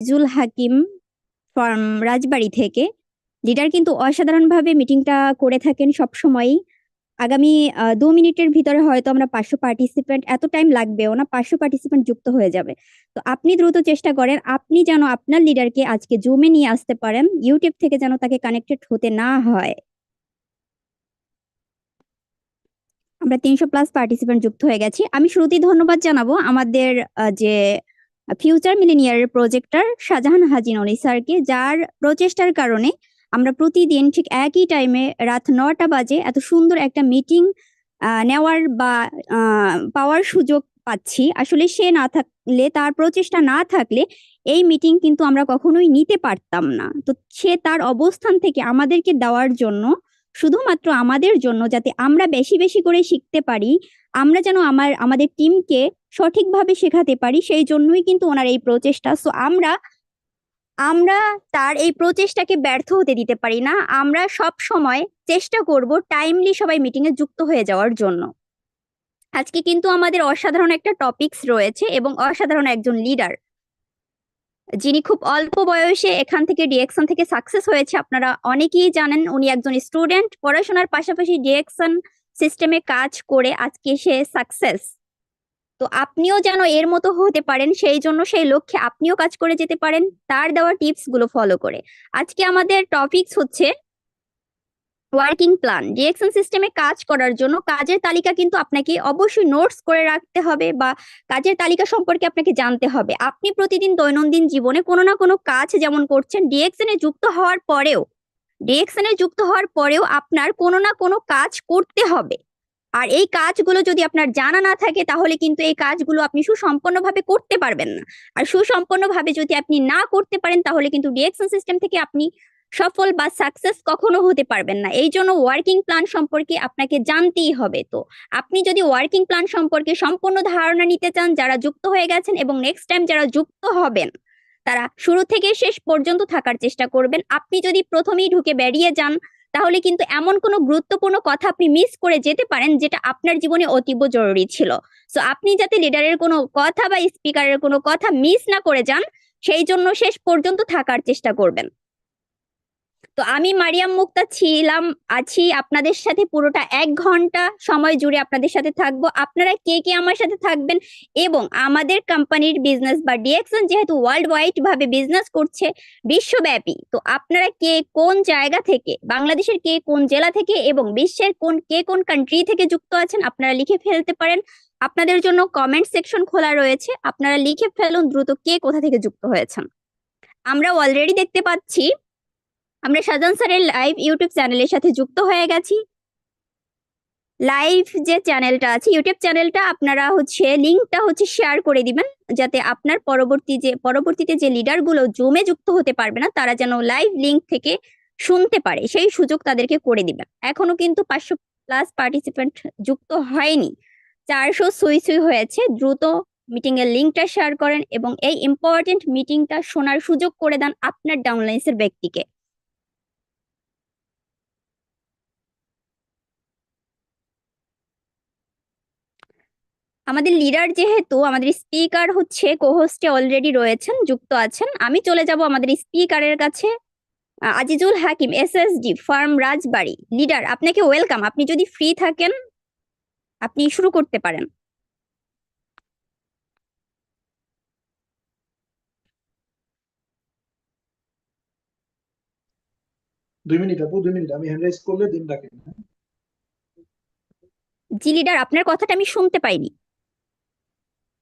আজিজুল হাকিম from রাজবাড়ী থেকে। Leader কিন্তু অসাধারণভাবে মিটিংটা করে থাকেন সবসময়ই। আগামী 2 মিনিটের ভিতরে হয়তো আমরা 500 পার্টিসিপেন্ট, এত টাইম লাগবেও না, 500 পার্টিসিপেন্ট যুক্ত হয়ে যাবে। তো আপনি দ্রুত চেষ্টা করেন, আপনি যেন আপনার লিডারকে আজকে জুমে নিয়ে আসতে পারেন, ইউটিউব থেকে যেন তাকে কানেক্টেড হতে না হয়। আমরা 300+ পার্টিসিপেন্ট যুক্ত হয়ে গেছি। আমি শুরুতেই ধন্যবাদ জানাবো আমাদের যে ফিউচার মিলেনিয়ারের প্রজেক্টর শাহজাহান হাজি ননি স্যারকে, যার প্রচেষ্টার কারণে আমরা প্রতিদিন ঠিক একই টাইমে রাত 9টা বাজে এত সুন্দর একটা মিটিং নেওয়ার বা পাওয়ার সুযোগ পাচ্ছি। আসলে সে না থাকলে, তার প্রচেষ্টা না থাকলে এই মিটিং কিন্তু আমরা কখনোই নিতে পারতাম না। তো সে তার অবস্থান থেকে আমাদেরকে দেওয়ার জন্য, শুধুমাত্র আমাদের জন্য, যাতে আমরা বেশি বেশি করে শিখতে পারি, আমরা যেন আমাদের টিমকে সঠিকভাবে শেখাতে পারি, সেই জন্যই কিন্তু ওনার এই প্রচেষ্টা। সো আমরা আমরা তার এই প্রচেষ্টাকে ব্যর্থ হতে দিতে পারি না। আমরা সব সময় চেষ্টা করব টাইমলি সবাই মিটিং এ যুক্ত হয়ে যাওয়ার জন্য। আজকে কিন্তু আমাদের অসাধারণ একটা টপিকস রয়েছে এবং অসাধারণ একজন লিডার, যিনি খুব অল্প বয়সে এখান থেকে ডিরেকশন থেকে সাকসেস হয়েছে। আপনারা অনেকেই জানেন উনি একজন স্টুডেন্ট, পড়াশোনার পাশাপাশি ডিরেকশন সিস্টেমে কাজ করে আজকে সে সাকসেস। তো আপনিও যেন এর মতো হতে পারেন, সেই জন্য সেই লক্ষ্যে আপনিও কাজ করে যেতে পারেন তার দেওয়া টিপস গুলো ফলো করে। আজকে আমাদের টপিকস হচ্ছে ওয়ার্কিং প্ল্যান। ডিরেকশন সিস্টেমে কাজ করার জন্য কাজের তালিকা কিন্তু আপনাকে অবশ্যই নোটস করে রাখতে হবে, বা কাজের তালিকা সম্পর্কে আপনাকে জানতে হবে। আপনি প্রতিদিন দৈনন্দিন জীবনে কোনো না কোনো কাজ যেমন করছেন, ডিরেকশনে যুক্ত হওয়ার পরেও আপনার কোনো না কোনো কাজ করতে হবে। আর এই কাজগুলো যদি আপনার জানা না থাকে, তাহলে কিন্তু এই কাজগুলো আপনি সুসম্পন্নভাবে করতে পারবেন না। আর সুসম্পন্নভাবে যদি আপনি না করতে পারেন, তাহলে কিন্তু ডিরেকশন সিস্টেম থেকে আপনি সফল বা সাকসেস কখনো হতে পারবেন না। এই জন্য ওয়ার্কিং প্ল্যান সম্পর্কে আপনাকে জানতেই হবে। তো আপনি যদি ওয়ার্কিং প্ল্যান সম্পর্কে সম্পূর্ণ ধারণা নিতে চান, যারা যুক্ত হয়ে গেছেন এবং নেক্সট টাইম যারা যুক্ত হবেন, তারা শুরু থেকে শেষ পর্যন্ত থাকার চেষ্টা করবেন। আপনি যদি প্রথমেই ঢুকে বেরিয়ে যান, তাহলে কিন্তু এমন কোনো গুরুত্বপূর্ণ কথা আপনি মিস করে যেতে পারেন, যেটা আপনার জীবনে অতীব জরুরি ছিল। সো আপনি যাতে লিডারের কোনো কথা বা স্পিকারের কোনো কথা মিস না করে যান, সেই জন্য শেষ পর্যন্ত থাকার চেষ্টা করবেন। তো আমি মারিয়াম মুক্তা আছি আপনাদের সাথে পুরোটা 1 ঘন্টা সময় জুড়ে আপনাদের সাথে থাকবো। আপনারা কে কে আমার সাথে থাকবেন, এবং আমাদের কোম্পানির বিজনেস বা ডিএক্সন যেহেতু ওয়ার্ল্ড ওয়াইড ভাবে বিজনেস করছে, বিশ্বব্যাপী, তো আপনারা কে কোন জায়গা থেকে, বাংলাদেশের কে কোন জেলা থেকে এবং বিশ্বের কোন কান্ট্রি থেকে যুক্ত আছেন, আপনারা লিখে ফেলতে পারেন। আপনাদের জন্য কমেন্ট সেকশন খোলা রয়েছে, আপনারা লিখে ফেলুন দ্রুত কে কোথা থেকে যুক্ত হয়েছেন। আমরা অলরেডি দেখতে পাচ্ছি আমরা শাহজাহান স্যারের লাইভ ইউটিউব চ্যানেলের সাথে যুক্ত হয়ে গেছি। লাইভ যে চ্যানেলটা আছে, ইউটিউব চ্যানেলটা, আপনারা লিঙ্কটা শেয়ার করে দিবেন, যাতে আপনার পরবর্তীতে যে লিডার গুলো জুমে যুক্ত হতে পারবে না, তারা যেন লাইভ লিঙ্ক থেকে শুনতে পারে, সেই সুযোগ তাদেরকে করে দিবেন। এখনো কিন্তু 500+ পার্টিসিপেন্ট যুক্ত হয়নি, 400 সুই সুই হয়েছে। দ্রুত মিটিং এর লিঙ্কটা শেয়ার করেন এবং এই ইম্পর্টেন্ট মিটিংটা শোনার সুযোগ করে দেন আপনার ডাউনলাইন্সের ব্যক্তিকে। আমাদের লিডার যেহেতু, আমাদের স্পিকার কোহোস্টে অলরেডি রয়েছেন, যুক্ত আছেন। আমি চলে যাব আমাদের স্পিকারের কাছে। আজিজুল হাকিম এসএসডি ফার্ম রাজবাড়ী, লিডার আপনাকে ওয়েলকাম। আপনি যদি ফ্রি থাকেন, আপনি শুরু করতে পারেন। 2 মিনিট আপু, 2 মিনিট। আমি হ্যান্ড রাইজ করলে দিন ডাকেন, হ্যাঁ? জি লিডার, আপনার কথাটা আমি শুনতে পাইনি।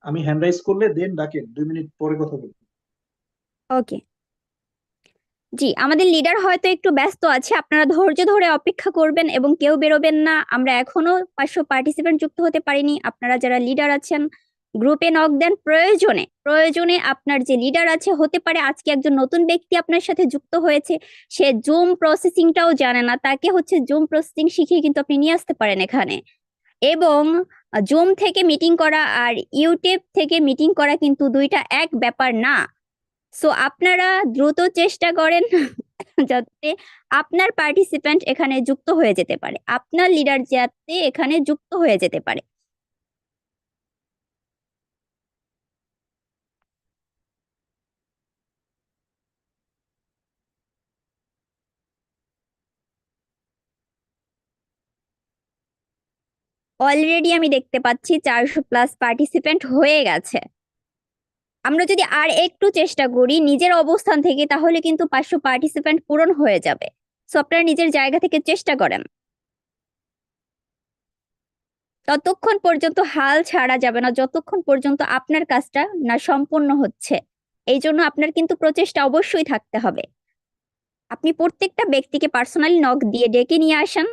আমি হ্যান্ড রাইজ করলে দেন ডাকেন, 2 মিনিট পরে কথা বলবো। ওকে। জি, আমাদের লিডার হয়তো একটু ব্যস্ত আছে, আপনারা ধৈর্য ধরে অপেক্ষা করবেন এবং কেউ বেরোবেন না। আমরা এখনো 500 পার্টিসিপেন্ট যুক্ত হতে পারিনি। আপনারা যারা লিডার আছেন, গ্রুপে নক দেন। প্রয়োজনে প্রয়োজনে আপনার যে লিডার আছে, হতে পারে আজকে একজন নতুন ব্যক্তি আপনার সাথে যুক্ত হয়েছে, সে জুম প্রসেসিংটাও জানে না, তাকে জুম প্রসেসিং শিখিয়ে কিন্তু আপনি নিয়ে আসতে পারেন এখানে। এবং জুম থেকে মিটিং করা আর ইউটিউব থেকে মিটিং করা কিন্তু দুইটা এক ব্যাপার না। সো আপনারা দ্রুত চেষ্টা করেন যাতে আপনার পার্টিসিপেন্ট এখানে যুক্ত হয়ে যেতে পারে, আপনার লিডার যাতে এখানে যুক্ত হয়ে যেতে পারে। অলরেডি আমি দেখতে পাচ্ছি 400+ পার্টিসিপেন্ট হয়ে গেছে। আমরা যদি আর একটু চেষ্টা করি নিজের অবস্থান থেকে, তাহলে কিন্তু 500 পার্টিসিপেন্ট পূরণ হয়ে যাবে। সো আপনারা নিজের জায়গা থেকে চেষ্টা করেন। ততক্ষণ পর্যন্ত হাল ছাড়া যাবে না যতক্ষণ পর্যন্ত আপনার কাজটা না সম্পূর্ণ হচ্ছে। এই জন্য আপনার কিন্তু প্রচেষ্টা অবশ্যই থাকতে হবে। আপনি প্রত্যেকটা ব্যক্তিকে পার্সোনালি নক দিয়ে ডেকে নিয়ে আসেন।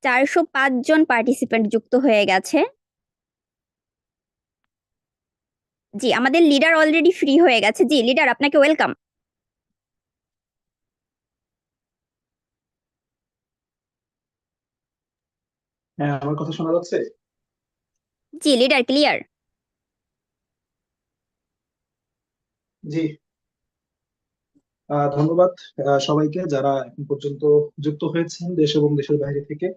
চারশো 5 জন পার্টিসিপেন্ট যুক্ত হয়ে গেছে। জি, আমাদের লিডার অলরেডি ফ্রি হয়ে গেছে। জি লিডার, আপনাকে ওয়েলকাম। হ্যাঁ, আমার কথা শোনা যাচ্ছে? জি লিডার, ক্লিয়ার। জি। ধন্যবাদ সবাইকে যারা এখন পর্যন্ত যুক্ত হয়েছেন দেশ এবং দেশের বাইরে থেকে।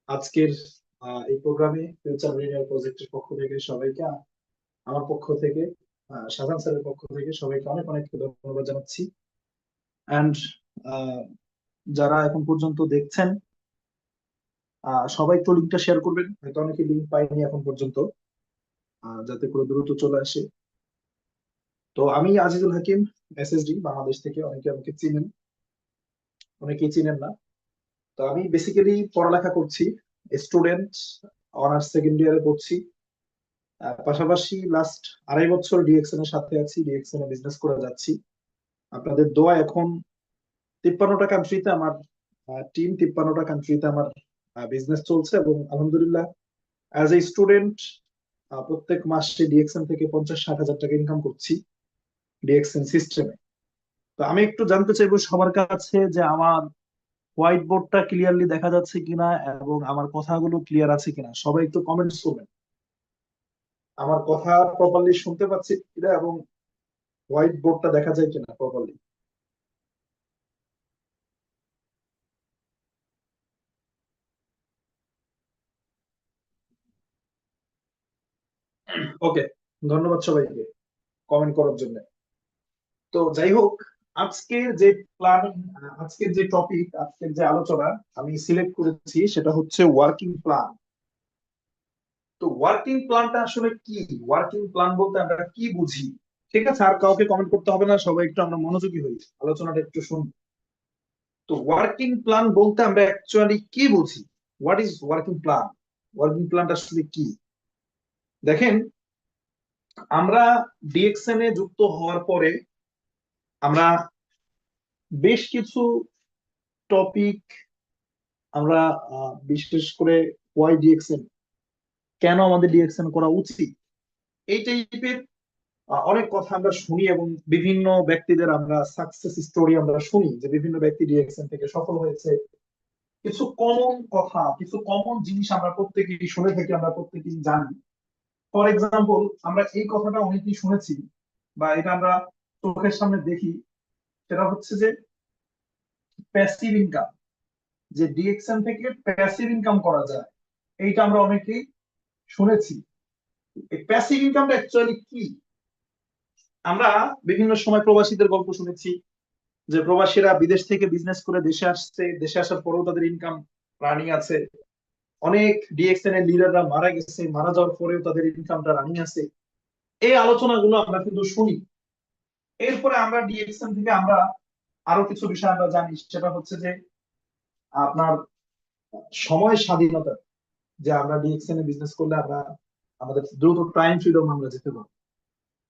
আজকের এই প্রোগ্রামে ফিউচার মিলেনিয়ার প্রজেক্টের পক্ষ থেকে সবাইকে, আমার পক্ষ থেকে, শাহজাহান স্যারের পক্ষ থেকে সবাইকে অনেক অনেক ধন্যবাদ জানাচ্ছি। অ্যান্ড যারা এখন পর্যন্ত দেখছেন, সবাই একটু লিঙ্কটা শেয়ার করবেন, হয়তো অনেকে লিঙ্ক পাইনি এখন পর্যন্ত, যাতে করে দ্রুত চলে আসে। তো আমি আজিজুল হাকিম, এসএসডি বাংলাদেশ থেকে। অনেকে আমাকে চিনেন, অনেকেই চিনেন না। তো আমি বেসিক্যালি পড়ালেখা করছি, স্টুডেন্ট, অনার্স সেকেন্ড ইয়ারে পড়ছি। পাশাপাশি লাস্ট 2.5 বছর ডিএক্সএন এর সাথে আছি, ডিএক্সএন এ বিজনেস করে যাচ্ছি। আপনাদের দোয়া এখন 53টা কান্ট্রিতে আমার টিম, 53টা কান্ট্রিতে আমার বিজনেস চলছে, এবং আলহামদুলিল্লাহ অ্যাজ এ স্টুডেন্ট প্রত্যেক মাসে ডিএক্সএন থেকে 50-60 হাজার টাকা ইনকাম করছি ডিএক্সএন সিস্টেমে। তো আমি একটু জানতে চাইবো সবার কাছে যে আমার হোয়াইট বোর্ডটা ক্লিয়ারলি দেখা যাচ্ছে কিনা এবং আমার কথাগুলো ক্লিয়ার আছে কিনা। সবাই একটু কমেন্টস করবেন আমার কথা প্রপারলি শুনতে পাচ্ছি কিনা এবং হোয়াইট বোর্ডটা দেখা যায় কিনা প্রপারলি। ওকে, ধন্যবাদ সবাইকে কমেন্ট করার জন্য। তো যাই হোক, আজকের যে প্ল্যানিং, আজকের যে টপিক, আজকের যে আলোচনা আমি সিলেক্ট করেছি সেটা হচ্ছে ওয়ার্কিং প্ল্যান। তো ওয়ার্কিং প্ল্যানটা আসলে কি? ওয়ার্কিং প্ল্যান বলতে আমরা কি বুঝি? ঠিক আছে, আর কাউকে কমেন্ট করতে হবে না, সবাই একটু আমরা মনোযোগী হই, আলোচনাটা একটু শুনি। তো ওয়ার্কিং প্ল্যান বলতে আমরা অ্যাকচুয়ালি কি বুঝি? What is working plan? Working প্ল্যানটা আসলে কি? দেখেন, আমরা ডিএক্সএন এ যুক্ত হওয়ার পরে আমরা বেশ কিছু টপিক, আমরা বিশেষ করে ওয়াই ডিএক্সএন, কেন আমাদের ডিএক্সএন করা উচিত, এই টাইপের অনেক কথা আমরা শুনি, এবং বিভিন্ন ব্যক্তিদের আমরা সাকসেস স্টোরি আমরা শুনি যে বিভিন্ন ব্যক্তি ডিএক্সএন থেকে সফল হয়েছে। কিছু কমন কথা, কিছু কমন জিনিস আমরা প্রত্যেকেই শুনে থাকি, আমরা প্রত্যেকেই জানি। ফর এক্সাম্পল, আমরা এই কথাটা অনেকেই শুনেছি বা এটা আমরা চোখের সামনে দেখি, সেটা হচ্ছে যে প্যাসিভ ইনকাম, যে ডিএক্সএন থেকে প্যাসিভ ইনকাম করা যায়, এইটা আমরা অনেকেই শুনেছি। এই প্যাসিভ ইনকামটা অ্যাকচুয়ালি কি? আমরা বিভিন্ন সময় প্রবাসীদের গল্প শুনেছি যে প্রবাসীরা বিদেশ থেকে বিজনেস করে দেশে আসছে, দেশে আসার পরেও তাদের ইনকাম রানিং আছে। অনেক ডিএক্সএন এর লিডাররা মারা গেছে, মারা যাওয়ার পরেও তাদের ইনকামটা রানিং আছে। এই আলোচনাগুলো আমরা কিন্তু শুনি। এরপরে আমরা ডিএক্সএন থেকে আমরা আরো কিছু বিষয় আমরা জানি, সেটা হচ্ছে যে আপনার সময় স্বাধীনতা, যে আমরা ডিএক্সএন এ বিজনেস করলে আমরা আমাদের দ্রুত টাইম ফ্রিডম আমরা যেতে পারবো।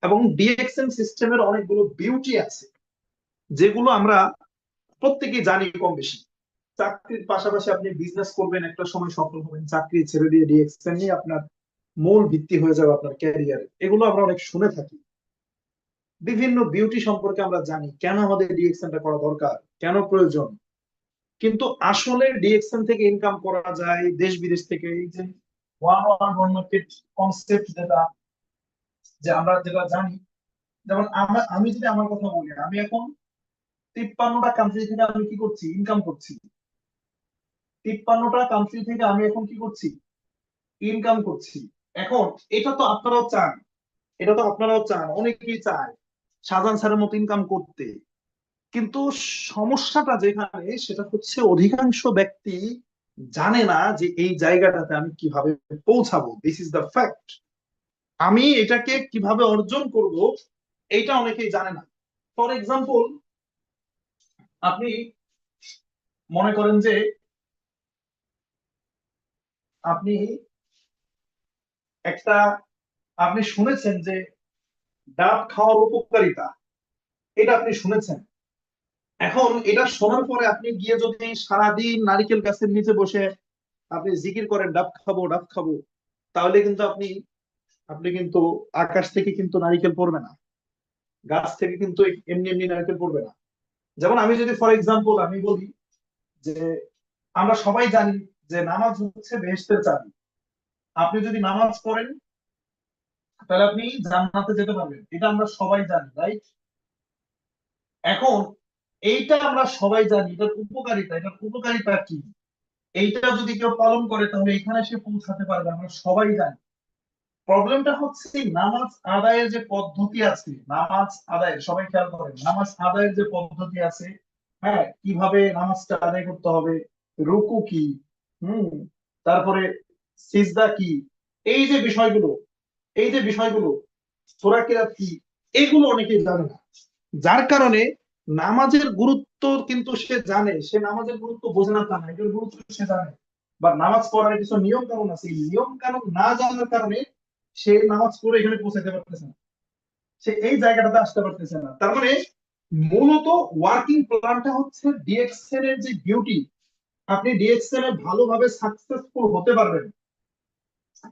এবং ডিএক্সএন সিস্টেমের অনেকগুলো বিউটি আছে যেগুলো আমরা প্রত্যেকেই জানি কম বেশি। চাকরির পাশাপাশি আপনি বিজনেস করবেন, একটা সময় সফল হবেন, চাকরি ছেড়ে দিয়ে ডিএক্সএন নিয়ে আপনার মূল ভিত্তি হয়ে যাবে আপনার ক্যারিয়ারে, এগুলো আমরা অনেক শুনে থাকি। বিভিন্ন বিউটি সম্পর্কে আমরা জানি, কেন আমাদের ডিএক্সএনটা করা দরকার, কেন প্রয়োজন। কিন্তু আসলে ডিএক্সএন থেকে ইনকাম করা যায় দেশ বিদেশ থেকে, এই যে one one one market concept, যেটা যে আমরা যেটা জানি। যেমন আমি যদি আমার কথা বলি, আমি এখন 53টা কান্ট্রি থেকে আমি কি করছি, ইনকাম করছি। 53টা কান্ট্রি থেকে আমি এখন কি করছি, ইনকাম করছি। এখন এটা তো আপনারাও চান, এটা তো আপনারাও চান, অনেকেই চায় শাহজাহান স্যারের মতো ইনকাম করতে। কিন্তু সমস্যাটা যেখানে সেটা হচ্ছে অধিকাংশ ব্যক্তি জানে না যে এই জায়গাটাতে আমি কিভাবে পৌঁছাবো। This is the fact. আমি এটাকে কিভাবে অর্জন করব এইটা অনেকেই জানে না। ফর এক্সাম্পল, আপনি মনে করেন যে আপনি একটা, আপনি শুনেছেন যে ডাব খাওয়ার উপকারিতা, এটা আপনি শুনেছেন। এখন এটা শোনার পরে আপনি গিয়ে যদি সারাদিন নারিকেল গাছের নিচে বসে আপনি জিকির করেন ডাব খাবো ডাব খাবো, তাহলে কিন্তু আপনি আপনি কিন্তু আকাশ থেকে কিন্তু নারিকেল পড়বে না, গাছ থেকে কিন্তু এমনি এমনি নারকেল পড়বে না। যেমন আমি যদি ফর এক্সাম্পল আমি বলি যে আমরা সবাই জানি যে নামাজ হচ্ছে বেহেশতের চাবি। আপনি যদি নামাজ পড়েন তাহলে আপনি জান্নাতে যেতে পারবেন, এটা আমরা সবাই জানি, রাইট? এখন এইটা আমরা সবাই জানি, এটার উপকারিতা কি, এইটা যদি কেউ পালন করে তাহলে এখানে সে পৌঁছাতে পারবে, আমরা সবাই জানি। প্রবলেমটা হচ্ছে এই নামাজ আদায়ের যে পদ্ধতি আছে, নামাজ আদায়ের, সবাই খেয়াল করেন, নামাজ আদায়ের যে পদ্ধতি আছে, হ্যাঁ, কিভাবে নামাজটা আদায় করতে হবে, রুকু কি, হুম, তারপরে সিজদা কি, এই যে বিষয়গুলো, এই যে বিষয়গুলো, সূরা কিরাত কি, এগুলো অনেকেই জানে না। যার কারণে নামাজের গুরুত্ব কিন্তু সে জানে, সে নামাজের গুরুত্ব বোঝে না তা না, এটার গুরুত্ব সে জানে। বা নামাজ পড়ার কিছু নিয়ম কানুন আছে, এই নিয়ম কানুন না জানার কারণে সে নামাজ পড়ে এখানে পৌঁছাতে পারতেছে না, সে এই জায়গাটাতে আসতে পারতেছে না। তার মানে মূলত ওয়ার্কিং প্ল্যানটা হচ্ছে ডিএক্সএল এর যে বিউটি, আপনি ডিএক্সএল এ ভালোভাবে সাকসেসফুল হতে পারবেন।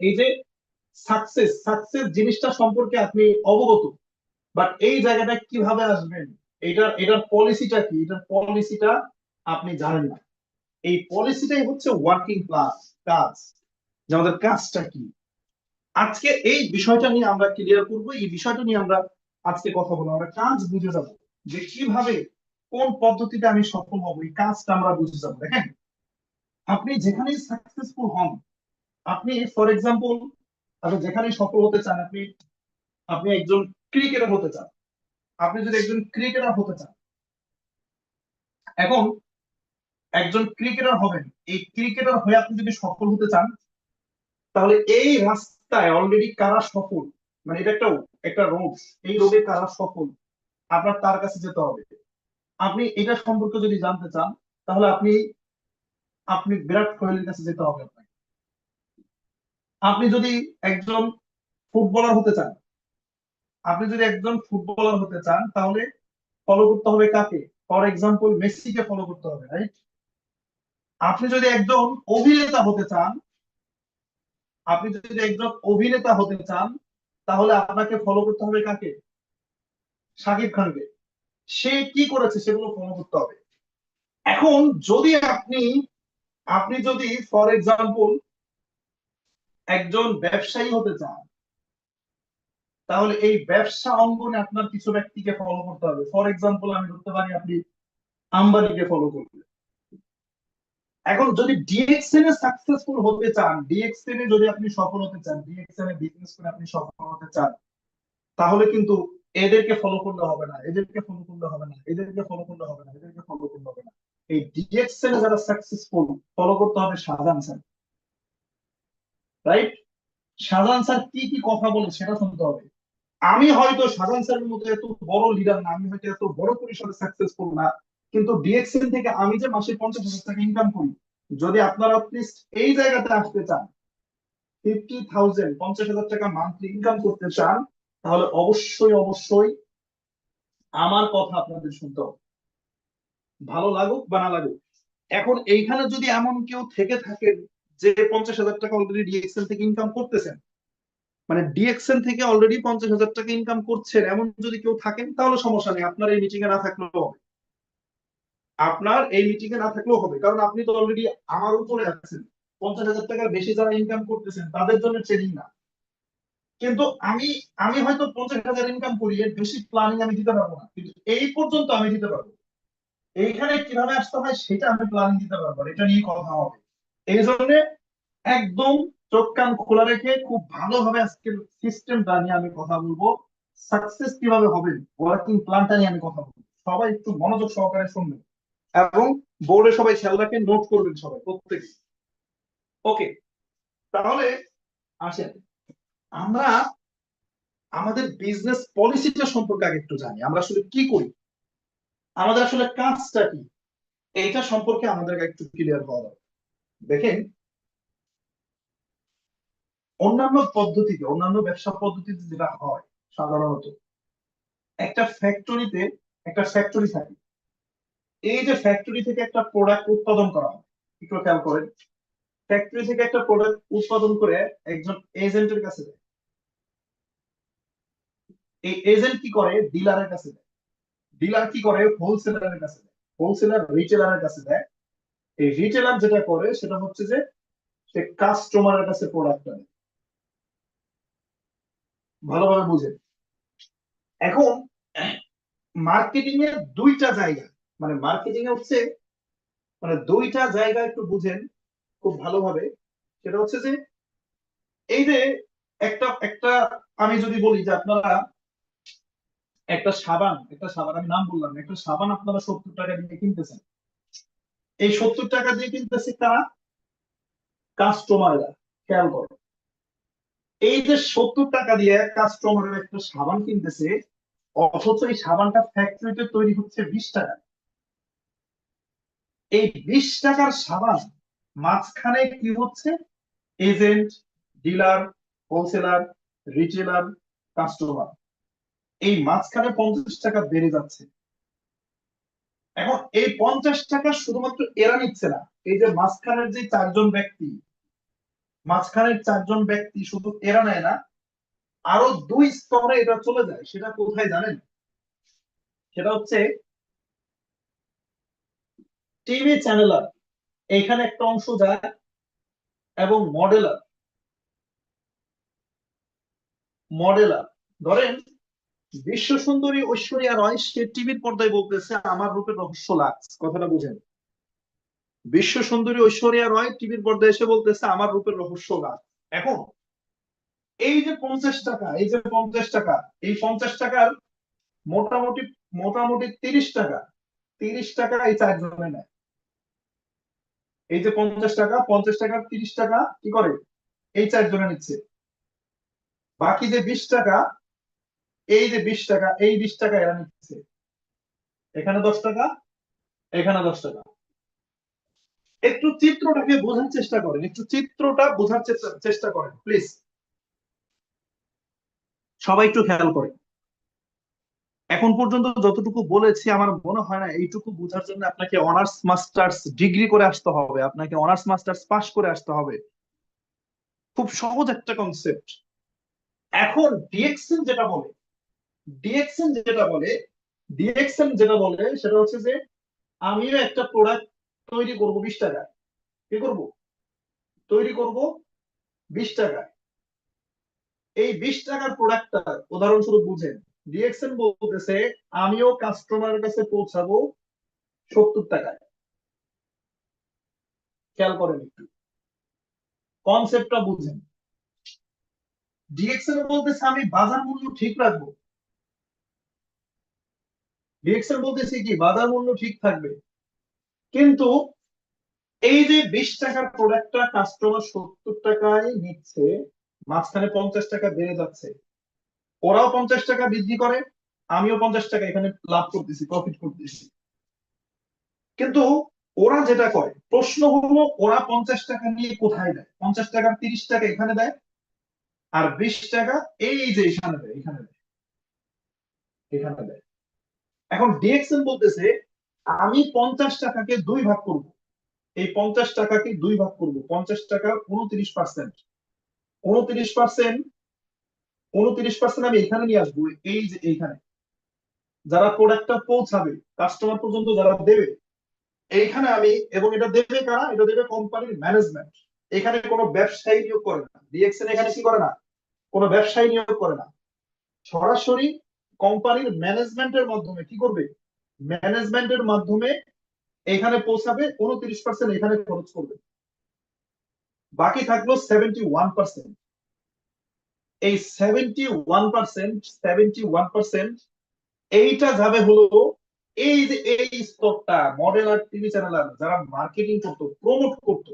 এই যে সাকসেস সাকসেস জিনিসটা সম্পর্কে আপনি অবগত, বাট এই জায়গাটা কিভাবে আসবেন, এটার পলিসিটা কি, এটার পলিসিটা আপনি জানেন না। এই পলিসিটাই হচ্ছে ওয়ার্কিং ক্লাস, কাজ, যে আমাদের কাজটা কি। আজকে এই বিষয়টা নিয়ে আমরা ক্লিয়ার করব, এই বিষয়টা নিয়ে আমরা আজকে কথা বলবো, আমরা কাজ বুঝে যাব যে কিভাবে কোন পদ্ধতিতে আমি সফল হব, এই কাজটা আমরা বুঝে যাবো। দেখেন, আপনি যেখানেই সাকসেসফুল হন, আপনি ফর এক্সাম্পল, আপনি যেখানেই সফল হতে চান, আপনি আপনি একজন ক্রিকেটার হতে চান, আপনি যদি একজন ক্রিকেটার হতে চান, এখন একজন ক্রিকেটার হবেন, এই ক্রিকেটার হয়ে আপনি যদি সফল হতে চান, তাহলে এই রাস্তায় অলরেডি কারা সফল, মানে এটা একটা একটা রোড, এই রোডে কারা সফল, আপনার তার কাছে যেতে হবে। আপনি এটা সম্পর্কে যদি জানতে চান, তাহলে আপনি আপনি বিরাট কোহলির কাছে যেতে হবে আপনাকে। আপনি যদি একজন ফুটবলার হতে চান, আপনি যদি একজন ফুটবলার হতে চান, তাহলে ফলো করতে হবে কাকে? ফর এক্সাম্পল মেসিকে ফলো করতে হবে, রাইট? আপনি যদি একজন অভিনেতা হতে চান, আপনি যদি একজন অভিনেতা হতে চান, তাহলে আপনাকে ফলো করতে হবে কাকে? শাকিব খানকে। সে কি করেছে সেগুলো ফলো করতে হবে। এখন যদি আপনি আপনি যদি ফর এক্সাম্পল একজন ব্যবসায়ী হতে চান, তাহলে এই ব্যবসা অঙ্গনে আপনার কিছু ব্যক্তিকে ফলো করতে হবে। ফর এক্সাম্পল আমি ধরতে পারি আপনি আম্বানিকে ফলো করবেন। এখন যদি ডিএক্সএন এ সাকসেসফুল হতে চান, ডিএক্সএন এ যদি আপনি সফল হতে চান, ডিএক্সএন এ বিজনেস করে আপনি সফল হতে চান, তাহলে কিন্তু এদেরকে ফলো করলে হবে না, এদেরকে ফলো করলে হবে না, এদেরকে ফলো করলে হবে না, এদেরকে ফলো করলে হবে না। এই ডিএক্সএন এ যারা সাকসেসফুল, ফলো করতে হবে Shahjahan sir, right? Shahjahan sir কি কি কথা বলে সেটা শুনতে হবে। আমি হয়তো শাহজাহান স্যারের মতো এত বড় লিডার না, আমি হয়তো এত বড় পরিসরে সাকসেসফুল না, কিন্তু ডিএক্সএন থেকে আমি যে মাসে 50,000 টাকা ইনকাম করি, যদি আপনারা প্লিজ এই জায়গাতে আসতে চান, 50,000 50,000 টাকা মান্থলি ইনকাম করতে চান, তাহলে অবশ্যই অবশ্যই আমার কথা আপনাদের শুনতে হবে, ভালো লাগুক বা না লাগুক। এখন এইখানে যদি এমন কেউ থেকে থাকেন যে 50,000 টাকা অলরেডি ডিএক্সএন থেকে ইনকাম করতেছেন, মানে ডিএক্সএন থেকে অলরেডি 50,000 টাকা ইনকাম করছেন, এমন যদি কেউ থাকেন, তাহলে সমস্যা নেই, আপনার এই মিটিং এ না থাকলেও হবে, আপনার এই মিটিং এ না থাকলেও হবে, কারণ আপনি তো অলরেডি আমার উপরে আছেন। 50,000 টাকার বেশি যারা ইনকাম করতেছেন তাদের জন্য ট্রেনিং না। কিন্তু আমি আমি হয়তো 50,000 ইনকাম করি, এর বেশি প্ল্যানিং আমি দিতে পারবো না, কিন্তু এই পর্যন্ত আমি দিতে পারবো। এইখানে কিভাবে আসতে হয় সেটা আমি প্ল্যানিং দিতে পারবো, এটা নিয়ে কথা হবে। এই জন্য একদম চোখ কান খোলা রেখে খুব ভালোভাবে আজকের সিস্টেমটা নিয়ে আমি কথা বলবো, সাকসেস কিভাবে হবে ওয়ার্কিং প্ল্যানটা নিয়ে আমি কথা বলবো। সবাই একটু মনোযোগ সহকারে শুনবেন এবং বোর্ডে সবাই খেয়াল রাখেন, নোট করবেন সবাই প্রত্যেকে। ওকে, তাহলে আসেন আমরা আমাদের বিজনেস পলিসিটা সম্পর্কে আগে একটু জানি। আমরা আসলে কি করি, আমাদের আসলে কাজটা কি, এইটা সম্পর্কে আমাদের একটু ক্লিয়ার হওয়া দরকার। দেখেন, অন্যান্য ব্যবসা পদ্ধতিতে যেটা হয় সাধারণত, একটা ফ্যাক্টরিতে একটা ফ্যাক্টরি থাকে। এই যে ফ্যাক্টরি থেকে একটা প্রোডাক্ট উৎপাদন করা হয়, একটু খেয়াল করেন, ফ্যাক্টরি থেকে একটা প্রোডাক্ট উৎপাদন করে একজন এজেন্টের কাছে দেয়। এই এজেন্ট কি করে, ডিলারের কাছে দেয়। ডিলার কি করে, হোলসেলারের কাছে দেয়। হোলসেলার রিটেলারের কাছে দেয়। এই রিটেলার যেটা করে সেটা হচ্ছে যে সে কাস্টমারের কাছে প্রোডাক্টটা দেয়। ভালোভাবে বুঝেন। এখন মার্কেটিং এর দুইটা জায়গা, মানে মার্কেটিং এ হচ্ছে মানে দুইটা জায়গা একটু বুঝেন খুব ভালোভাবে। সেটা হচ্ছে যে এই যে একটা একটা আমি যদি বলি যে আপনারা একটা সাবান আমি নাম বললাম না, একটা সাবান আপনারা 70 টাকা দিয়ে কিনতেছেন। এই 70 টাকা দিয়ে কিনতেছে কারা, কাস্টমাররা। খেয়াল করো, এই যে 70 টাকা দিয়ে কাস্টমারের একটা সাবান কিনতেছে, অথচ এই সাবানটা ফ্যাক্টরিতে তৈরি হচ্ছে 20 টাকা। এই 20 টাকার সাবান মাঝখানে কি হচ্ছে, agent, dealer, wholesaler, retailer, customer, এই মাঝখানে 50 টাকা বেড়ে যাচ্ছে। এখন এই 50 টাকা শুধুমাত্র এরা নিচ্ছে না, এই যে মাঝখানের চারজন ব্যক্তি শুধু এরা নেয় না, আরো দুই স্তরে এটা চলে যায়। সেটা কোথায় জানেন, সেটা হচ্ছে টিভি চ্যানেলার, এইখানে একটা অংশ যায়, এবং মডেলার ধরেন বিশ্ব সুন্দরী ঐশ্বরিয়া রয় সে টিভির পর্দায় বলতেছে আমার রূপের রহস্য লাক্স, কথাটা বুঝেন। বিশ্ব সুন্দরী ঐশ্বরিয়া রয় টিভির পর্দায় এসে বলতেছে আমার রূপের রহস্য লাক্স। এখন এই যে 50 টাকা, এই 50 টাকার মোটামুটি মোটামুটি 30 টাকা, 30 টাকা এই চারজনে নেয়। এই যে 50 টাকা, 50 টাকার 30 টাকা কি করে, এই চারজনে নিচ্ছে। বাকি যে 20 টাকা, এই যে 20 টাকা, এই 20 টাকা এরা নিচ্ছে। এখানে 10 টাকা, এখানে 10 টাকা। একটু চিত্রটাকে বোঝার চেষ্টা করেন, একটু চিত্রটা বোঝার চেষ্টা করেন প্লিজ, সবাই একটু খেয়াল করেন। এখন পর্যন্ত যতটুকু বলেছি আমার মনে হয় না এইটুকু বোঝার জন্য আপনাকে অনার্স মাস্টার্স ডিগ্রি করে আসতে হবে, আপনাকে অনার্স মাস্টার্স পাস করে আসতে হবে। খুব সহজ একটা কনসেপ্ট। এখন ডিএক্সএন যেটা বলে সেটা হচ্ছে যে আমিও একটা প্রোডাক্ট তৈরি করব 20 টাকায়। কি করব, তৈরি করব 20 টাকায়। এই 20 টাকার প্রোডাক্টটা উদাহরণস্বরূপ বুঝেন, ডিএক্সএন বলতেছে আমিও কাস্টমারের কাছে পৌঁছাবো 70 টাকায়। খেয়াল করেন একটু, কনসেপ্টটা বুঝেন। ডিএক্সএন বলতেছে আমি বাজার মূল্য ঠিক রাখবো, ডিএক্সএন বলতেছে কি বাজার মূল্য ঠিক থাকবে। কিন্তু এই যে 20 টাকার প্রোডাক্টটা কাস্টমার 70 টাকায় নিচ্ছে, মাঝখানে 50 টাকা বেড়ে যাচ্ছে। ওরাও 50 টাকা বৃদ্ধি করে, আমিও 50 টাকা এখানে লাভ করতেছি, প্রফিট করতেছি। কিন্তু ওরা যেটা করে, প্রশ্ন হলো ওরা 50 টাকা নিয়ে কোথায় দেয়, 50 টাকার 30 টাকা এখানে দেয়, আর 20 টাকা এই যে এখানে দেয়। এখন ডিএক্সএল বলতেছে আমি 50 টাকাকে দুই ভাগ করব, এই 50 টাকাকে দুই ভাগ করব, 50 টাকার 29%, 29%, 29% আমি এখানে নিয়ে আসবো, এই যে এইখানে যারা প্রোডাক্টটা পৌঁছাবে কাস্টমার পর্যন্ত, যারা দেবে এইখানে আমি, এবং এটা দেবে কারা, এটা দেবে কোম্পানির ম্যানেজমেন্ট। এখানে কোনো ব্যবসায়ী নিয়োগ করে না, ডিএক্সএন এখানে কি করে না, কোনো ব্যবসায়ী নিয়োগ করে না। সরাসরি কোম্পানির ম্যানেজমেন্টের মাধ্যমে কি করবে, ম্যানেজমেন্টের মাধ্যমে এখানে পৌঁছাবে, 29% এখানে খরচ করবে। বাকি থাকলো 71%। এই 71%, এইটা যাবে হলো এই যে এই স্টকটা মডেল আর টিভি চ্যানেল যারা মার্কেটিং করতো, প্রমোট করতো,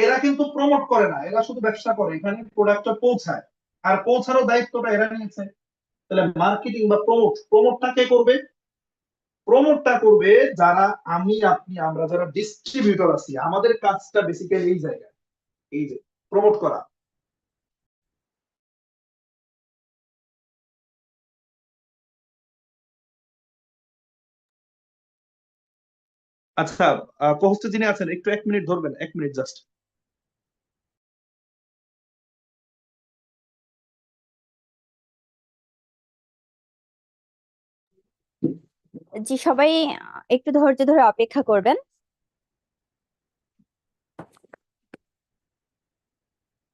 এরা কিন্তু প্রমোট করে না, এরা শুধু ব্যবসা করে, এখানে প্রোডাক্টটা পৌঁছায়, আর পৌঁছানোর দায়িত্বটা এরা নিয়েছে। তাহলে মার্কেটিং বা প্রমোটটা কে করবে? প্রমোটটা করবে যারা আমি আপনি আমরা যারা ডিস্ট্রিবিউটর আছি, আমাদের কাজটা বেসিক্যালি এই জায়গায়, এই যে প্রমোট করা। আচ্ছা, পোস্টে যিনি আছেন একটু 1 মিনিট ধরবেন, 1 মিনিট জাস্ট। জি, সবাই একটু ধৈর্য ধরে অপেক্ষা করবেন।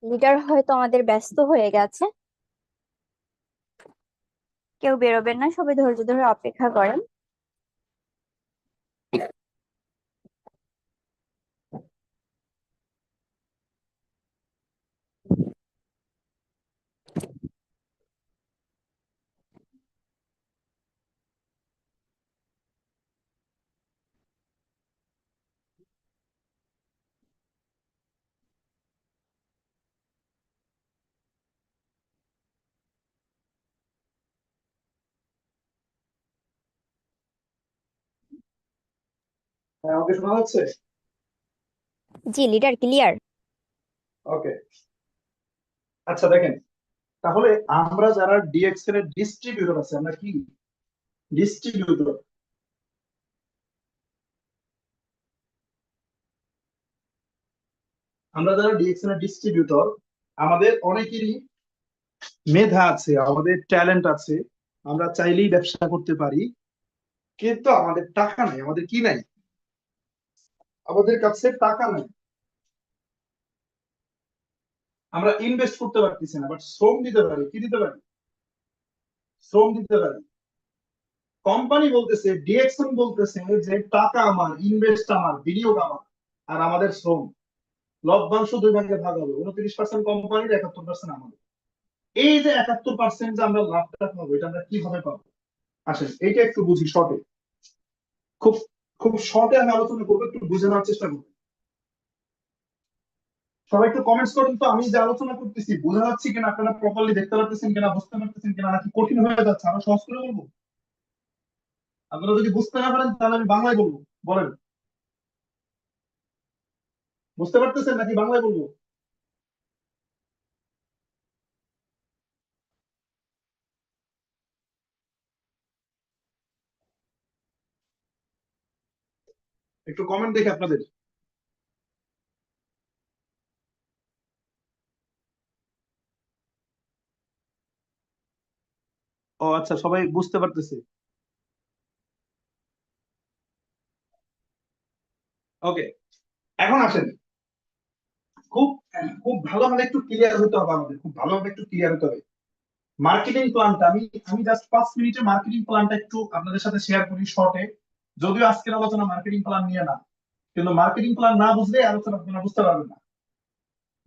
লিডার হয়তো আমাদের ব্যস্ত হয়ে গেছে, কেউ বেরোবেন না, সবাই ধৈর্য ধরে অপেক্ষা করেন। হ্যাঁ, ওকে, শোনা যাচ্ছে? জি, লিডার ক্লিয়ার। ওকে। আচ্ছা দেখেন, তাহলে আমরা যারা ডিএক্সএল এর ডিস্ট্রিবিউটর আছে, আমরা কি ডিস্ট্রিবিউটর, আমরা যারা ডিএক্সএল এর ডিস্ট্রিবিউটর, আমাদের অনেকেরই মেধা আছে, আমাদের ট্যালেন্ট আছে, আমরা চাইলেই ব্যবসা করতে পারি, কিন্তু আমাদের টাকা নাই। আমাদের কি নাই? আমাদের কাছে টাকা নাই। আমরা ইনভেস্ট করতে পারতেছি না, বাট শ্রম দিতে পারি। কি দিতে পারি? শ্রম দিতে পারি। কোম্পানি বলতেছে, ডিএক্সএন বলতেছে যে টাকা আমার, ইনভেস্ট আমার, বিনিয়োগ আমার, আর আমাদের শ্রম, লভ্যাংশ 2 ভাগে ভাগ হবে, 29% কোম্পানির, 71% আমাদের। এই যে 71% যে আমরা লাভটা পাবো, এটা আমরা কিভাবে পাবো? আসেন এইটা একটু বুঝি শর্টে, খুব খুব শর্টে আমি আলোচনা করবো, একটু বুঝে নেওয়ার চেষ্টা করবো। সবাই একটু কমেন্টস করেন তো, আমি যে আলোচনা করতেছি বোঝা যাচ্ছে কিনা, আপনারা প্রপারলি দেখতে পারতেছেন কিনা, বুঝতে পারতেছেন কিনা, নাকি কঠিন হয়ে যাচ্ছে? আরো সহজ করে বলবো? আপনারা যদি বুঝতে না পারেন তাহলে আমি বাংলায় বলবো, বলেন। বুঝতে পারতেছেন নাকি বাংলায় বলবো? একটু কমেন্ট দেখে আপনাদের। ও আচ্ছা, সবাই বুঝতে পারতেছে। ওকে, এখন আসেন, খুব খুব ভালোভাবে একটু ক্লিয়ার হতে হবে, আমাদের খুব ভালোভাবে একটু ক্লিয়ার হতে হবে। মার্কেটিং প্ল্যানটা আমি আমি জাস্ট 5 মিনিটে মার্কেটিং প্ল্যানটা একটু আপনাদের সাথে শেয়ার করি শর্টে। যদিও আজকের আলোচনা মার্কেটিং প্ল্যান নিয়ে না, কিন্তু মার্কেটিং প্ল্যান না বুঝলে আলোচনা আপনারা বুঝতে পারবেন না।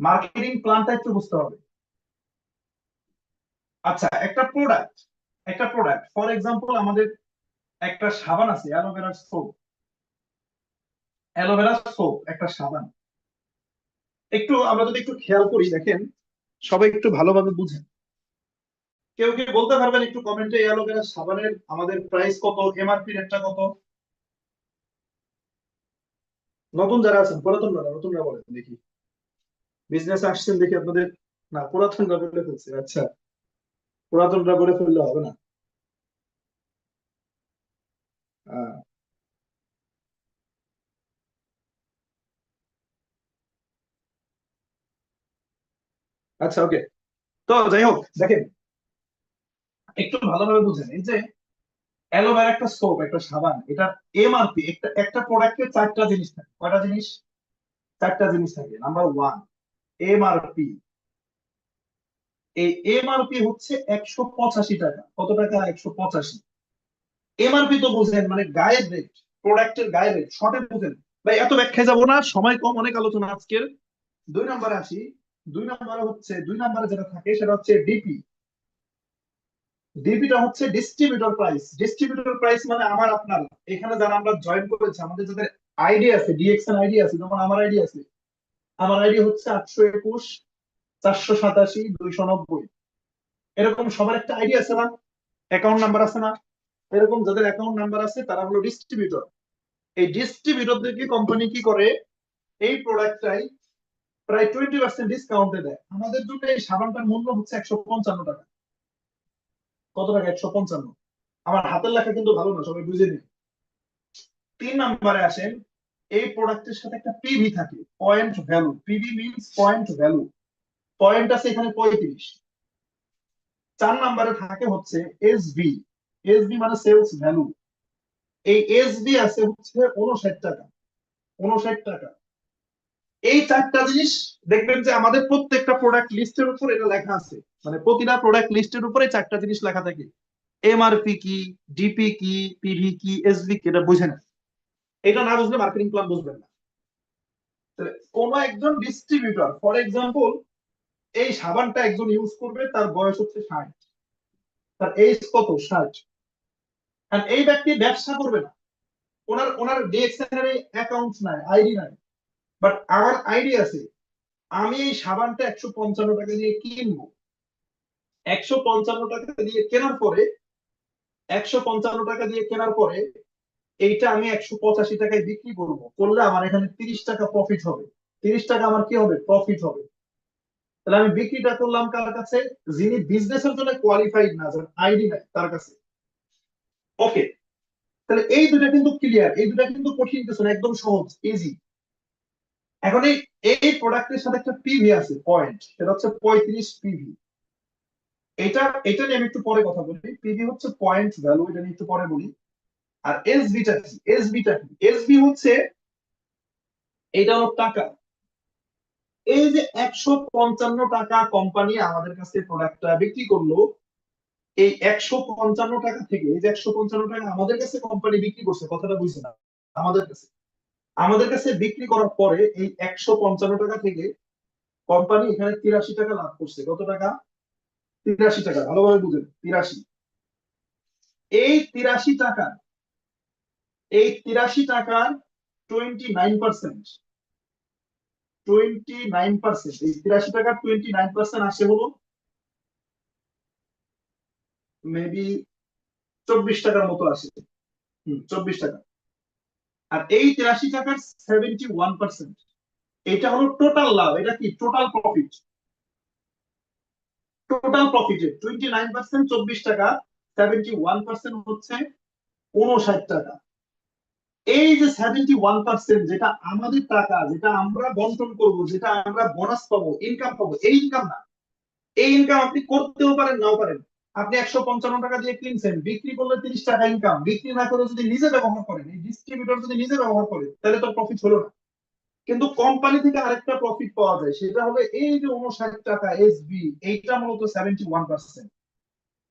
মার্কেটিং প্ল্যানটা একটু বুঝতে হবে। আচ্ছা, একটা প্রোডাক্ট ফর এক্সাম্পল, আমাদের একটা সাবান আছে, অ্যালোভেরা সোপ একটা সাবান। একটু আমরা যদি একটু খেয়াল করি, দেখেন, সবাই একটু ভালোভাবে বুঝেন। কেউ কি বলতে পারবেন একটু কমেন্টে, অ্যালোভেরা সাবানের আমাদের প্রাইস কত, এমআরপি রেটটা কত? নতুন যারা আছেন, নতুনরা বলেন দেখি। বিজনেস আসছেন দেখি আপনাদের। না, পুরাতনরা বলে ফেলছে, আচ্ছা। পুরাতনরা বলে ফেললে হবে না। আহ, আচ্ছা, ওকে। তো যাই হোক, দেখেন, একটু ভালোভাবে বুঝেন, এই যে অ্যালোভেরা একটা সোপ, একটা সাবান, এটার এমআরপি, একটা একটা প্রোডাক্টের 4টা জিনিস থাকে। কয়টা জিনিস? 4টা জিনিস থাকে। Number one, MRP. এই এমআরপি হচ্ছে 185 টাকা। কত টাকা? 185। এমআরপি তো বুঝেন, মানে গায়ের রেট, প্রোডাক্টের গায়ের রেট। শর্টে বুঝেন ভাই, এত ব্যাখ্যায় যাবো না, সময় কম, অনেক আলোচনা আজকের। দুই নম্বরে আসি। দুই নম্বরে যেটা থাকে সেটা হচ্ছে ডিপি। ডিপিটা হচ্ছে ডিস্ট্রিবিউটর প্রাইস। ডিস্ট্রিবিউটর প্রাইস মানে আমার আপনার এখানে যারা আমরা জয়েন করেছি, আমাদের যাদের আইডি আছে, ডিএক্সএন আইডি আছে, যেমন আমার আইডি আছে, আমার আইডি হচ্ছে 821 487 290। এরকম সবার একটা আইডি আছে না, অ্যাকাউন্ট নাম্বার আছে না? এরকম যাদের অ্যাকাউন্ট নাম্বার আছে তারা হলো ডিস্ট্রিবিউটর। এই ডিস্ট্রিবিউটরদেরকে কোম্পানি কি করে, এই প্রোডাক্টটাই প্রায় 20% ডিসকাউন্টে দেয়। আমাদের জন্য এই সাবানটার মূল্য হচ্ছে 155 টাকা। কত টাকা? 155। আমার হাতের লেখা কিন্তু ভালো না, সবাই বুঝে নিন। 3 নম্বরে আসেন। এই প্রোডাক্টের সাথে একটা পিভি থাকে, point value. PV means point value. Point আছে এখানে 35। 4 নম্বরে থাকে হচ্ছে এসবি। এসবি মানে সেলস ভ্যালু। এই এসবি আছে হচ্ছে 59 টাকা। 59 টাকা। এই 4টা জিনিস দেখবেন যে আমাদের প্রত্যেকটা প্রোডাক্ট লিস্টের উপর এটা লেখা আছে। মানে প্রতিটা প্রোডাক্ট লিস্টের উপরে 4টা জিনিস লেখা থাকে। এমআরপি কি, ডিপি কি, পিভি কি, এসবি কি, এটা বুঝে না। এটা না বুঝলে মার্কেটিং প্ল্যান বুঝবেন না। কোন একজন ডিস্ট্রিবিউটর, ফর এক্সাম্পল, এই সাবানটা একজন ইউজ করবে, তার বয়স হচ্ছে 60, তার এজ কত? 60। আর এই ব্যক্তি ব্যবসা করবে না, ওনার ওনার ডিএক্সএন এর অ্যাকাউন্ট নাই, আইডি নাই, বাট আমার আইডি আছে। আমি এই সাবানটা 155 টাকা দিয়ে কিনবো। 155 টাকা দিয়ে কেনার পরে 155 টাকা দিয়ে কেনার পরে এইটা আমি 185 টাকায় বিক্রি করবো, করলে আমার এখানে 30 টাকা প্রফিট হবে। 30 টাকা আমার কি হবে? প্রফিট হবে। তাহলে আমি বিক্রিটা করলাম কার কাছে? যিনি বিজনেসের জন্য কোয়ালিফাইড না, যার আইডি নাই, তার কাছে। ওকে, তাহলে এই দুটা কিন্তু ক্লিয়ার। এই দুটা কিন্তু কঠিন কিছু না, একদম সহজ, ইজি। এখন এই এই প্রোডাক্টের সাথে একটা পিভি আছে, পয়েন্ট, সেটা হচ্ছে 35 পিভি। এটা এটা নিয়ে আমি একটু পরে কথা বলি। পিভি হচ্ছে পয়েন্ট ভ্যালু, এটা নিয়ে একটু পরে বলি। আর এসবিটা কি? এসবি হচ্ছে, এটা হলো টাকা। এই যে 155 টাকা কোম্পানি আমাদের কাছে প্রোডাক্টটা বিক্রি করলো, এই 155 টাকা থেকে, এই যে 155 টাকা আমাদের কাছে কোম্পানি বিক্রি করছে, কথাটা বুঝছে না। আমাদের কাছে আমাদের কাছে বিক্রি করার পরে এই 155 টাকা থেকে কোম্পানি এখানে 83 টাকা লাভ করছে। কত টাকা? 83 টাকা। ভালোভাবে বুঝেন, 83। এই 83 টাকা, এই 83 টাকার 29%, 29%, এই 83 টাকার 29% আসে হলো মেবি 24 টাকার মতো আসে। 24 টাকা। আর এই 83 টাকার 71%, এটা হলো টোটাল লাভ। এটা কি? Total profit. টোটাল প্রফিটের 29%, 24 টাকা, 71% হচ্ছে 59 টাকা। এই যে 71%, যেটা আমাদের টাকা, যেটা আমরা বন্টন করব, যেটা আমরা বোনাস পাবো, ইনকাম পাবো, এই ইনকাম না। এই ইনকাম আপনি করতেও পারেন, নাও পারেন। আপনি 155 টাকা দিয়ে কিনছেন, বিক্রি করলে 30 টাকা ইনকাম। বিক্রি না করে যদি নিজে ব্যবহার করেন, এই ডিস্ট্রিবিউটর যদি নিজে ব্যবহার করে, তাহলে তো প্রফিট হলো না। কিন্তু কোম্পানি থেকে আরেকটা প্রফিট পাওয়া যায়, সেটা হবে এই যে 59 টাকা এসবি, এইটা মূলত 71%।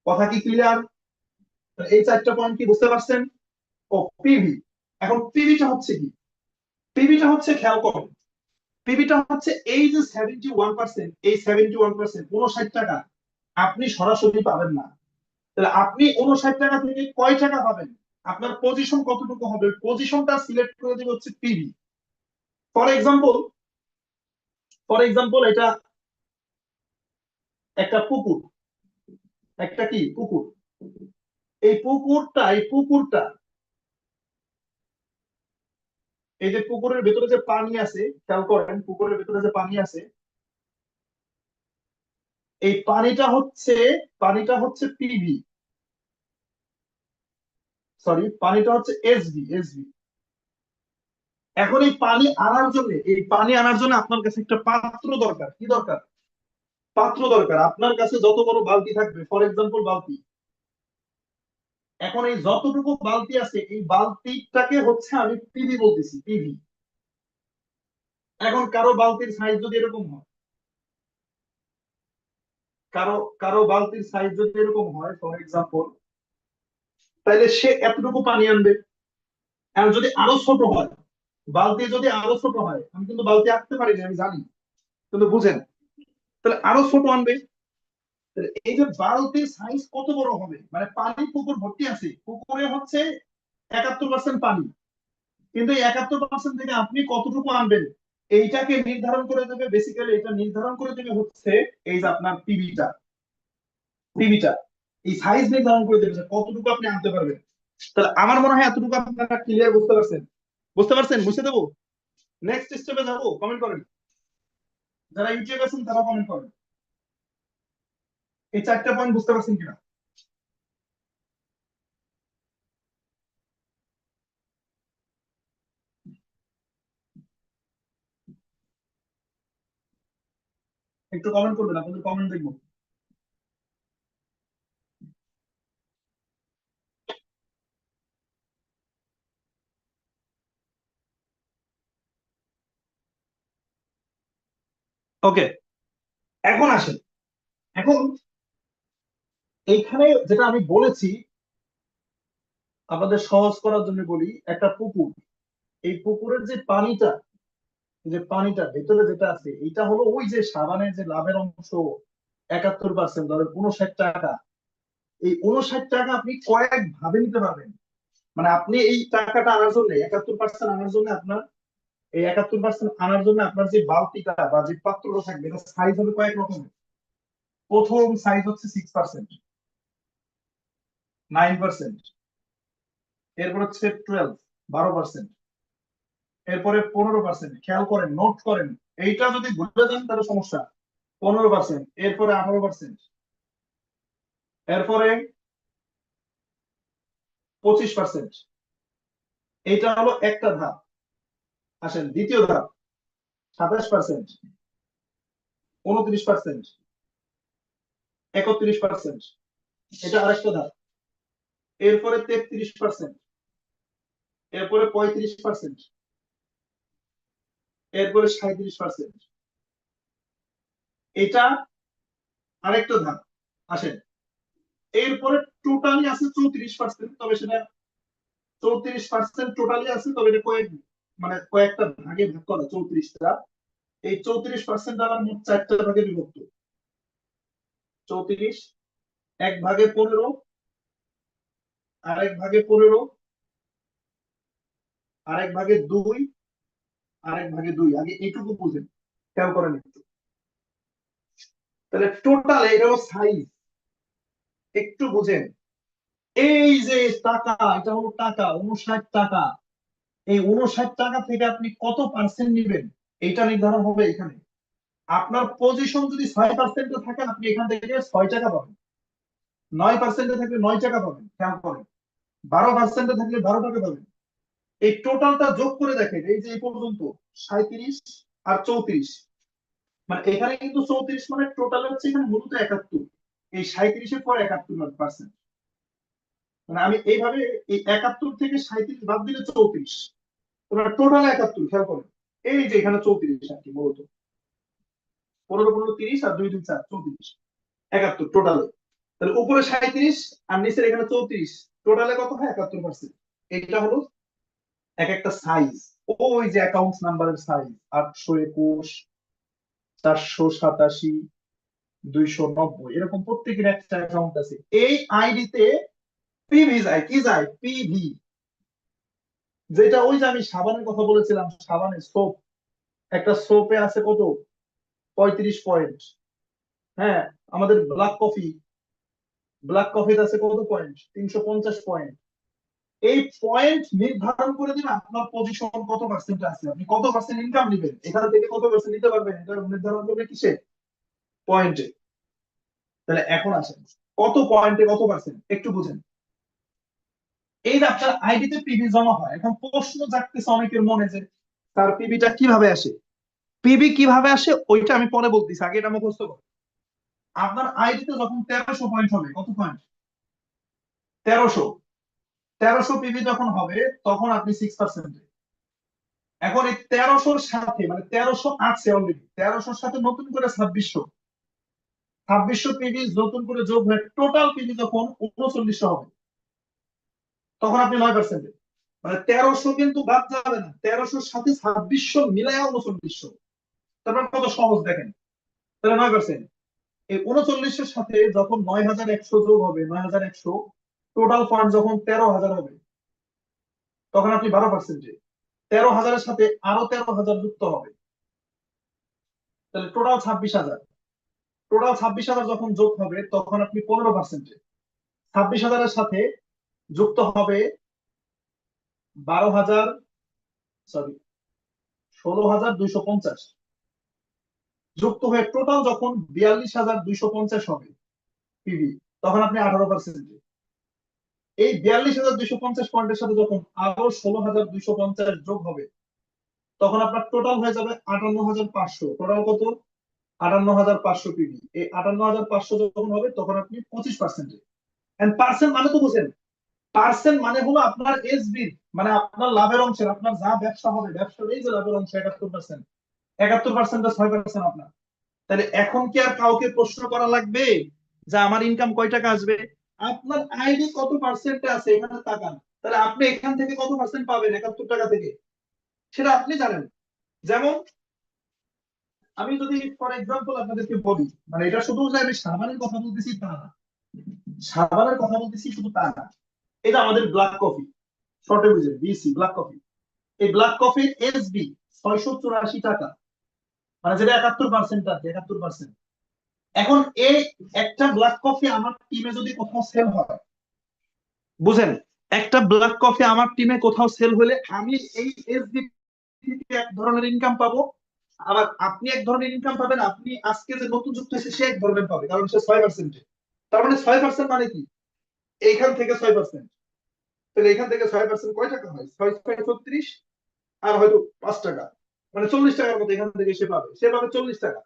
কথা কি ক্লিয়ার? এই 4টা পয়েন্ট কি বুঝতে পারছেন? ও পিভি। এখন পিভিটা হচ্ছে কি? পিভিটা হচ্ছে, খেয়াল করুন, পিভিটা হচ্ছে এই যে 71%, এই 71%, 59 টাকা আপনি সরাসরি পাবেন না। তাহলে আপনি 59 টাকা থেকে কয় টাকা পাবেন? আপনার পজিশন কতটুকু হবে, পজিশনটা সিলেক্ট করে দেবে হচ্ছে পিভি। ফর এক্সাম্পল, এটা একটা পুকুর। একটা কি? পুকুর। এই পুকুরটা এই যে পুকুরের ভেতরে যে পানি আছে, খেয়াল করেন, পুকুরের ভেতরে যে পানি আছে, এই পানিটা হচ্ছে পিভি, সরি, পানিটা হচ্ছে এসবি। এখন এই পানি আনার জন্য আপনার কাছে একটা পাত্র দরকার। কি দরকার? পাত্র দরকার। আপনার কাছে যত বড় বালতি থাকবে, ফর এক্সাম্পল বালতি, এখন এই যতটুকু বালতি আছে, এই বালতিটাকে হচ্ছে আমি পিভি বলতেছি, পিভি। এখন কারো বালতির সাইজ যদি এরকম হয়, কারো কারো বালতির সাইজ যদি এরকম হয়, ফর এক্সাম্পল, তাহলে সে এতটুকু পানি আনবে। আর যদি আরো ছোট হয়, বালতি যদি আরো ছোট হয়, আমি কিন্তু বালতি আঁকতে পারি না, আমি জানি। কিন্তু বুঝেন, তাহলে আরো ছোট আনবে। তাহলে এই যে বালতির সাইজ কত বড় হবে, মানে পানি পুকুর ভর্তি আছে, পুকুরে হচ্ছে 71% পানি, কিন্তু এই 71% থেকে আপনি কতটুকু আনবেন এইটাকে নির্ধারণ করে দেবে, বেসিক্যালি এটা নির্ধারণ করে দেবে হচ্ছে এই যে আপনার পিবিটা এই সাইজ নির্ধারণ করে দেবে যে কতটুকু আপনি আনতে পারবেন। তাহলে আমার মনে হয় এতটুকু আপনারা ক্লিয়ার বুঝতে পারছেন। বুঝতে পারছেন? মুছে দেবো? নেক্সট স্টেপে যাবো? কমেন্ট করেন, যারা ইউটিউবে আছেন তারা কমেন্ট করেন এই 4টা পয়েন্ট বুঝতে পারছেন কিনা। একটু কমেন্ট করবেন, আপনাদের কমেন্ট দেখবো। ওকে, এখন আসেন। এখন এইখানে যেটা আমি বলেছি আপনাদের সহজ করার জন্য বলি, একটা পুকুর, এই পুকুরের যে পানিটা, যে পানিটা ভেতরে যেটা আছে এটা হলো ওই যে সাবানের যে লাভের অংশ 71%, ধরেন 59 টাকা। এই 59 টাকা আপনি কয়েক ভাবে নিতে পারবেন। মানে আপনি এই টাকাটা আনার জন্য 71% আনার জন্য আপনার এই 71% আনার জন্য আপনার যে বালতিটা বা যে পাত্রটা থাকবে এটা সাইজ হবে কয়েক রকমের। প্রথম সাইজ হচ্ছে 6%, 9%, এরপর হচ্ছে 12% এরপরে 15%। খেয়াল করেন, নোট করেন, এইটা যদি ভুলে যান তাহলে সমস্যা। 15%, এরপরে 18%, এরপরে 25%। এইটা হলো একটা ধাপ। আসেন দ্বিতীয় ধাপ, 27%, 29%, 31%। এটা আরেকটা ধাপ। এরপরে 33%, এরপরে 35%, এরপরে 37%। এটা আরেকটা ধাপ। আসেন, এরপরে টোটালি আছে 34%, তবে সেটা 34% টোটালি আছে, তবে এটা মানে কয়েকটা ভাগে ভাগ করা 34টা। এই 34% আবার মোট 4টা ভাগে বিভক্ত। 34, এক ভাগে 15, আরেক ভাগে 15, আরেক ভাগে 2, আরেক ভাগে 2। আগে এইটুকু বুঝেন, খেয়াল করেন একটু। তাহলে টোটাল এটা হলো সাইজ, একটু বুঝেন। এই যে টাকা, এটা হলো টাকা, 59 টাকা। এই 59 টাকা থেকে আপনি কত পার্সেন্ট নিবেন এটা নির্ধারণ হবে এখানে। আপনার পজিশন যদি 6%-এ থাকে আপনি এখান থেকে 6 টাকা পাবেন, 9%-এ থাকলে 9 টাকা পাবেন। খেয়াল করেন, 12%-এ থাকলে 12 টাকা পাবেন। এই টোটালটা যোগ করে দেখেন, এই যে এই পর্যন্ত 37 আর 34, মানে এখানে কিন্তু 34 মানে টোটাল হচ্ছে এখানে মূলত 71। এই 37-এর পর 71%। মানে আমি এইভাবে এই 71 থেকে 37 বাদ দিলে 34, তোমার টোটাল 71। খেয়াল করেন, এই যে এখানে 34 আর কি, মূলত 15 15 30 আর 2 2 4 34, 71 টোটালে। তাহলে উপরে 37 আর নিচের এখানে 34, টোটালে কত হয়? 71%। এটা হলো এক একটা সাইজ। ওই যে অ্যাকাউন্ট নাম্বারের সাইজ, 821, 487, 290, এরকম প্রত্যেকের একটা অ্যাকাউন্ট আছে। এই আইডিতে পিভি যায়, কি যায়? পিভি, যেটা ওই যে আমি সাবানের কথা বলেছিলাম, সাবানের সোপ, একটা সোপে আছে কত? 35 পয়েন্ট। হ্যাঁ, আমাদের ব্ল্যাক কফিতে আছে কত পয়েন্ট? 350 পয়েন্ট। এই পয়েন্ট নির্ধারণ করে দিন আপনার পজিশন কত পার্সেন্ট আছে, আপনি কত পার্সেন্ট ইনকাম নেবেন, এখান থেকে কত পার্সেন্ট নিতে পারবেন, এটা নির্ধারণ করবে কিসে? পয়েন্টে। তাহলে এখন আসেন, কত পয়েন্টে কত পার্সেন্ট একটু বুঝেন। এই যে আপনার আইডিতে পিভি জমা হয়, এখন প্রশ্ন জাগতেছে অনেকের মনে যে তার পিভিটা কিভাবে আসে। পিভি কিভাবে আসে ওইটা আমি পরে বলতেছি, আগে এটা মুখস্থ করো। আপনার আইডিতে যখন 1300 পয়েন্ট হবে, কত পয়েন্ট? 1300। 1300 পিভি যখন হবে তখন আপনি 6%। এখন এই 1300-র সাথে, মানে 1300 আছে অলরেডি, 1300-র সাথে নতুন করে 2600, 2600 পিভি নতুন করে যোগ হয়ে টোটাল পিভি যখন 3900 হবে তখন আপনি 9%। মানে 1300 কিন্তু বাদ যাবে না, 1300-র সাথে 2600 মিলায় 3900। তারপর কত সহজ দেখেন, তাহলে 9%। এই 39-এর সাথে যখন 9,100 যোগ হবে, 9,100 টোটাল ফান্ড যখন 13,000 হবে, তখন আপনি 12%। 13,000-এর সাথে আরো 13,000 যুক্ত হবে, তাহলে টোটাল 26,000। টোটাল 26,000 যখন যোগ হবে তখন আপনি 15%। 26,000-এর সাথে যুক্ত হবে 12,000, সরি 16,250, যুক্ত হয়ে টোটাল যখন 42,250 হবে পিভি, তখন আপনি 18%। এই 42,250 পয়েন্টের সাথে যখন আরো 16,250 যোগ হবে, তখন আপনার টোটাল হয়ে যাবে 58,500। টোটাল কত? 58,500 পিভি। এই 58,500 যখন হবে তখন আপনি 25%। এন্ড পার্সেন্ট মানে তো বুঝেন, পার্সেন্ট মানে হলো আপনার এসবি, মানে আপনার লাভের অংশের, আপনার যা ব্যবসা হবে ব্যবসার এই যে লাভের অংশ 71%। 71% 6% আপনার। তাহলে এখন কি আর কাউকে প্রশ্ন করা লাগবে যে আমার ইনকাম কয় টাকা আসবে? আপনার আইডি কত পার্সেন্টে আছে এখানে তাকান, তাহলে আপনি এখান থেকে কত পার্সেন্ট পাবেন 71 টাকা থেকে, সেটা আপনি জানেন। যেমন আমি যদি ফর এক্সাম্পল আপনাদেরকে বলি, মানে এটা শুধু যে আমি সাবানের কথা বলতেছি তা না, সাবানের কথা বলতেছি শুধু তা না। এটা আমাদের ব্ল্যাক কফি, শর্টে বুঝেন বিসি ব্ল্যাক কফি। এই ব্ল্যাক কফির এসবি 684 টাকা, মানে যেটা 71% আছে, 71%। এখন এই একটা ব্ল্যাক কফি আমার টিমে যদি কোথাও সেল হয়, বুঝেন, একটা ব্ল্যাক কফি আমার টিমে কোথাও সেল হলে আমি এই এসবি থেকে এক ধরনের ইনকাম পাবো, আবার আপনি এক ধরনের ইনকাম পাবেন, আপনি আজকে যে নতুন যুক্ত হয়েছে সে এক ধরনের পাবে, কারণ সে 6%। তার মানে 6% মানে কি? এইখান থেকে 6%। তাহলে এখান থেকে 6% কয় টাকা হয়? 6 6 36, আর হয়তো 5 টাকা, মানে 40 টাকার মতো এখান থেকে সে পাবে, সে পাবে 40 টাকা।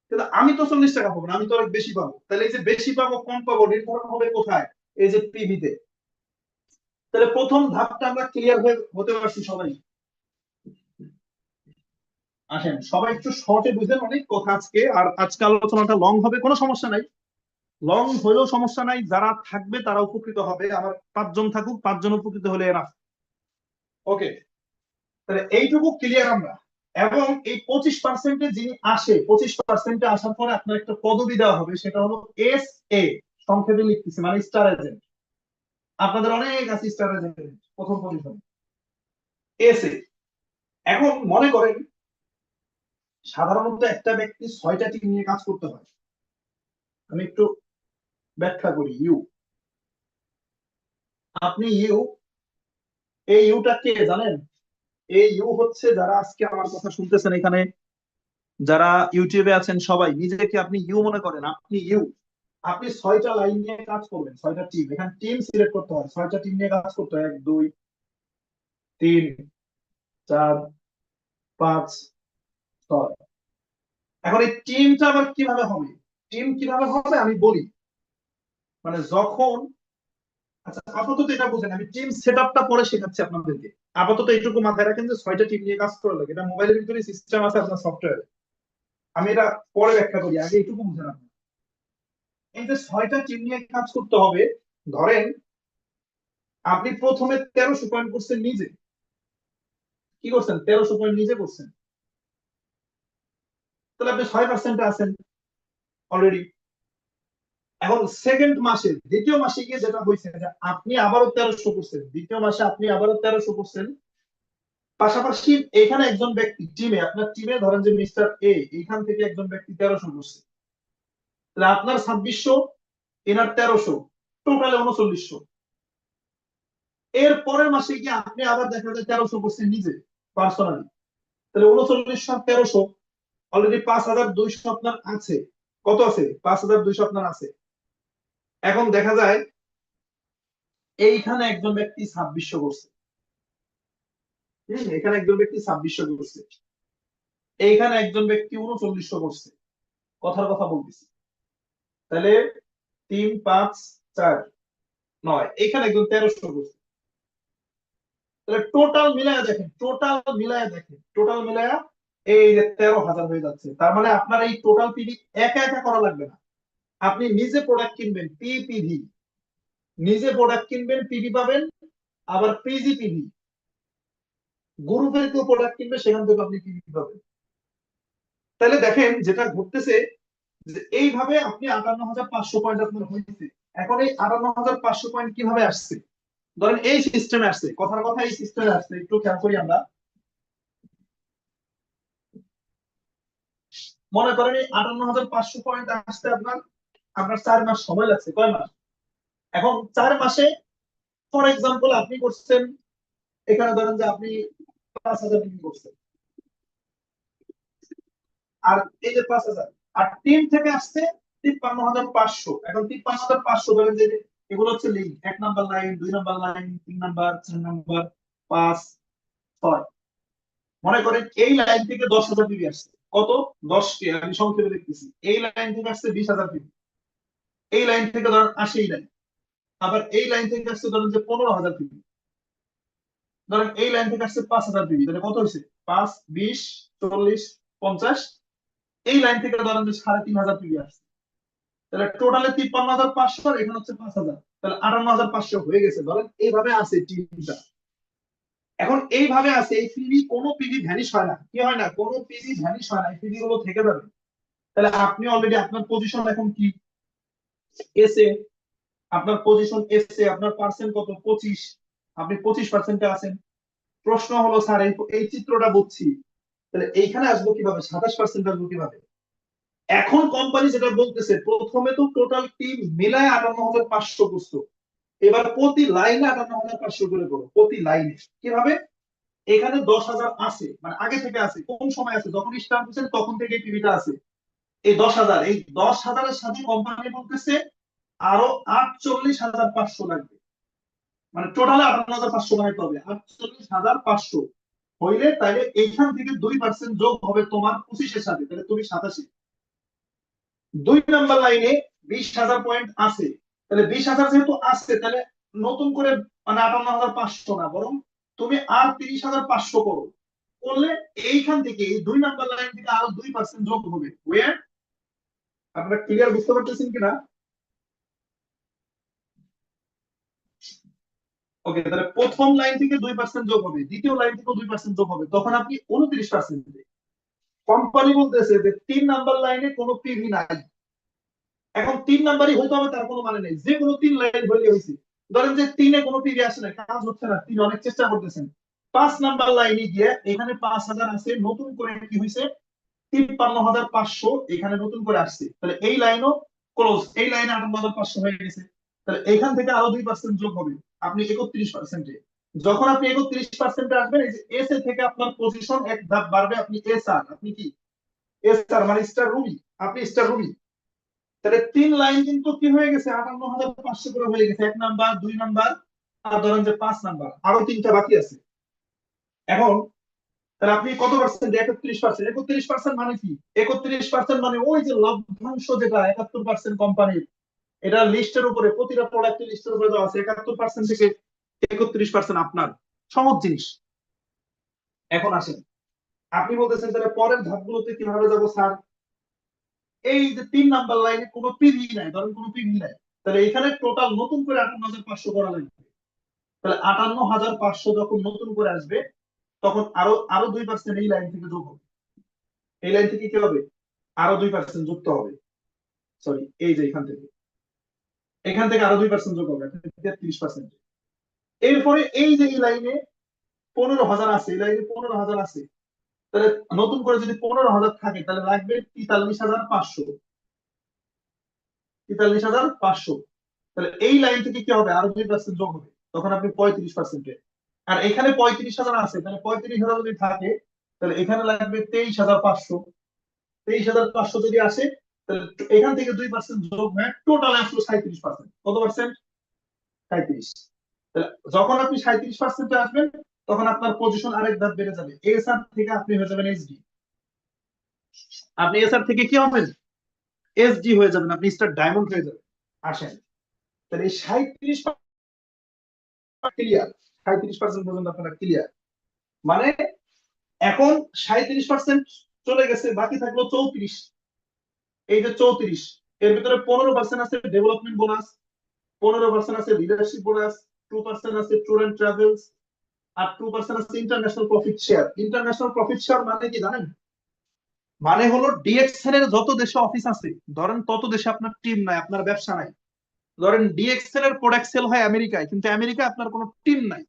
কিন্তু আমি তো 40 টাকা পাবো না, আমি তো অনেক বেশি পাবো। তাহলে এই যে বেশি পাবো কম পাবো নির্ধারণ হবে কোথায়? এই যে পিভিতে। তাহলে প্রথম ধাপটা আমরা ক্লিয়ার হয়ে হতে পারছি সবাই। আসেন সবাই একটু শর্টে বুঝেন, অনেক কথা আজকে, আর আজকে আলোচনাটা লং হবে, কোনো সমস্যা নাই, লং হলেও সমস্যা নাই, যারা থাকবে তারা উপকৃত হবে, আমার 5 জন থাকুক, 5 জন উপকৃত হলে এরা। ওকে, তাহলে এইটুকু ক্লিয়ার আমরা। এবং এই 25%-এ যিনি আসে, 25%-এ আসার পরে আপনার একটা পদবি দেওয়া হবে, সেটা হলো এস এ, সংক্ষেপে লিখতেছি, মানে স্টার এজেন্ট। আপনাদের অনেক আছে স্টার এজেন্ট, প্রথম পজিশন এস এ। এখন মনে করেন সাধারণত একটা ব্যক্তি 6টা টিম নিয়ে কাজ করতে হয়। আমি একটু ব্যাখ্যা করি। আপনি এই ইউটা কে জানেন? এই ইউ হচ্ছে যারা আজকে আমার কথা শুনতেছেন এখানে, যারা ইউটিউবে আছেন সবাই নিজেকে আপনি ইউ মনে করেন, আপনি ইউ। আপনি 6টা লাইন নিয়ে কাজ করবেন, 6টা টিম, এখানে টিম সিলেক্ট করতে হয়, 6টা টিম নিয়ে কাজ করতে হয়, 1 2 3 4 5 6। এখন এই টিমটা আবার কিভাবে হবে? টিম কিভাবে হবে আমি বলি, মানে যখন, আচ্ছা আপাতত এটা বুঝেন, আমি টিম সেটআপটা পরে শেখাচ্ছি আপনাদেরকে। আপাতত এইটুকু মাথায় রাখেন যে 6টা টিম নিয়ে কাজ করা লাগে, এটা মোবাইলের ভিতরে সিস্টেম আছে আপনার সফটওয়্যারে। আমি এটা পরে ব্যাখ্যা করি, আগে এইটুকু বুঝে রাখুন। এই যে 6টা টিম নিয়ে কাজ করতে হবে, ধরেন আপনি প্রথমে 1300 পয়েন্ট করছেন নিজে, কি করছেন 1300 পয়েন্ট নিজে করছেন, তাহলে আপনি 6%-এ আছেন অলরেডি। এখন সেকেন্ড মাসে, দ্বিতীয় মাসে গিয়ে যেটা হয়েছে যে আপনি আবারও 1300 করছেন, দ্বিতীয় মাসে আপনি আবারও 1300 করছেন। পাশাপাশি এখানে একজন ব্যক্তি টিমে, আপনার টিমে ধরেন যে মিস্টার এ, এখান থেকে একজন ব্যক্তি 1300 করছে, তাহলে আপনার 2600, এনার 1300, টোটালে 3900। এর পরের মাসে গিয়ে আপনি আবার দেখা যায় 1300 করছেন নিজে পার্সোনালি, তাহলে 3900 আর 1300, অলরেডি 5200 আপনার আছে। কত আছে? 5200 আপনার আছে। এখন দেখা যায় এইখানে একজন ব্যক্তি 2600 করছে, এখানে একজন ব্যক্তি 2600 করছে, এইখানে একজন ব্যক্তি 3900 করছে, কথার কথা বলতেছি। তাহলে 3 5 4 9, এখানে একজন 1300 করছে। তাহলে টোটাল মিলায়া দেখেন, টোটাল মিলায়া এই যে 13,000 হয়ে যাচ্ছে। তার মানে আপনার এই টোটাল পিভি একা একা করা লাগবে না, আপনি নিজে প্রোডাক্ট কিনবেন পিপিভি, নিজে প্রোডাক্ট কিনবেন পিভি পাবেন, আবার পিজিপিভি গ্রুপের কেউ প্রোডাক্ট কিনবে সেখান থেকে আপনি পিভি পাবেন। তাহলে দেখেন যেটা ঘটতেছে যে এইভাবে আপনি 58,500 পয়েন্ট আপনার হয়েছে। এখন এই 58,500 পয়েন্ট কিভাবে আসছে? ধরেন এই সিস্টেমে আসছে, কথার কথা এই সিস্টেমে আসছে, একটু খেয়াল করি আমরা। মনে করেন এই 58,500 পয়েন্ট আসতে আপনার আপনার 4 মাস সময় লাগছে। কয় মাস? এখন 4 মাসে ফর এক্সাম্পল আপনি করছেন, এখানে ধরেন যে আপনি 5,000 বিক্রি করছেন, আর এই যে 5,000, আর টিম থেকে আসছে 53,500। এখন 53,500 ধরেন যে এগুলো হচ্ছে link, 1 number line, 2 number line, 3 number, 4 number, 5, 6। মনে করেন এই লাইন থেকে 10,000 পিবি আসছে। কত? 10টি, আমি সংক্ষেপে দেখতেছি। এই লাইন থেকে আসছে 20,000 পিবি, এই লাইন থেকে ধরেন 80 লাইন, আবার এই লাইন থেকে আসছে ধরেন যে 15,000 পিবি, ধরেন এই লাইন থেকে আসছে 5,000 পিবি, তাহলে কত হয়েছে? 5, 20, 40, 50। এই লাইন থেকে ধরেন যে 3,500 পিবি আসছে, তাহলে টোটালে 53,500, আর এখানে হচ্ছে 5,000, তাহলে 58,500 হয়ে গেছে। ধরেন এইভাবে আছে টিমটা। এখন এইভাবে আছে, এই পিবি, কোনো পিবি ভ্যানিশ হয় না। কি হয় না? কোনো পিবি ভ্যানিশ হয় না, এই পিবি গুলো থেকে যাবে। তাহলে আপনি অলরেডি আপনার পজিশন এখন কি? এসে, আপনার পজিশন এসে, আপনার পার্সেন্ট কত? 25, আপনি 25%-এ আছেন। প্রশ্ন হলো স্যার এই এই চিত্রটা বুঝছি, তাহলে এইখানে আসবো কিভাবে? 27% আসবো কিভাবে? এখন কোম্পানি যেটা বলতেছে, প্রথমে তো টোটাল টিম মিলায় 58,500 করছো, এবার প্রতি লাইনে 58,500 করে করো, প্রতি লাইনে। কিভাবে? এখানে 10,000 আছে, মানে আগে থেকে আছে। কোন সময় আছে? যখন স্টার্ট হয়েছে তখন থেকে টিভিটা আছে। এই 10,000, এই 10,000-এর সাথে কোম্পানি বলতেছে আরো 48,500 লাগবে, মানে টোটালে 58,500 বানাইতে হবে। 48,500 হইলে তাহলে এইখান থেকে 2% যোগ হবে তোমার 25-এর সাথে, তাহলে তুমি 87। 2 নাম্বার লাইনে 20,000 পয়েন্ট আছে, তাহলে 20,000 যেহেতু আছে, তাহলে নতুন করে মানে 58,500 না, বরং তুমি আর 30,500 করো। করলে এইখান থেকে, এই 2 নাম্বার লাইন থেকে আরো 2% যোগ হবে। ওয়ার আপনারা ক্লিয়ার বুঝতে পারতেছেন কিনা? ওকে, তাহলে প্রথম লাইন থেকে 2% যোগ হবে, দ্বিতীয় লাইন থেকে 2% যোগ হবে, তখন আপনি 29%। কোম্পানি বলতেছে যে 3 নাম্বার লাইনে কোনো পিভি নাই। এখন 3 নাম্বারই হইতে হবে তার কোনো মানে নেই, যে কোনো 3 লাইন হইলে হয়েছে। ধরেন যে 3-এ কোনো পিভি আসে না, কাজ হচ্ছে না, 3 অনেক চেষ্টা করতেছেন। 5 নাম্বার লাইনে গিয়ে এখানে 5,000 আছে, নতুন করে কি হয়েছে? 53,500 এখানে নতুন করে আসছে, তাহলে এই লাইনও ক্লোজ, এই লাইনে 58,500 হয়ে গেছে। তাহলে এখান থেকে আরো 2% যোগ হবে, আপনি 31%-এ। যখন আপনি 31%-এ আসবেন, এই যে এস এ থেকে আপনার পজিশন এক ধাপ বাড়বে, আপনি এস আর, আপনি কি এস আর মানে স্টার রুবি, আপনি স্টার রুবি। তাহলে 3 লাইন কিন্তু কি হয়ে গেছে? 58,500 করে হয়ে গেছে। 1 নাম্বার, 2 নাম্বার, আর ধরেন যে 5 নাম্বার, আরো 3টা বাকি আছে। এখন তাহলে আপনি কত পার্সেন্ট? 31%। 31% মানে কি? 31% মানে ওই যে লভ্যাংশ যেটা 71% কোম্পানির, এটা লিস্টের উপরে, প্রতিটা প্রোডাক্টের লিস্টের উপরে দেওয়া আছে। 71% থেকে 31% আপনার। সহজ জিনিস। এখন আসেন, আপনি বলতেছেন তাহলে পরের ধাপগুলোতে কিভাবে যাবো স্যার? এই যে 3 নাম্বার লাইনে কোনো পিভি নাই, ধরেন কোনো পিভি নাই, তাহলে এখানে টোটাল নতুন করে 58,500 করা লাগবে। তাহলে 58,500 যখন নতুন করে আসবে, তখন আরো আরো 2% এই লাইন থেকে যোগ হবে। এই লাইন থেকে কি হবে? আরো 2% যুক্ত হবে। সরি, এই যে এখান থেকে আরো 2% যোগ হবে, 33%। এরপরে এই যে এই লাইনে 15,000 আছে, এই লাইনে 15,000 আছে, তাহলে নতুন করে যদি 15,000 থাকে, তাহলে লাগবে 43,500। 43,500, তাহলে এই লাইন থেকে কি হবে? আরো 2% যোগ হবে, তখন আপনি 35%-এ। আর এখানে 35,000 আছে, তাহলে 35,000 যদি থাকে, তাহলে এখানে লাগবে 23,500। 23,500 যদি আসে, তাহলে এখান থেকে 2% যোগ হয়ে টোটাল আসলো 37%। কত পার্সেন্ট? 37। তাহলে যখন আপনি 37%-এ আসবেন, তখন আপনার পজিশন আরেক ধাপ বেড়ে যাবে। এসআর থেকে আপনি হয়ে যাবেন এসডি। আপনি এসআর থেকে কি হবেন? এসডি হয়ে যাবেন, আপনি স্টার ডায়মন্ড হয়ে যাবেন। আসেন, তাহলে এই 37 ক্লিয়ার, 37% পর্যন্ত আপনারা ক্লিয়ার। মানে এখন 37% চলে গেছে, বাকি থাকলো 34। এই যে 34, এর ভিতরে 15% আছে ডেভেলপমেন্ট বোনাস, 15% আছে লিডারশিপ বোনাস, 2% আছে ট্যুর এন্ড ট্রাভেলস, আর 2% আছে international profit share. International profit share মানে কি জানেন? মানে হলো ডিএক্সএল এর যত দেশে অফিস আছে, ধরেন তত দেশে আপনার টিম নাই, আপনার ব্যবসা নাই। ধরেন ডিএক্সএল এর প্রোডাক্ট সেল হয় আমেরিকায়, কিন্তু আমেরিকায় আপনার কোনো টিম নাই।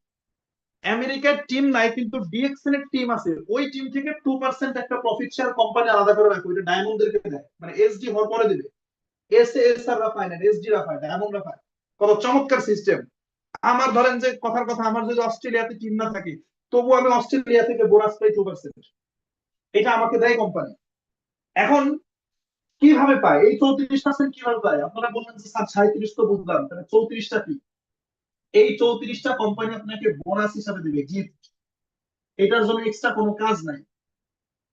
আমেরিকার টিম নাই কিন্তু ডিএক্সএল এর টিম আছে, ওই টিম থেকে 2% একটা প্রফিট শেয়ার কোম্পানি আলাদা করে রাখবে, ওইটা ডায়মন্ডদেরকে দেয়, মানে এসডি হওয়ার পরে দিবে। এস আর রা পায় না, এসডি রা পায়, ডায়মন্ড রা পায়। কত চমৎকার সিস্টেম। আমার ধরেন যে কথার কথা, আমার যদি অস্ট্রেলিয়াতে টিম না থাকে, তবু আমি অস্ট্রেলিয়া থেকে বোনাস পাই 2%। এটা আমাকে দেয় কোম্পানি। এখন কিভাবে পায় এই 34% কিভাবে পায়? আপনারা বললেন যে স্যার 37 তো বুঝলাম, তাহলে 34টা কি? এই 34টা কোম্পানি আপনাকে বোনাস হিসাবে দিবে, গিফট। এটার জন্য এক্সট্রা কোনো কাজ নাই।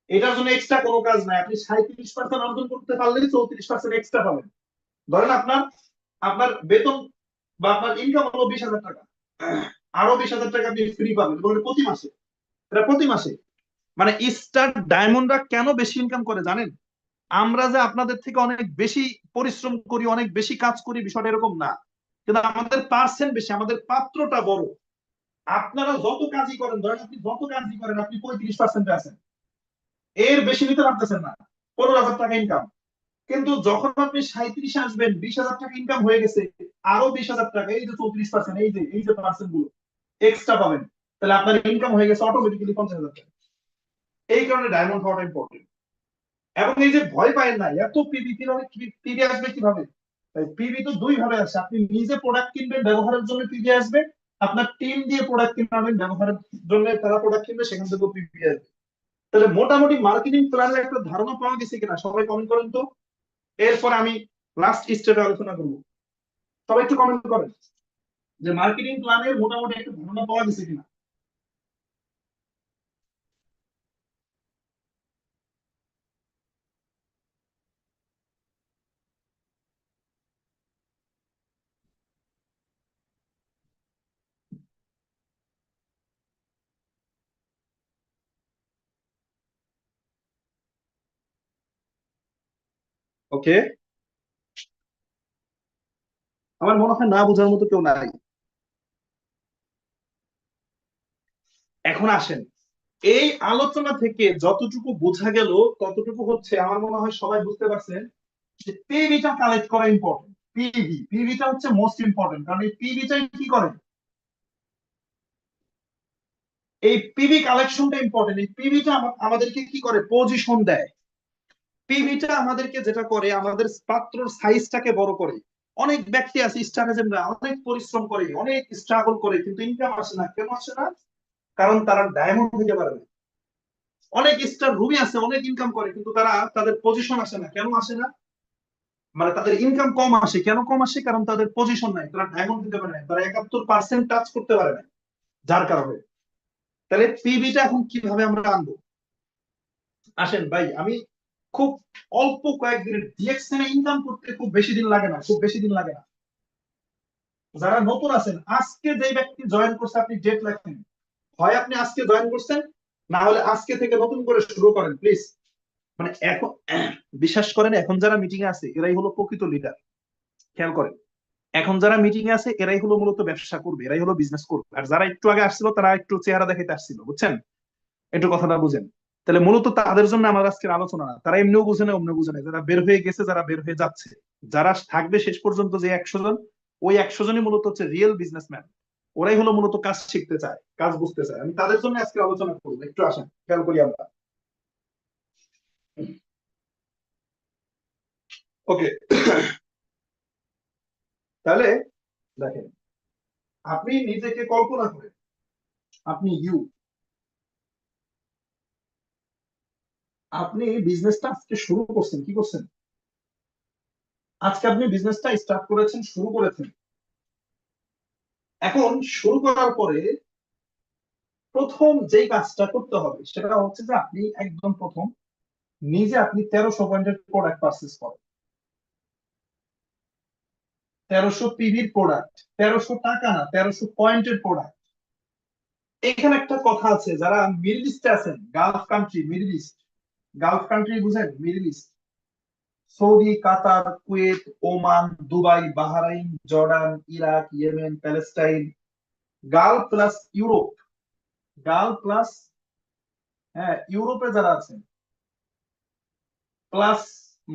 এটার জন্য এক্সট্রা কোনো কাজ নাই, আপনি 37% অর্জন করতে পারলেই 34% এক্সট্রা পাবেন। ধরেন আপনার আপনার বেতন বা আপনার ইনকাম হলো 20,000 টাকা, আরো 20,000 টাকা আপনি ফ্রি পাবেন, বলে প্রতি মাসে। এটা প্রতি মাসে। মানে স্টার ডায়মন্ডরা কেন বেশি ইনকাম করে জানেন? আমরা যে আপনাদের থেকে অনেক বেশি পরিশ্রম করি, অনেক বেশি কাজ করি, বিষয়টা এরকম না, কিন্তু আমাদের পার্সেন্ট বেশি, আমাদের পাত্রটা বড়। আপনারা যত কাজই করেন, ধরেন আপনি যত কাজই করেন, আপনি 35% আছেন, এর বেশি নিতে পারতেছেন না, 15,000 টাকা ইনকাম। কিন্তু যখন আপনি 37-এ আসবেন, 20,000 টাকা ইনকাম হয়ে গেছে, আরো 20,000 টাকা, এই যে 34%, এই যে পার্সেন্ট গুলো এক্সট্রা পাবেন, তাহলে আপনার ইনকাম হয়ে গেছে অটোমেটিক্যালি 50,000 টাকা। এই কারণে ডায়মন্ড হওয়াটা ইম্পর্টেন্ট। এবং এই যে ভয় পায় না, এত পিবি কিভাবে, পিবি আসবে কিভাবে? পিবি তো দুই ভাবে আসে, আপনি নিজে প্রোডাক্ট কিনবেন, ব্যবহারের জন্য পিবি আসবে। আপনার টিম দিয়ে প্রোডাক্ট কিনবেন, ব্যবহারের জন্য তারা প্রোডাক্ট কিনবে, সেখান থেকে পিবি আসবে। তাহলে মোটামুটি মার্কেটিং প্ল্যানের একটা ধারণা পাওয়া গেছে কিনা, সবাই কমেন্ট করেন তো। এরপর আমি লাস্ট স্টেপে আলোচনা করবো। সবাই একটু কমেন্ট করেন যে মার্কেটিং প্ল্যানের মোটামুটি একটা ধারণা পাওয়া গেছে কিনা। ওকে, আমার মনে হয় না বোঝার মতো কেউ নাই। এখন আসেন, এই আলোচনা থেকে যতটুকু বোঝা গেল, ততটুকু হচ্ছে আমার মনে হয় সবাই বুঝতে পারছেন যে পিভিটা কালেক্ট করা ইম্পর্টেন্ট। পিভিটা হচ্ছে মোস্ট ইম্পর্টেন্ট, কারণ এই পিভিটাই কি করে, এই পিভি কালেকশনটা ইম্পর্টেন্ট। এই পিভিটা আমাদেরকে কি করে, পজিশন দেয়। পিভিটা আমাদেরকে যেটা করে, আমাদের পাত্রর সাইজটাকে বড় করে। অনেক ব্যক্তি আছে স্টারেজেনরা, অনেক পরিশ্রম করে, অনেক স্ট্রাগল করে, কিন্তু ইনকাম আসে না। কেন আসে না? কারণ তারা ডায়মন্ড হতে পারে না। অনেক স্টার রুমে আছে, অনেক ইনকাম করে, কিন্তু তারা তাদের পজিশন আসে না। কেন আসে না? মানে তাদের ইনকাম কম আসে। কেন কম আসে? কারণ তাদের পজিশন নাই, তারা ডায়মন্ড দিতে পারে না, তারা 71% টাচ করতে পারে না, যার কারণে। তাহলে পিভিটা এখন কিভাবে আমরা আনবো? আসেন ভাই, আমি খুব অল্প কয়েকদিনের, ডিএক্সএন ইনকাম করতে খুব বেশি দিন লাগে না, খুব বেশি দিন লাগে না। যারা নতুন আছেন, আজকে যে ব্যক্তি জয়েন করছে, আপনি ডেট রাখেন, হয় আপনি আজকে জয়েন করছেন, না হলে আজকে থেকে নতুন করে শুরু করেন প্লিজ। মানে এখন বিশ্বাস করেন, এখন যারা মিটিং এ আছে এরাই হলো প্রকৃত লিডার। খেয়াল করেন, এখন যারা মিটিং এ আছে এরাই হলো মূলত ব্যবসা করবে, এরাই হলো বিজনেস করবে। আর যারা একটু আগে আসছিল তারা একটু চেহারা দেখাইতে আসছিল, বুঝছেন? একটু কথাটা বুঝেন। তাহলে মূলত তাদের জন্য আমার আজকের আলোচনা না, তারা এমনিও বুঝে না, অমনিও বুঝে না, যারা বের হয়ে গেছে, যারা বের হয়ে যাচ্ছে, যারা থাকবে শেষ পর্যন্ত যে 100 জন, ওই 100 জনই মূলত হচ্ছে রিয়েল বিজনেসম্যান। ওরাই হলো মূলত কাজ শিখতে চায়, কাজ বুঝতে চায়। আমি তাদের জন্য আজকে আলোচনা করবো, একটু আসেন খেয়াল করি আমরা। ওকে, তাহলে দেখেন, আপনি নিজেকে কল্পনা করেন, আপনি আপনি বিজনেসটা আজকে শুরু করছেন, কি করছেন? আজকে আপনি বিজনেসটা স্টার্ট করেছেন, শুরু করেছেন। এখন শুরু করার পরে প্রথম যেই কাজটা করতে হবে সেটা হচ্ছে যে আপনি একদম প্রথম নিজে আপনি 1300 পয়েন্টের প্রোডাক্ট পারচেস করেন। 1300 পিভির প্রোডাক্ট, 1300 টাকা না, 1300 পয়েন্টের প্রোডাক্ট। এখানে একটা কথা আছে, যারা মিডল ইস্টে আছেন, gulf country, middle east, gulf country বুঝেন? Middle east, Saudi, Qatar, Kuwait, Oman, Dubai, Bahrain, Jordan, Iraq, Yemen, Palestine, gulf plus Europe, gulf plus, হ্যাঁ, ইউরোপে যারা আছেন, প্লাস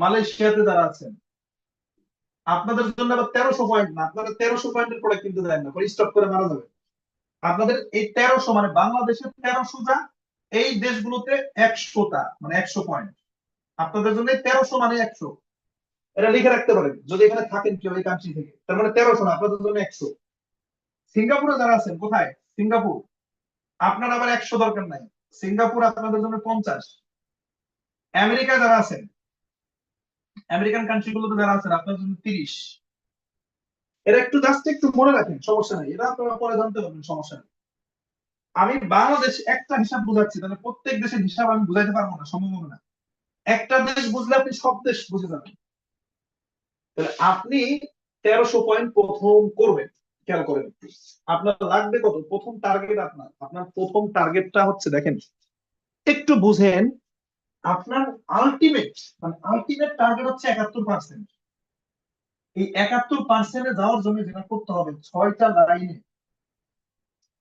মালয়েশিয়াতে যারা আছেন, আপনাদের জন্য আবার 1300 পয়েন্ট না, আপনারা 1300 পয়েন্টের প্রোডাক্ট কিনতে দেন না, পরে স্টপ করে মারা যাবে। আপনাদের এই 1300 মানে বাংলাদেশের 1300টা, এই দেশগুলোতে 100টা মানে 100 পয়েন্ট। আপনাদের জন্য 1300 মানে 100, এটা লিখে রাখতে পারেন যদি এখানে থাকেন কেউ এই কান্ট্রি থেকে, তার মানে 1300 না, আপনাদের জন্য 100। সিঙ্গাপুরে যারা আছেন, কোথায় সিঙ্গাপুর, আপনার আবার 100 দরকার নাই, সিঙ্গাপুর আপনাদের জন্য 50। আমেরিকা যারা আছেন, আমেরিকান কান্ট্রি গুলোতে যারা আছেন, আপনাদের জন্য 30। এটা একটু জাস্ট একটু মনে রাখেন, সমস্যা নেই, এটা আপনারা পরে জানতে পারবেন, সমস্যা নেই। আমি বাংলাদেশ একটা হিসাব বুঝাচ্ছি, তাহলে প্রত্যেক দেশের হিসাব আমি বুঝাইতে পারবো না, সম্ভব হবে না। একটা দেশ বুঝলে আপনি সব দেশ বুঝে যাবেন। তাহলে আপনি 1300 পয়েন্ট প্রথম করবেন, খেয়াল করেন একটু। আপনার লাগবে কত প্রথম টার্গেট, আপনার আপনার প্রথম টার্গেটটা হচ্ছে, দেখেন একটু বুঝেন, আপনার আলটিমেট মানে আলটিমেট টার্গেট হচ্ছে 71%। এই 71%-এ যাওয়ার জন্য যেটা করতে হবে, 6টা লাইনে,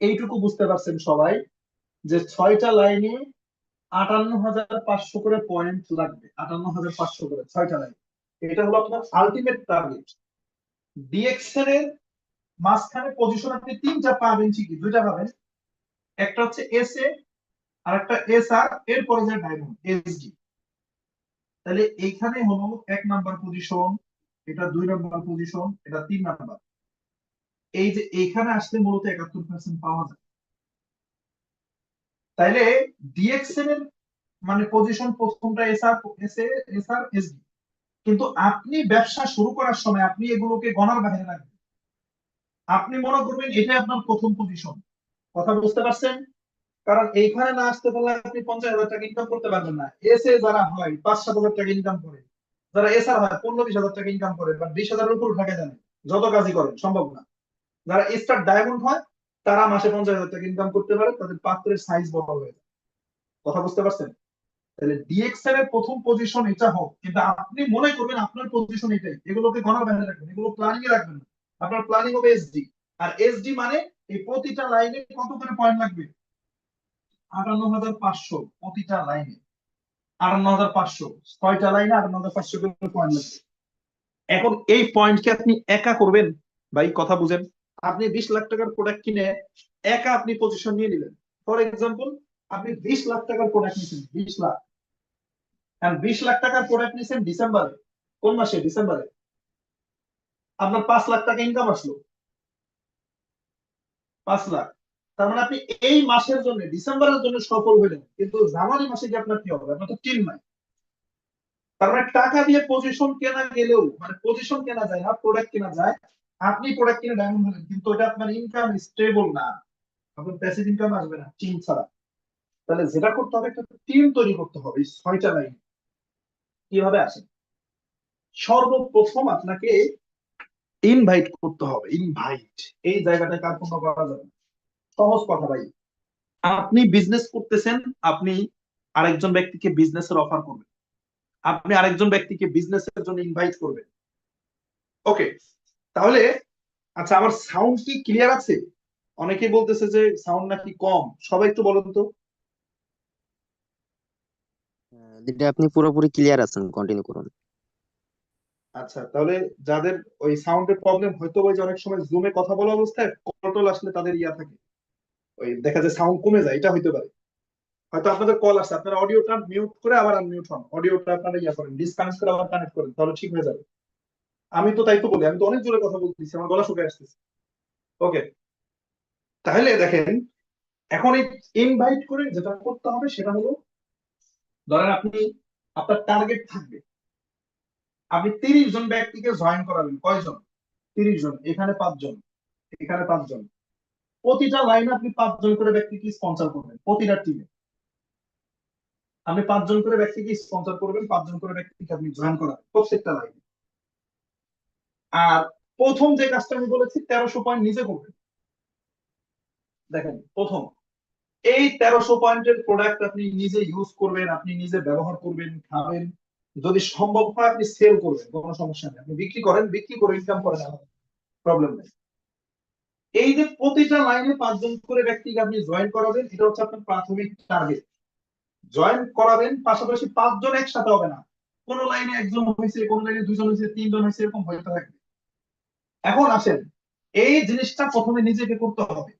এইটুকু বুঝতে পারছেন সবাই, যে 6টা লাইনে 58,500 করে পয়েন্ট লাগবে, 58,500 করে 6টা লাইন। এটা হলো আপনার আলটিমেট টার্গেট। ডিএক্সএল এর মাঝখানে পজিশন আপনি তিনটা পাবেন, ঠিকই দুইটা পাবেন, একটা হচ্ছে এস এ আর একটা এস আর, এরপরে যে ডায়মন্ড এসডি। তাহলে এইখানে হলো 1 নাম্বার পজিশন, এটা 2 নাম্বার পজিশন, এটা 3 নাম্বার। এই যে এইখানে আসলে মূলত 71% পাওয়া যায়। তাইলে ডিএক্সএল এর মানে পজিশন প্রথমটা এস আর, এসডি, কিন্তু আপনি ব্যবসা শুরু করার সময় আপনি এগুলোকে গণার বাইরে রাখবেন। আপনি মনে করবেন এটাই আপনার প্রথম পজিশন। কথা বুঝতে পারছেন? কারণ এইখানে না আসতে পারলে আপনি 50,000 টাকা ইনকাম করতে পারবেন না। এস এ যারা হয় 5-7 হাজার টাকা ইনকাম করে, যারা এস আর হয় 15-20 হাজার টাকা ইনকাম করে, বা 20,000-এর উপর টাকা জানে, যত কাজই করেন সম্ভব না। যারা স্টার ডায়মন্ড হয় তারা মাসে 50,000 টাকা ইনকাম করতে পারে, তাদের পাত্রের সাইজ বড় হয়ে যায়। কথা বুঝতে পারছেন? তাহলে ডিএক্সএল এর প্রথম পজিশন এটা হোক, কিন্তু আপনি মনে করবেন আপনার পজিশন এটাই, এগুলোকে গণার বাইরে রাখবেন, এগুলো প্ল্যানিং এ রাখবেন না। আপনার প্ল্যানিং হবে এসডি। আর এসডি মানে এই প্রতিটা লাইনে কত করে পয়েন্ট লাগবে, 58,500 প্রতিটা লাইনে, 58,500, 6টা লাইনে 58,500 করে পয়েন্ট লাগবে। এখন এই পয়েন্টকে আপনি একা করবেন, ভাই কথা বুঝেন। আপনি 20 লাখ টাকার প্রোডাক্ট কিনে একা আপনি পজিশন নিয়ে নিলেন। ফর এক্সাম্পল, আপনি 20 লাখ টাকার প্রোডাক্ট নিয়েছেন, 20 লাখ, 20 লাখ টাকার প্রোডাক্ট নিয়েছেন ডিসেম্বরে। কোন মাসে? ডিসেম্বরে। আপনার 5 লাখ টাকা ইনকাম আসলো, 5 লাখ। তার মানে আপনি এই মাসের জন্য, ডিসেম্বরের জন্য সফল হইলেন, কিন্তু জানুয়ারি মাসে কি আপনার কি হবে? আপনার তো টিম নাই। তার মানে টাকা দিয়ে পজিশন কেনা গেলেও, মানে পজিশন কেনা যায় না, প্রোডাক্ট কেনা যায়। আপনি প্রোডাক্ট কিনে ডায়মন্ড হলেন, কিন্তু এটা আপনার ইনকাম স্টেবল না, আপনার প্যাসিভ ইনকাম আসবে না টিম ছাড়া। তাহলে যেটা করতে হবে, একটা টিম তৈরি করতে হবে। এই 6টা লাইন কিভাবে আসে? সর্বপ্রথম আপনাকে ইনভাইট করতে হবে, ইনভাইট। এই জায়গাটা কার কোনো করা যাবে না। সহজ কথা ভাই, আপনি বিজনেস করতেছেন, আপনি আরেকজন ব্যক্তিকে বিজনেসের অফার করবেন, আপনি আরেকজন ব্যক্তিকে বিজনেসের জন্য ইনভাইট করবেন। ওকে, তাহলে আচ্ছা, আমার সাউন্ড কি ক্লিয়ার আছে? অনেকেই বলতেছে যে সাউন্ড নাকি কম, সবাই একটু বলেন তো। দিদি আপনি পুরোপুরি ক্লিয়ার আছেন, কন্টিনিউ করুন। আচ্ছা, তাহলে যাদের ওই সাউন্ডের প্রবলেম, হয়তো ওই যে অনেক সময় জুমে কথা বলা অবস্থায় কল আসলে তাদের ইয়া থাকে, ওই দেখা যায় সাউন্ড কমে যায়, এটা হইতে পারে। হয়তো আপনাদের কল আসছে, আপনারা অডিওটা মিউট করে আবার আনমিউট হন, অডিওটা আপনারা ইয়া করেন, ডিসকানেক্ট করে আবার কানেক্ট করেন, তাহলে ঠিক হয়ে যাবে। আমি তো তাই তো বলি, আমি তো অনেক জোরে কথা বলতেছি, আমার গলা শুকিয়ে আসতেছে। ওকে, তাহলে দেখেন, এখন এই ইনভাইট করে যেটা করতে হবে সেটা হলো, ধরেন আপনি, আপনার টার্গেট থাকবে আপনি 30 জন ব্যক্তিকে জয়েন করাবেন। কয়জন? 30 জন। এখানে 5 জন, এখানে 5 জন। প্রতিটা লাইনে আপনি 5 জন করে ব্যক্তিকে স্পন্সর করবেন, প্রতিটা টিমে আপনি 5 জন করে ব্যক্তিকে স্পন্সর করবেন, 5 জন করে ব্যক্তিকে আপনি জয়েন করাবেন প্রত্যেকটা লাইনে। আর প্রথম যে কাজটা আমি বলেছি, 1300 পয়েন্ট নিজে করবেন। দেখেন, প্রথম এই 1300 পয়েন্টের প্রোডাক্ট আপনি নিজে ইউজ করবেন, আপনি নিজে ব্যবহার করবেন, খাবেন, যদি সম্ভব হয় আপনি সেল করবেন, কোনো সমস্যা নেই, আপনি বিক্রি করেন, বিক্রি করে ইনকাম করেন, প্রবলেম নেই। এই যে প্রতিটা লাইনে 5 জন করে ব্যক্তিকে আপনি জয়েন করাবেন, এটা হচ্ছে আপনার প্রাথমিক টার্গেট। জয়েন করাবেন, পাশাপাশি 5 জন একসাথে হবে না, কোন লাইনে একজন হয়েছে, কোন লাইনে দুইজন হয়েছে, তিনজন হয়েছে, এরকম হয়ে থাকবে। এখন আসেন, এই জিনিসটা প্রথমে নিজেকে করতে হবে।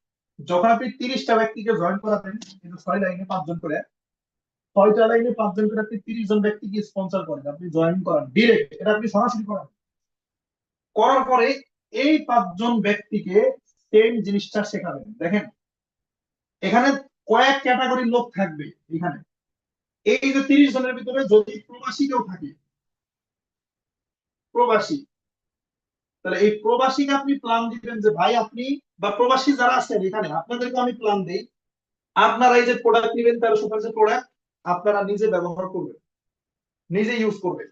যখন আপনি 30টা ব্যক্তিকে জয়েন করাবেন, কিন্তু 6 লাইনে 5 জন করে, 6টা লাইনে 5 জন করে আপনি 30 জন ব্যক্তিকে স্পন্সর করেন, আপনি জয়েন করান ডিরেক্ট, এটা আপনি সরাসরি করান। করার পরে এই 5 জন ব্যক্তিকে সেম জিনিসটা শেখাবেন। দেখেন এখানে কয়েক ক্যাটাগরির লোক থাকবে এখানে। এই যে 30 জনের ভিতরে যদি প্রবাসী কেউ থাকে, প্রবাসী, তাহলে এই প্রবাসীকে আপনি প্ল্যান দিবেন যে ভাই আপনি, বা প্রবাসী যারা আছেন এখানে আপনাদেরকে আমি প্ল্যান দেই, আপনারা এই যে প্রোডাক্ট নেবেন 1350 প্রোডাক্ট আপনারা নিজে ব্যবহার করবেন, নিজে ইউজ করবেন।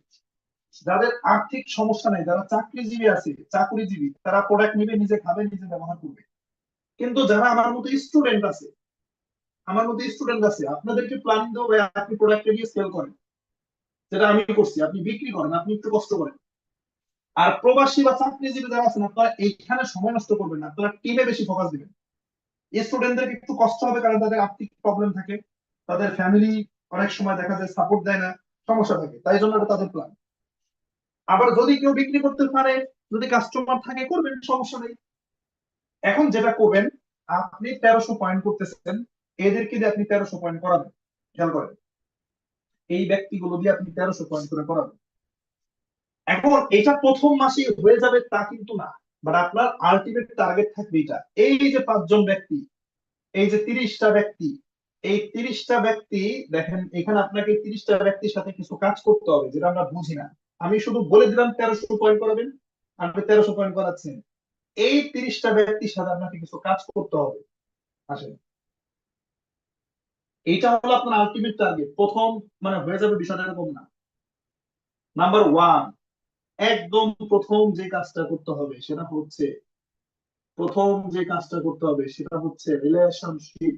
যাদের আর্থিক সমস্যা নাই, যারা চাকরিজীবী আছে, চাকরিজীবী, তারা প্রোডাক্ট নিবে, নিজে খাবে, নিজে ব্যবহার করবে। কিন্তু যারা আমার মতো স্টুডেন্ট আছে, আপনাদেরকে প্ল্যান দেবো ভাই আপনি প্রোডাক্ট নিয়ে সেল করেন, যেটা আমি করছি, আপনি বিক্রি করেন, আপনি একটু কষ্ট করেন। আর প্রবাসী বা চাকরিজীবী যারা আছেন আপনারা এইখানে সময় নষ্ট করবেন না, আপনারা টিমে বেশি ফোকাস দিবেন। স্টুডেন্টদের একটু কষ্ট হবে কারণ তাদের আর্থিক প্রবলেম থাকে, তাদের ফ্যামিলি অনেক সময় দেখা যায় সাপোর্ট দেয় না, সমস্যা থাকে, তাই জন্য এটা তাদের প্ল্যান। আবার যদি কেউ বিক্রি করতে পারে, যদি কাস্টমার থাকে, করবেন, সমস্যা নেই। এখন যেটা করবেন, আপনি 1300 পয়েন্ট করতেছেন, এদেরকে দিয়ে আপনি 1300 পয়েন্ট করাবেন। খেয়াল করেন, এই ব্যক্তিগুলো দিয়ে আপনি 1300 পয়েন্ট করে করাবেন। এখন এটা প্রথম মাসে হয়ে যাবে তা কিন্তু না, বাট আপনার আলটিমেট টার্গেট থাকবে এটা। এই যে 5 জন ব্যক্তি, এই যে 30টা ব্যক্তি, এই 30টা ব্যক্তি, দেখেন এখানে আপনাকে 30টা ব্যক্তির সাথে কিছু কাজ করতে হবে যেটা আমরা বুঝি না। আমি শুধু বলে দিলাম 1300 পয়েন্ট করাবেন, আপনি 1300 পয়েন্ট করাচ্ছেন। এই 30টা ব্যক্তির সাথে আপনাকে কিছু কাজ করতে হবে। আসেন, এইটা হলো আপনার আলটিমেট টার্গেট। প্রথম মানে হয়ে যাবে বিষয়টা এরকম না। নাম্বার 1, একদম প্রথম যে কাজটা করতে হবে সেটা হচ্ছে রিলেশনশিপ।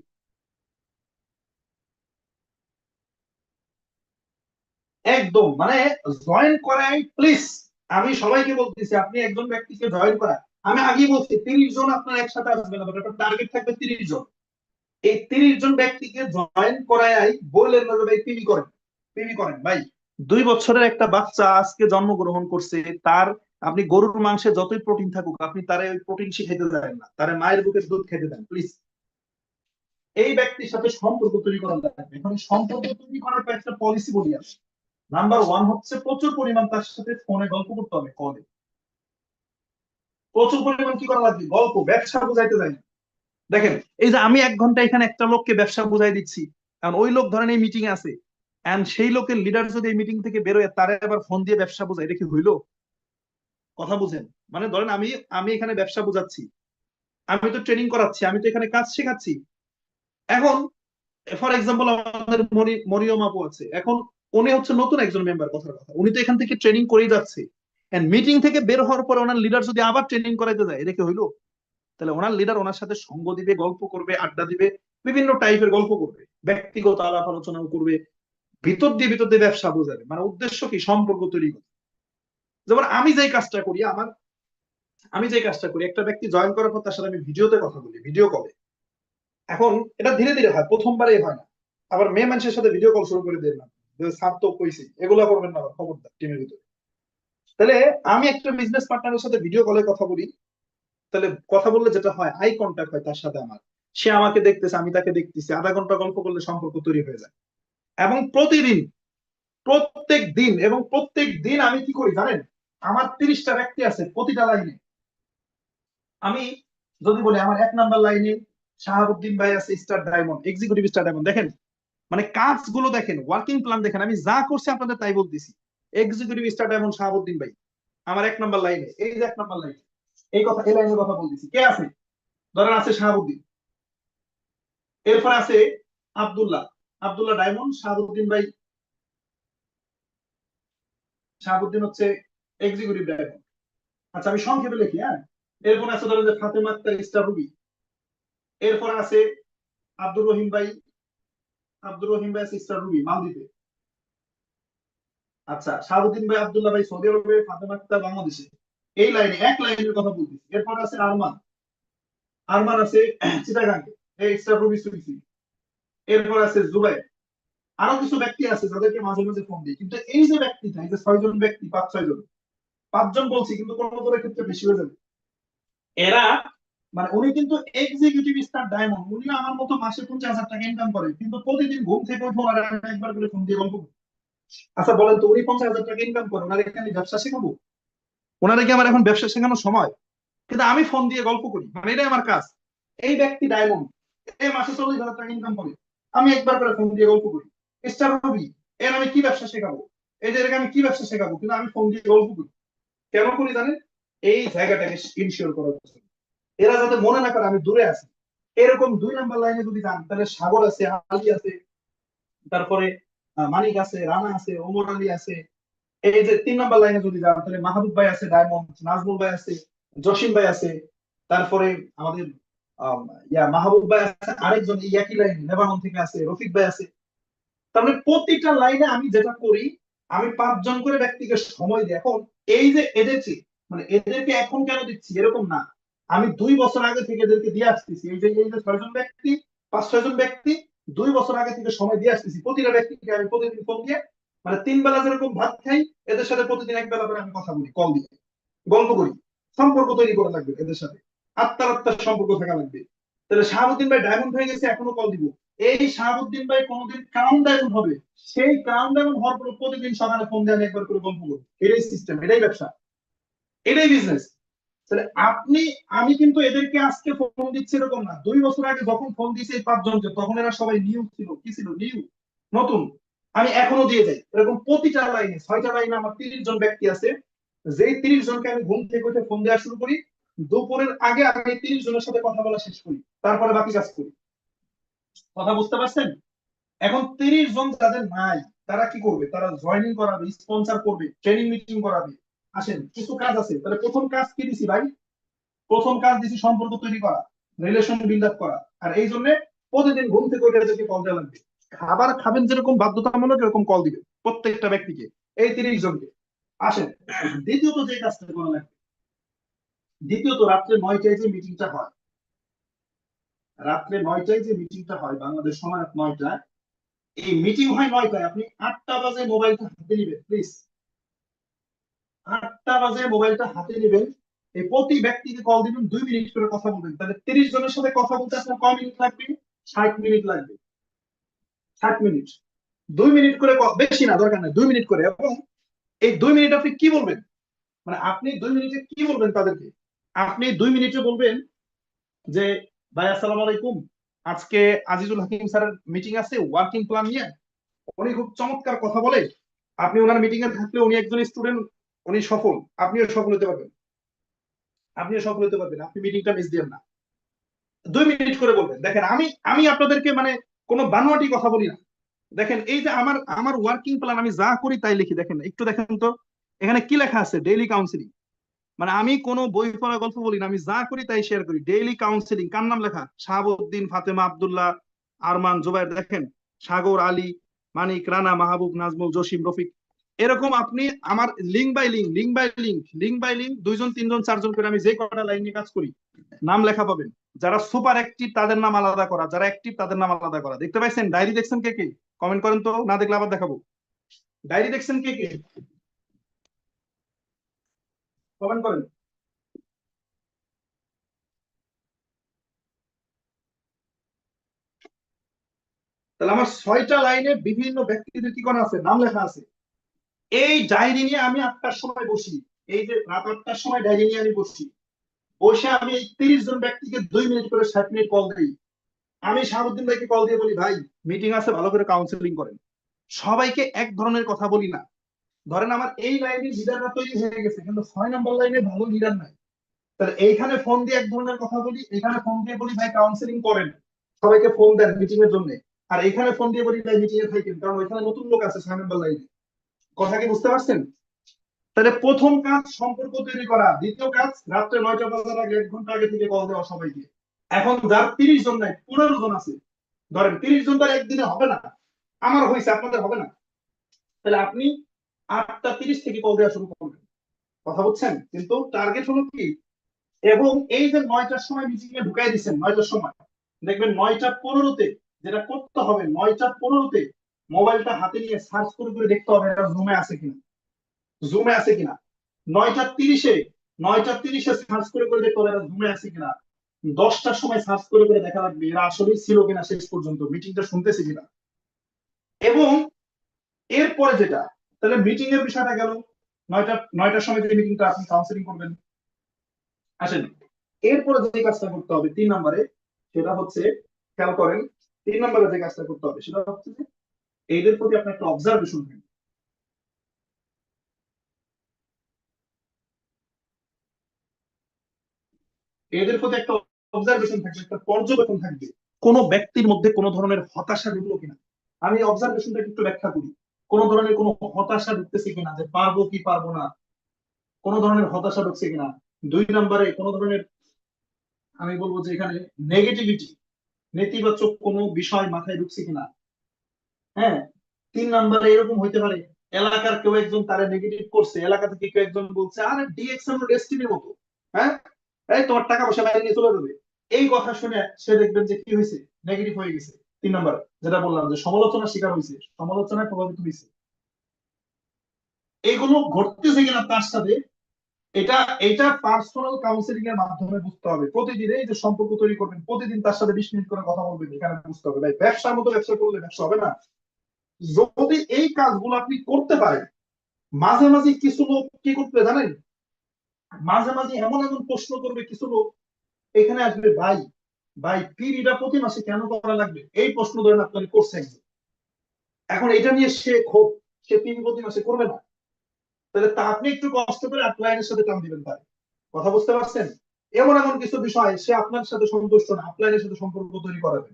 একদম মানে জয়েন করাই প্লিজ। আমি সবাইকে বলতেছি আপনি একজন ব্যক্তিকে জয়েন করা, আমি আগেই বলছি 30 জন আপনার একসাথে আসবে না, একটা টার্গেট থাকবে 30 জন। এই 30 জন ব্যক্তিকে জয়েন করাই বললেন না যে ভাই পিবি করেন ভাই। 2 বছরের একটা বাচ্চা আজকে জন্মগ্রহণ করছে, তার, আপনি গরুর মাংসে যতই প্রোটিন থাকুক আপনি তারে ওই প্রোটিন শিখাইতে দেন না, তারে মায়ের বুকের দুধ খেতে দেন প্লিজ। এই ব্যক্তির সাথে সম্পর্ক তৈরি করা লাগবে। এখন সম্পর্ক তৈরি করার পর একটা পলিসি বলি আসে। নাম্বার 1 হচ্ছে প্রচুর পরিমাণ তার সাথে ফোনে গল্প করতে হবে, কলে প্রচুর পরিমাণ কি করা লাগবে, গল্প, ব্যবসা বুঝাইতে যাই না। দেখেন এই যে আমি 1 ঘন্টা এখানে একটা লোককে ব্যবসা বুঝাই দিচ্ছি, কারণ ওই লোক ধরেন এই মিটিং আছে, এন্ড সেই লোকের লিডার যদি এই মিটিং থেকে বেরোয় তারে আবার ফোন দিয়ে ব্যবসা বোঝায়, এটা কি হইলো? কথা বুঝেন? মানে ধরেন আমি আমি এখানে ব্যবসা বোঝাচ্ছি, আমি তো ট্রেনিং করাচ্ছি, আমি তো এখানে কাজ শেখাচ্ছি। এখন ফর এক্সাম্পল আমাদের মরিয়ম আপু আছে, এখন উনি হচ্ছে নতুন একজন মেম্বার, কথার কথা উনি তো এখান থেকে ট্রেনিং করেই যাচ্ছে, এন্ড মিটিং থেকে বের হওয়ার পরে ওনার লিডার যদি আবার ট্রেনিং করাইতে যায়, এটা কি হইলো? তাহলে ওনার লিডার ওনার সাথে সঙ্গ দিবে, গল্প করবে, আড্ডা দিবে, বিভিন্ন টাইপের গল্প করবে, ব্যক্তিগত আলাপ আলোচনাও করবে, ভিতর দিয়ে ব্যবসা বোঝাবে, মানে উদ্দেশ্য কি, সম্পর্ক তৈরি করা। যেমন আমি যে কাজটা করি, একটা ব্যক্তি জয়েন করার পর তার সাথে আমি ভিডিওতে কথা বলি, ভিডিও কলে। এখন এটা ধীরে ধীরে হয়, প্রথমবারে হয় না। আবার মেয়ে মানুষের সাথে ভিডিও কল শুরু করে দেন না, স্যার তো কইছি এগুলা করবেন না, আবার খবরদার টিমের ভিতরে। তাহলে আমি একটা বিজনেস পার্টনারের সাথে ভিডিও কলে কথা বলি, তাহলে কথা বললে যেটা হয়, আই কন্টাক্ট হয় তার সাথে আমার, সে আমাকে দেখতেছে, আমি তাকে দেখতেছি, আধা ঘন্টা গল্প করলে সম্পর্ক তৈরি হয়ে যায়। এবং প্রত্যেক দিন আমি কি করি জানেন, আমার 30টা ব্যক্তি আছে প্রতিটা লাইনে। আমি যদি বলি আমার 1 নাম্বার লাইনে শাহাবুদ্দিন ভাই আছে, star diamond, executive star diamond. দেখেন মানে কাজগুলো দেখেন, ওয়ার্কিং প্ল্যান দেখেন, আমি যা করছি আপনাদের তাই বলতেছি। এক্সিকিউটিভ স্টার ডায়মন্ড শাহাবুদ্দিন ভাই আমার 1 নাম্বার লাইনে, এই যে 1 নাম্বার লাইনে, এই কথা, এই লাইনের কথা বলতেছি। কে আছে? ধরেন আছে শাহাবুদ্দিন, এরপর আছে আব্দুল্লাহ, আব্দুল্লাহ ডায়মন্ড, শাহাবুদ্দিন ভাই, শাহাবুদ্দিন হচ্ছে এক্সিকিউটিভ ডায়মন্ড। আচ্ছা আমি সংক্ষেপে লিখি, হ্যাঁ। এরপর আছে ধরেন যে ফাতেমা আক্তার স্টার রুবি, এরপর আছে আব্দুর রহিম ভাই, আছে স্টার রুবি মালদ্বীপে। আচ্ছা শাহাবুদ্দিন ভাই, আব্দুল্লাহ ভাই সৌদি আরবে, ফাতেমা আক্তার বাংলাদেশে। এই লাইনে, এক লাইনের কথা বলতেছি। এরপর আছে আরমান, আছে চিটাগাঙ্গে, এই স্টার রুবি সুইসি। এরপর আছে জুবাইর, আরো কিছু ব্যক্তি আছে যাদেরকে মাঝে মাঝে ফোন দিই, কিন্তু এই যে ব্যক্তিটা, এই যে 6 জন ব্যক্তি, 5-6 জন, 5 জন বলছি কিন্তু কোনো কোনো ক্ষেত্রে বেশি হয়ে যাবে। এরা মানে উনি কিন্তু এক্সিকিউটিভ স্টার ডায়মন্ড, উনি আমার মতো মাসে 50,000 টাকা ইনকাম করে, কিন্তু প্রতিদিন ঘুম থেকে উঠে ওনারা একবার করে ফোন দিয়ে গল্প করি। আচ্ছা বলেন তো, উনি 50,000 টাকা ইনকাম করে, ওনারা এখানে ব্যবসা শেখাবো? ওনারা কি আমার এখন ব্যবসা শেখানোর সময়? কিন্তু আমি ফোন দিয়ে গল্প করি, মানে এটাই আমার কাজ। এই ব্যক্তি ডায়মন্ড, এই মাসে 40,000 টাকা ইনকাম করে, আমি একবার করে ফোন দিয়ে গল্প করি। স্টার রবি, এর আমি কি ব্যবসা শেখাবো? এদেরকে আমি কি ব্যবসা শেখাবো? কিন্তু আমি ফোন দিয়ে গল্প করি। কেন করি জানেন? এই জায়গাটাকে ইনশিওর করার জন্য, এরা যাতে মনে না করে আমি দূরে আছি। এরকম 2 নাম্বার লাইনে যদি যান, তাহলে সাগর আছে, আলী আছে, তারপরে মানিক আছে, রানা আছে, ওমর আলী আছে। এই যে 3 নাম্বার লাইনে যদি যান, তাহলে মাহবুব ভাই আছে, ডায়মন্ড, নাজমুল ভাই আছে, জসিম ভাই আছে, তারপরে আমাদের আম, মাহবুব ভাই আছে, আরেকজন এই একই লাইনে লেবানন থেকে আছে, রফিক ভাই আছে। তার মানে প্রতিটা লাইনে আমি যেটা করি, আমি 5 জন করে ব্যক্তিকে সময় দিই। এখন এই যে এদেরকে, মানে এদেরকে এখন কেন দিচ্ছি এরকম না, আমি 2 বছর আগে থেকে এদেরকে দিয়ে আসতেছি। এই যে 6 জন ব্যক্তি, 5-6 জন ব্যক্তি, 2 বছর আগে থেকে সময় দিয়ে আসতেছি। প্রতিটা ব্যক্তিকে আমি প্রতিদিন ফোন দিয়ে, মানে 3 বেলা যেরকম ভাত খাই, এদের সাথে প্রতিদিন 1 বেলা করে আমি কথা বলি, কল দিয়ে গল্প করি। সম্পর্ক তৈরি করা লাগবে এদের সাথে, আত্মার আত্মার সম্পর্ক থাকা লাগবে। তাহলে শাহাবুদ্দিন ভাই ডায়মন্ড হয়ে গেছে, এখনো কল দিব। এই শাহাবুদ্দিন ভাই কোনোদিন ক্রাউন ডায়মন্ড হবে, সেই ক্রাউন ডায়মন্ড হওয়ার পর প্রতিদিন সকালে ফোন দিয়ে আমি একবার করে গল্প করবো। এটাই সিস্টেম, এটাই ব্যবসা, এটাই বিজনেস। তাহলে আপনি, আমি কিন্তু এদেরকে আজকে ফোন দিচ্ছি এরকম না। 2 বছর আগে যখন ফোন দিয়েছি এই 5 জনকে, তখন এরা সবাই নিউ ছিল, কি ছিল, নিউ, নতুন। আমি এখনো দিয়ে যাই এরকম প্রতিটা লাইনে, 6টা লাইনে আমার 30 জন ব্যক্তি আছে। যেই 30 জনকে আমি ঘুম থেকে উঠে ফোন দেওয়া শুরু করি, দুপুরের আগে আমি 30 জনের সাথে কথা বলা শেষ করি, তারপরে বাকি কাজ করি। কথা বুঝতে পারছেন? এখন 30 জন যাদের নাই, তারা কি করবে? তারা জয়েনিং করাবে, স্পন্সর করবে, ট্রেনিং মিটিং করাবে। আসেন, কিছু কাজ আছে। তাহলে প্রথম কাজ কি দিছি ভাই? প্রথম কাজ দিছি সম্পর্ক তৈরি করা, রিলেশন বিল্ড আপ করা। আর এই জন্য প্রতিদিন ঘুম থেকে উঠে এদেরকে কল দেওয়া লাগবে। খাবার খাবেন যেরকম বাধ্যতামূলক, এরকম কল দিবে প্রত্যেকটা ব্যক্তিকে, এই 30 জনকে। আসেন, দ্বিতীয়ত যে কাজটা করা লাগবে, দ্বিতীয়ত রাত্রে 9টায় যে মিটিংটা হয়, রাত্রে 9টায় যে মিটিংটা হয় বাংলাদেশ সময় 9টায়, এই মিটিং হয় 9টায়। আপনি 8টা বাজে মোবাইলটা হাতে নিবেন প্লিজ, 8টা বাজে মোবাইলটা হাতে নেবেন। এই প্রতি ব্যক্তিকে কল দিবেন, 2 মিনিট করে কথা বলবেন। তাহলে 30 জনের সাথে কথা বলতে আপনার কয় মিনিট লাগবে? 60 মিনিট লাগবে। 60 মিনিট, 2 মিনিট করে বেশি না, দরকার নেই, 2 মিনিট করে। এবং এই 2 মিনিট আপনি কি বলবেন? মানে আপনি 2 মিনিটে কি বলবেন তাদেরকে? আপনি 2 মিনিটে বলবেন যে, ভাই আসসালামু আলাইকুম, আজকে আজিজুল হাকিম স্যারের মিটিং আছে ওয়ার্কিং প্ল্যান নিয়ে, উনি খুব চমৎকার কথা বলে। আপনি ওনার মিটিং এ থাকলে, উনি একজন স্টুডেন্ট, উনি সফল, আপনিও সফল হতে পারবেন, আপনিও সফল হতে পারবেন, আপনি মিটিংটা মিস দিবেন না। 2 মিনিট করে বলবেন। দেখেন, আমি আমি আপনাদেরকে মানে কোনো বানোয়াটি কথা বলি না। দেখেন, এই যে আমার আমার ওয়ার্কিং প্ল্যান, আমি যা করি তাই লিখি। দেখেন, একটু দেখেন তো, এখানে কি লেখা আছে? Daily counselling. মানে আমি কোনো বই পড়া গল্প বলি না, আমি যা করি তাই শেয়ার করি। ডেইলি কাউন্সিলিং, কার নাম লেখা? শাহাবুদ্দিন, ফাতেমা, আব্দুল্লাহ, আরমান, জুবাইর। দেখেন, সাগর, আলী, মানিক, রানা, মাহবুব, নাজমুল, জসিম, রফিক। এরকম আপনি আমার link by link, link by link, link by link, 2 জন 3 জন 4 জন করে আমি যে কটা লাইন নিয়ে কাজ করি, নাম লেখা পাবেন। যারা সুপার অ্যাক্টিভ তাদের নাম আলাদা করা, যারা অ্যাক্টিভ তাদের নাম আলাদা করা। দেখতে পাইছেন? ডায়েরি দেখছেন কে কে? কমেন্ট করেন তো, না দেখলে আবার দেখাবো। ডায়েরি দেখছেন কে কে? কমেন্ট করেন। তাহলে আমার 6টা লাইনে বিভিন্ন ব্যক্তিদের কি করা আছে, নাম লেখা আছে। এই ডায়েরি নিয়ে আমি 8টার সময় বসি। এই যে রাত 8টার সময় ডায়েরি নিয়ে আমি বসি, বসে আমি এই 30 জন ব্যক্তিকে 2 মিনিট করে 60 মিনিট কল দিই। আমি শাহাবুদ্দিন ভাইকে কল দিয়ে বলি, ভাই মিটিং আছে, ভালো করে কাউন্সিলিং করেন। সবাইকে এক ধরনের কথা বলি না। ধরেন আমার এই লাইনের লিডাররা তৈরি হয়ে গেছে, কিন্তু 6 নাম্বার লাইনে ভালো লিডার নাই। তাহলে এইখানে ফোন দিয়ে এক ধরনের কথা বলি, এখানে ফোন দিয়ে বলি ভাই কাউন্সিলিং করেন, সবাইকে ফোন দেন মিটিং এর জন্য। আর এখানে ফোন দিয়ে বলি ভাই মিটিং এ থাকেন, কারণ ওইখানে নতুন লোক আছে 6 নাম্বার লাইনে। কথা কি বুঝতে পারছেন? তাহলে প্রথম কাজ সম্পর্ক তৈরি করা, দ্বিতীয় কাজ রাত্রে 9টা বাজার আগে 1 ঘন্টা আগে থেকে কল দেওয়া সবাইকে। এখন যার 30 জন নাই, 15 জন আছে, ধরেন 30 জন তার একদিনে হবে না, আমার হয়েছে, আপনাদের হবে না। তাহলে আপনি 8টা 30 থেকে কল দেওয়া শুরু করবেন। কথা বুঝছেন? কিন্তু টার্গেট হলো কি? এবং এই যে 9টার সময় মিটিং এ ঢুকাই দিচ্ছেন, 9টার সময় দেখবেন 9টা 15-তে যেটা করতে হবে, 9টা 15-তে মোবাইলটা হাতে নিয়ে সার্চ করে করে দেখতে হবে এটা জুমে আছে কিনা, জুমে আছে কিনা। 9টা 30-এ 9টা 30-এ সার্চ করে করে দেখতে হবে এটা জুমে আছে কিনা। 10টার সময় সার্চ করে করে দেখা লাগবে এরা আসলেই ছিল কিনা শেষ পর্যন্ত, মিটিংটা শুনতেছে কিনা। এবং এরপরে যেটা, তাহলে মিটিং এর বিষয়টা গেল, 9টার সময় যে মিটিংটা আপনি কাউন্সিলিং করবেন। আসেন, এরপরে যে কাজটা করতে হবে 3 নম্বরে, সেটা হচ্ছে, খেয়াল করেন, 3 নম্বরে যে কাজটা করতে হবে সেটা হচ্ছে যে এদের প্রতি আপনার একটা অবজারভেশন থাকবে। এদের প্রতি একটা অবজারভেশন থাকবে, একটা পর্যবেক্ষণ থাকবে, কোন ব্যক্তির মধ্যে কোন ধরনের হতাশা ঢুকলো কিনা। আমি অবজারভেশনটাকে একটু ব্যাখ্যা করি। কোন ধরনের কোন হতাশা ঢুকতেছে কিনা, যে পারবো কি পারবো না, কোন ধরনের হতাশা ঢুকছে কিনা। 2 নম্বরে কোন ধরনের, আমি বলবো যে এখানে নেগেটিভিটি, নেতিবাচক কোনো বিষয় মাথায় ঢুকছে কিনা। হ্যাঁ। 3 নম্বরে এরকম হইতে পারে, এলাকার কেউ একজন তারা নেগেটিভ করছে, এলাকা থেকে কেউ একজন বলছে আরে ডিএক্সএন ডেস্টিনির মতো, হ্যাঁ, এই তোমার টাকা পয়সা বাইরে নিয়ে চলে যাবে। এই কথা শুনে সে দেখবেন যে কি হয়েছে, নেগেটিভ হয়ে গেছে। 3 নম্বর যেটা বললাম যে সমালোচনার শিকার হয়েছে, সমালোচনায় প্রভাবিত হয়েছে। এইগুলো ঘটতেছে কিনা তার সাথে, এটা এটা পার্সোনাল কাউন্সিলিং এর মাধ্যমে বুঝতে হবে। প্রতিদিন এই যে সম্পর্ক তৈরি করবেন, প্রতিদিন তার সাথে 20 মিনিট করে কথা বলবেন, এখানে বুঝতে হবে। ভাই ব্যবসার মতো ব্যবসা করলে ব্যবসা হবে না। যদি এই কাজগুলো আপনি করতে পারেন, মাঝে মাঝে কিছু লোক কি করতে জানেন, মাঝে মাঝে এমন এমন প্রশ্ন করবে কিছু লোক, এখানে আসবে, ভাই ভাই পিরিটা প্রতি মাসে কেন করা লাগবে, এই প্রশ্ন ধরেন আপনার করছে একজন। এখন এটা নিয়ে সে ক্ষোভ, সে পিরি প্রতি মাসে করবে না। তাহলে তা আপনি একটু কষ্ট করে আপলাইনের সাথে টান দিবেন তার, কথা বুঝতে পারছেন। এমন এমন কিছু বিষয় সে আপনার সাথে সন্তুষ্ট না, আপলাইনের সাথে সম্পর্ক তৈরি করাবেন।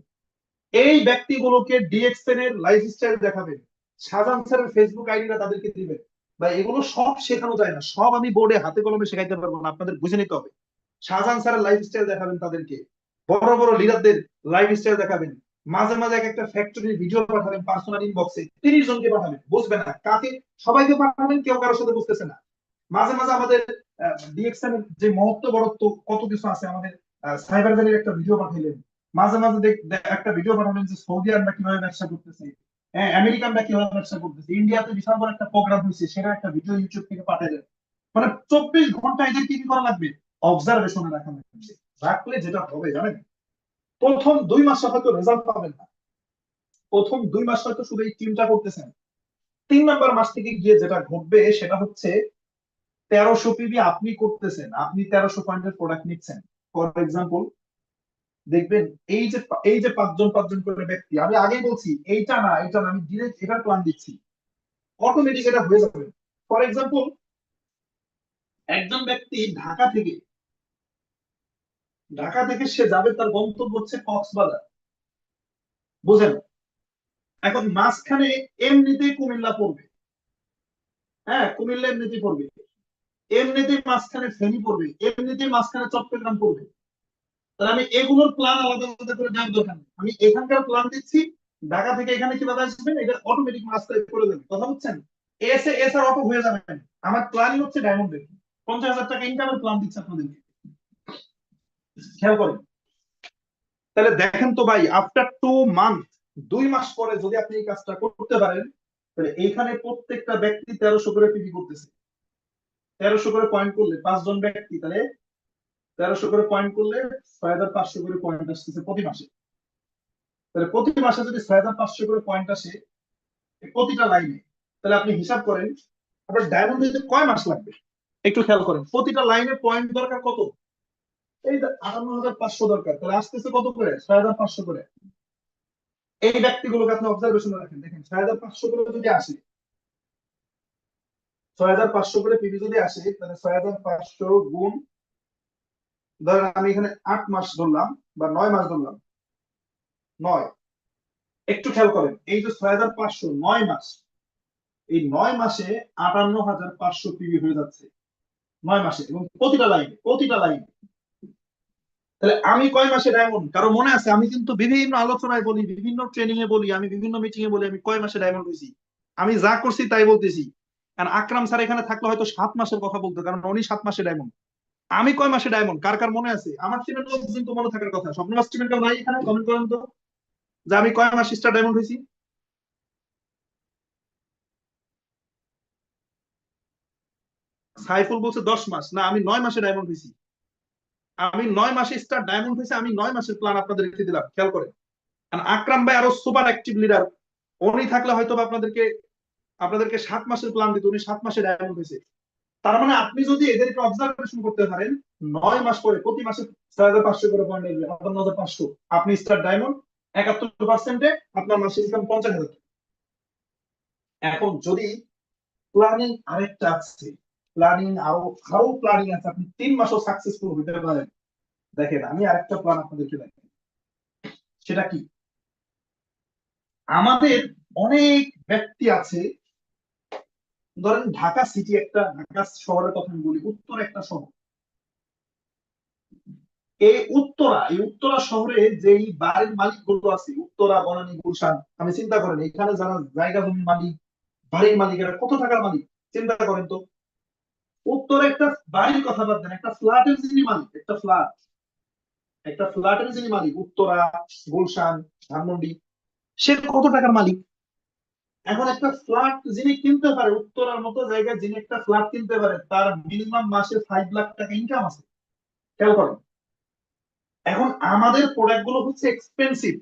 এই ব্যক্তিগুলোকে ডিএক্সএন এর লাইফস্টাইল দেখাবেন, শাহজাহান স্যারের ফেসবুক আইডিটা তাদেরকে দিবেন। বা এগুলো সব শেখানো যায় না, সব আমি বোর্ডে হাতে কলমে শেখাইতে পারবো না, আপনাদের বুঝে নিতে হবে। শাহজাহান স্যারের লাইফস্টাইল দেখাবেন তাদেরকে, বড় বড় লিডারদের লাইফস্টাইল দেখাবেন। মাঝে মাঝে এক একটা ফ্যাক্টরির ভিডিও পাঠাবেন পার্সোনাল ইনবক্সে, 30 জনকে পাঠাবেন, বুঝবে না কাকে, সবাইকে পাঠাবেন, কেউ কারোর সাথে বুঝতেছে না। মাঝে মাঝে আমাদের ডিএক্সএন এর যে মহত্ব বড়ত্ব কত কিছু আছে, আমাদের সাইবার ভ্যালির একটা ভিডিও পাঠাইলেন। মাঝে মাঝে একটা ভিডিও পাঠাবেন যে সৌদি আরবরা কিভাবে ব্যবসা করতেছে, হ্যাঁ, আমেরিকানরা কিভাবে ব্যবসা করতেছে, ইন্ডিয়াতে বিশাল বড় একটা প্রোগ্রাম হয়েছে, সেটা একটা ভিডিও ইউটিউব থেকে পাঠাইলেন। মানে 24 ঘন্টা এদেরকে কি করা লাগবে, অবজারভেশনে রাখা লাগবে। রাখলে যেটা হবে জানেন, প্রথম 2 মাসে হয়তো রেজাল্ট পাবেন না, প্রথম 2 মাস হয়তো শুধু এই টিমটা করতেছেন। 3 নম্বর মাস থেকে গিয়ে যেটা ঘটবে সেটা হচ্ছে 1300 পিবি আপনি করতেছেন, আপনি 1300 পয়েন্টের প্রোডাক্ট নিচ্ছেন। ফর এক্সাম্পল, দেখবেন এই যে 5 জন 5 জন করে ব্যক্তি, আমি আগেই বলছি এইটা না এটা না, আমি ডিরেক্ট এটার প্ল্যান দিচ্ছি, অটোমেটিক এটা হয়ে যাবে। ফর এক্সাম্পল, একজন ব্যক্তি ঢাকা থেকে সে যাবে, তার গন্তব্য হচ্ছে কক্সবাজার, বুঝেন। এখন মাঝখানে এমনিতেই কুমিল্লা পড়বে, হ্যাঁ, কুমিল্লা এমনিতেই পড়বে, এমনিতেই মাঝখানে ফেনী পড়বে, এমনিতেই মাঝখানে চট্টগ্রাম পড়বে। তাহলে আমি এগুলোর প্ল্যান আলাদা আলাদা করে দেওয়ার দরকার নেই, আমি এখানকার প্ল্যান দিচ্ছি। ঢাকা থেকে এখানে কিভাবে আসবেন এটা অটোমেটিক রাস্তায় করে দেবে, কথা বুঝছেন। এস আর অটো হয়ে যাবেন। আমার প্ল্যানই হচ্ছে ডায়মন্ডের 50,000 টাকা ইনকামের প্ল্যান দিচ্ছে আপনাদেরকে, খেয়াল করেন। তাহলে দেখেন তো ভাই, আফটার 2 মান্থ, 2 মাস পরে যদি আপনি এই কাজটা করতে পারেন, তাহলে এইখানে প্রত্যেকটা ব্যক্তি 1300 করে পিপি করতেছে। 1300 করে পয়েন্ট করলে 5 জন ব্যক্তি, তাহলে 1300 করে পয়েন্ট করলে 6500 করে পয়েন্ট আসতেছে প্রতি মাসে। তাহলে প্রতি মাসে যদি 6500 করে পয়েন্ট আসে প্রতিটা লাইনে, তাহলে আপনি হিসাব করেন আপনার ডায়মন্ড হইতে কয় মাস লাগবে। একটু খেয়াল করেন, প্রতিটা লাইনে পয়েন্ট দরকার কত, এই 58,500 দরকার, তাহলে আসতেছে কত করে, 6500 করে। এই ব্যক্তিগুলোকে আপনি অবজারভেশনে রাখেন, দেখেন 6500 করে যদি আসে, 6500 করে পিবি যদি আসে, তাহলে 6500 গুণ, ধরেন আমি এখানে 8 মাস ধরলাম বা 9 মাস ধরলাম, 9। একটু খেয়াল করেন, এই যে 6500 9 মাস, এই 9 মাসে 58,500 পিবি হয়ে যাচ্ছে 9 মাসে, এবং প্রতিটা লাইনে। তাহলে আমি কয় মাসে ডায়মন্ড, কারো মনে আছে, আমি কিন্তু বিভিন্ন আলোচনায় বলি, বিভিন্ন ট্রেনিং এ বলি, আমি বিভিন্ন মিটিং এ বলি আমি কয় মাসে ডায়মন্ড হয়েছি। আমি যা করছি তাই বলতেছি। কারণ আকরাম স্যার এখানে থাকলে হয়তো 7 মাসের কথা বলতো, কারণ উনি 7 মাসে ডায়মন্ড। আমি কয় মাসে ডায়মন্ড, কার কার মনে আছে, আমার টিমের লোকজন তো মনে থাকার কথা, স্বপ্নবাস টিমের কেউ নাই এখানে, কমেন্ট করেন তো যে আমি কয় মাসে স্টার ডায়মন্ড হয়েছি। সাইফুল বলছে 10 মাস, না আমি 9 মাসে ডায়মন্ড হয়েছি, আমি 9 মাসে স্টার ডায়মন্ড হয়েছে, আমি 9 মাসের প্ল্যান আপনাদেরকে দিলাম, খেয়াল করেন। আর আকরাম ভাই আরো সুপার অ্যাক্টিভ লিডার, উনি থাকলে হয়তো বা আপনাদেরকে আপনাদেরকে 7 মাসের প্ল্যান দিত, উনি 7 মাসে ডায়মন্ড হয়েছে। তার মানে আপনি যদি এদেরকে অবজারভেশন করতে পারেন, 9 মাস পরে প্রতি মাসে 6,500 করে পয়েন্ট আসবে, 58,500, আপনি স্টার ডায়মন্ড 71%-এ আপনার মাসিক ইনকাম 50,000। এখন যদি প্ল্যানিং আরেকটা আছে, প্ল্যানিং আরো আরো প্ল্যানিং আছে, আপনি 3 মাসও সাকসেসফুল হতে পারেন। দেখেন আমি আরেকটা প্ল্যান আপনাদেরকে দেখেন, সেটা কি, আমাদের অনেক ব্যক্তি আছে, ধরেন ঢাকা সিটি একটা, ঢাকা শহরের কথা আমি বলি, উত্তর একটা শহর, এই উত্তরা শহরে যেই বাড়ির মালিক গুলো আছে, উত্তরা, বনানী, গুলশান, আমি চিন্তা করেন এখানে যারা জায়গা জমির মালিক, বাড়ির মালিক, এরা কত টাকার মালিক চিন্তা করেন তো। উত্তরে একটা বাড়ির কথা বাদ দেন, একটা ফ্ল্যাটের যিনি মালিক, একটা ফ্ল্যাটের যিনি মালিক, উত্তরা, গুলশান, ধানমন্ডি, সে কত টাকার মালিক। এখন একটা ফ্ল্যাট যিনি কিনতে পারে, উত্তরার মতো জায়গায় যিনি একটা ফ্ল্যাট কিনতে পারে, তার মিনিমাম মাসে 5 লাখ টাকা ইনকাম আছে, খেয়াল করেন। এখন আমাদের প্রোডাক্ট গুলো হচ্ছে এক্সপেন্সিভ,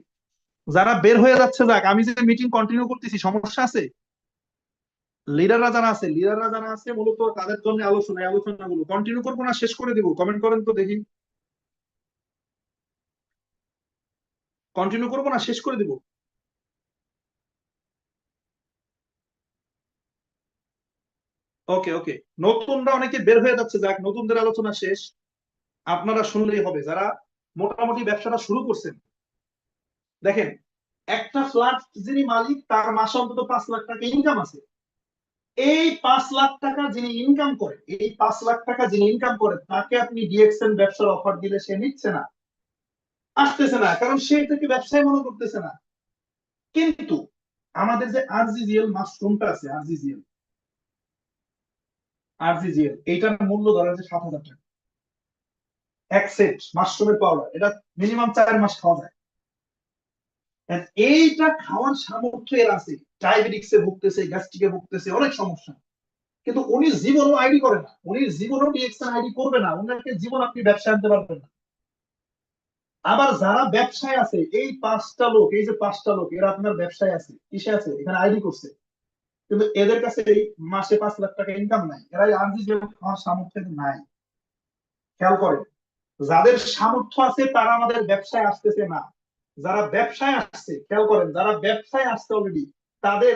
যারা বের হয়ে যাচ্ছে, যাক আমি যে মিটিং কন্টিনিউ করতেছি, সমস্যা আছে? লিডাররা যারা আছে মূলত তাদের জন্য আলোচনা, এই আলোচনাগুলো কন্টিনিউ করবো না শেষ করে দিব? কমেন্ট করেন তো দেখি, কন্টিনিউ করবো না শেষ করে দিব? ওকে ওকে, নতুনরা অনেকে বের হয়ে যাচ্ছে, যাক নতুনদের আলোচনা শেষ, আপনারা শুনলেই হবে যারা মোটামুটি ব্যবসাটা শুরু করছেন। দেখেন, একটা ফ্ল্যাট যিনি মালিক, তার মাসে অন্তত 5 লাখ টাকা ইনকাম আছে। এই 5 লাখ টাকা যিনি ইনকাম করে, এই 5 লাখ টাকা যিনি ইনকাম করে, তাকে আপনি ডিএক্সএন ব্যবসার অফার দিলে সে নিচ্ছে না, আসতেছে না, কারণ সে এটাকে ব্যবসায় মনে করতেছে না। কিন্তু আমাদের যে আরজিজিএল মাশরুমটা আছে, আরজিজিএল এইটার মূল্য ধরা যে 7,000 টাকা, এক সেট মাশরুমের পাউডার, এটা মিনিমাম 4 মাস খাওয়া যায়। And এইটা খাওয়ার সামর্থ্য এর আছে, ডায়াবেটিক্সে ভুগতেছে, গ্যাস্ট্রিকে ভুগতেছে, অনেক সমস্যা, কিন্তু উনি জীবনও আইডি করে না, উনি জীবনও ডিএক্সএন আইডি করবে না, ওনাকে জীবন আপনি ব্যবসা আনতে পারবেন না। আবার যারা ব্যবসায় আছে, এই 5টা লোক, এই যে 5টা লোক, এরা আপনার ব্যবসায় আছে, কিসে আছে, এখানে আইডি করছে, কিন্তু এদের কাছে এই মাসে 5 লাখ টাকা ইনকাম নাই, এরা আরজিজিএল খাওয়ার সামর্থ্য নাই। খেয়াল করেন, যাদের সামর্থ্য আছে তারা আমাদের ব্যবসায় আসতেছে না, যারা ব্যবসায় আসছে, খেয়াল করেন, যারা ব্যবসায় আসছে অলরেডি, তাদের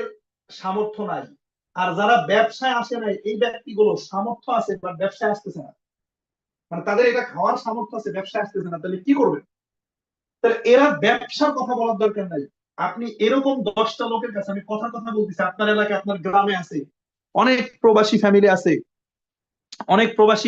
সামর্থ্য নাই। আর যারা ব্যবসায় আসে নাই, এই ব্যক্তিগুলো সামর্থ্য আছে বাট ব্যবসায় আসতেছে না, মানে তাদের এটা খাওয়ার সামর্থ্য আছে, ব্যবসায় আসতেছে না, তাহলে কি করবে? তাহলে এরা ব্যবসার কথা বলার দরকার নাই। আপনি এরকম 10টা লোকের কাছে, আমি কথার কথা বলতেছি, আপনার এলাকায় আপনার গ্রামে আছে অনেক প্রবাসী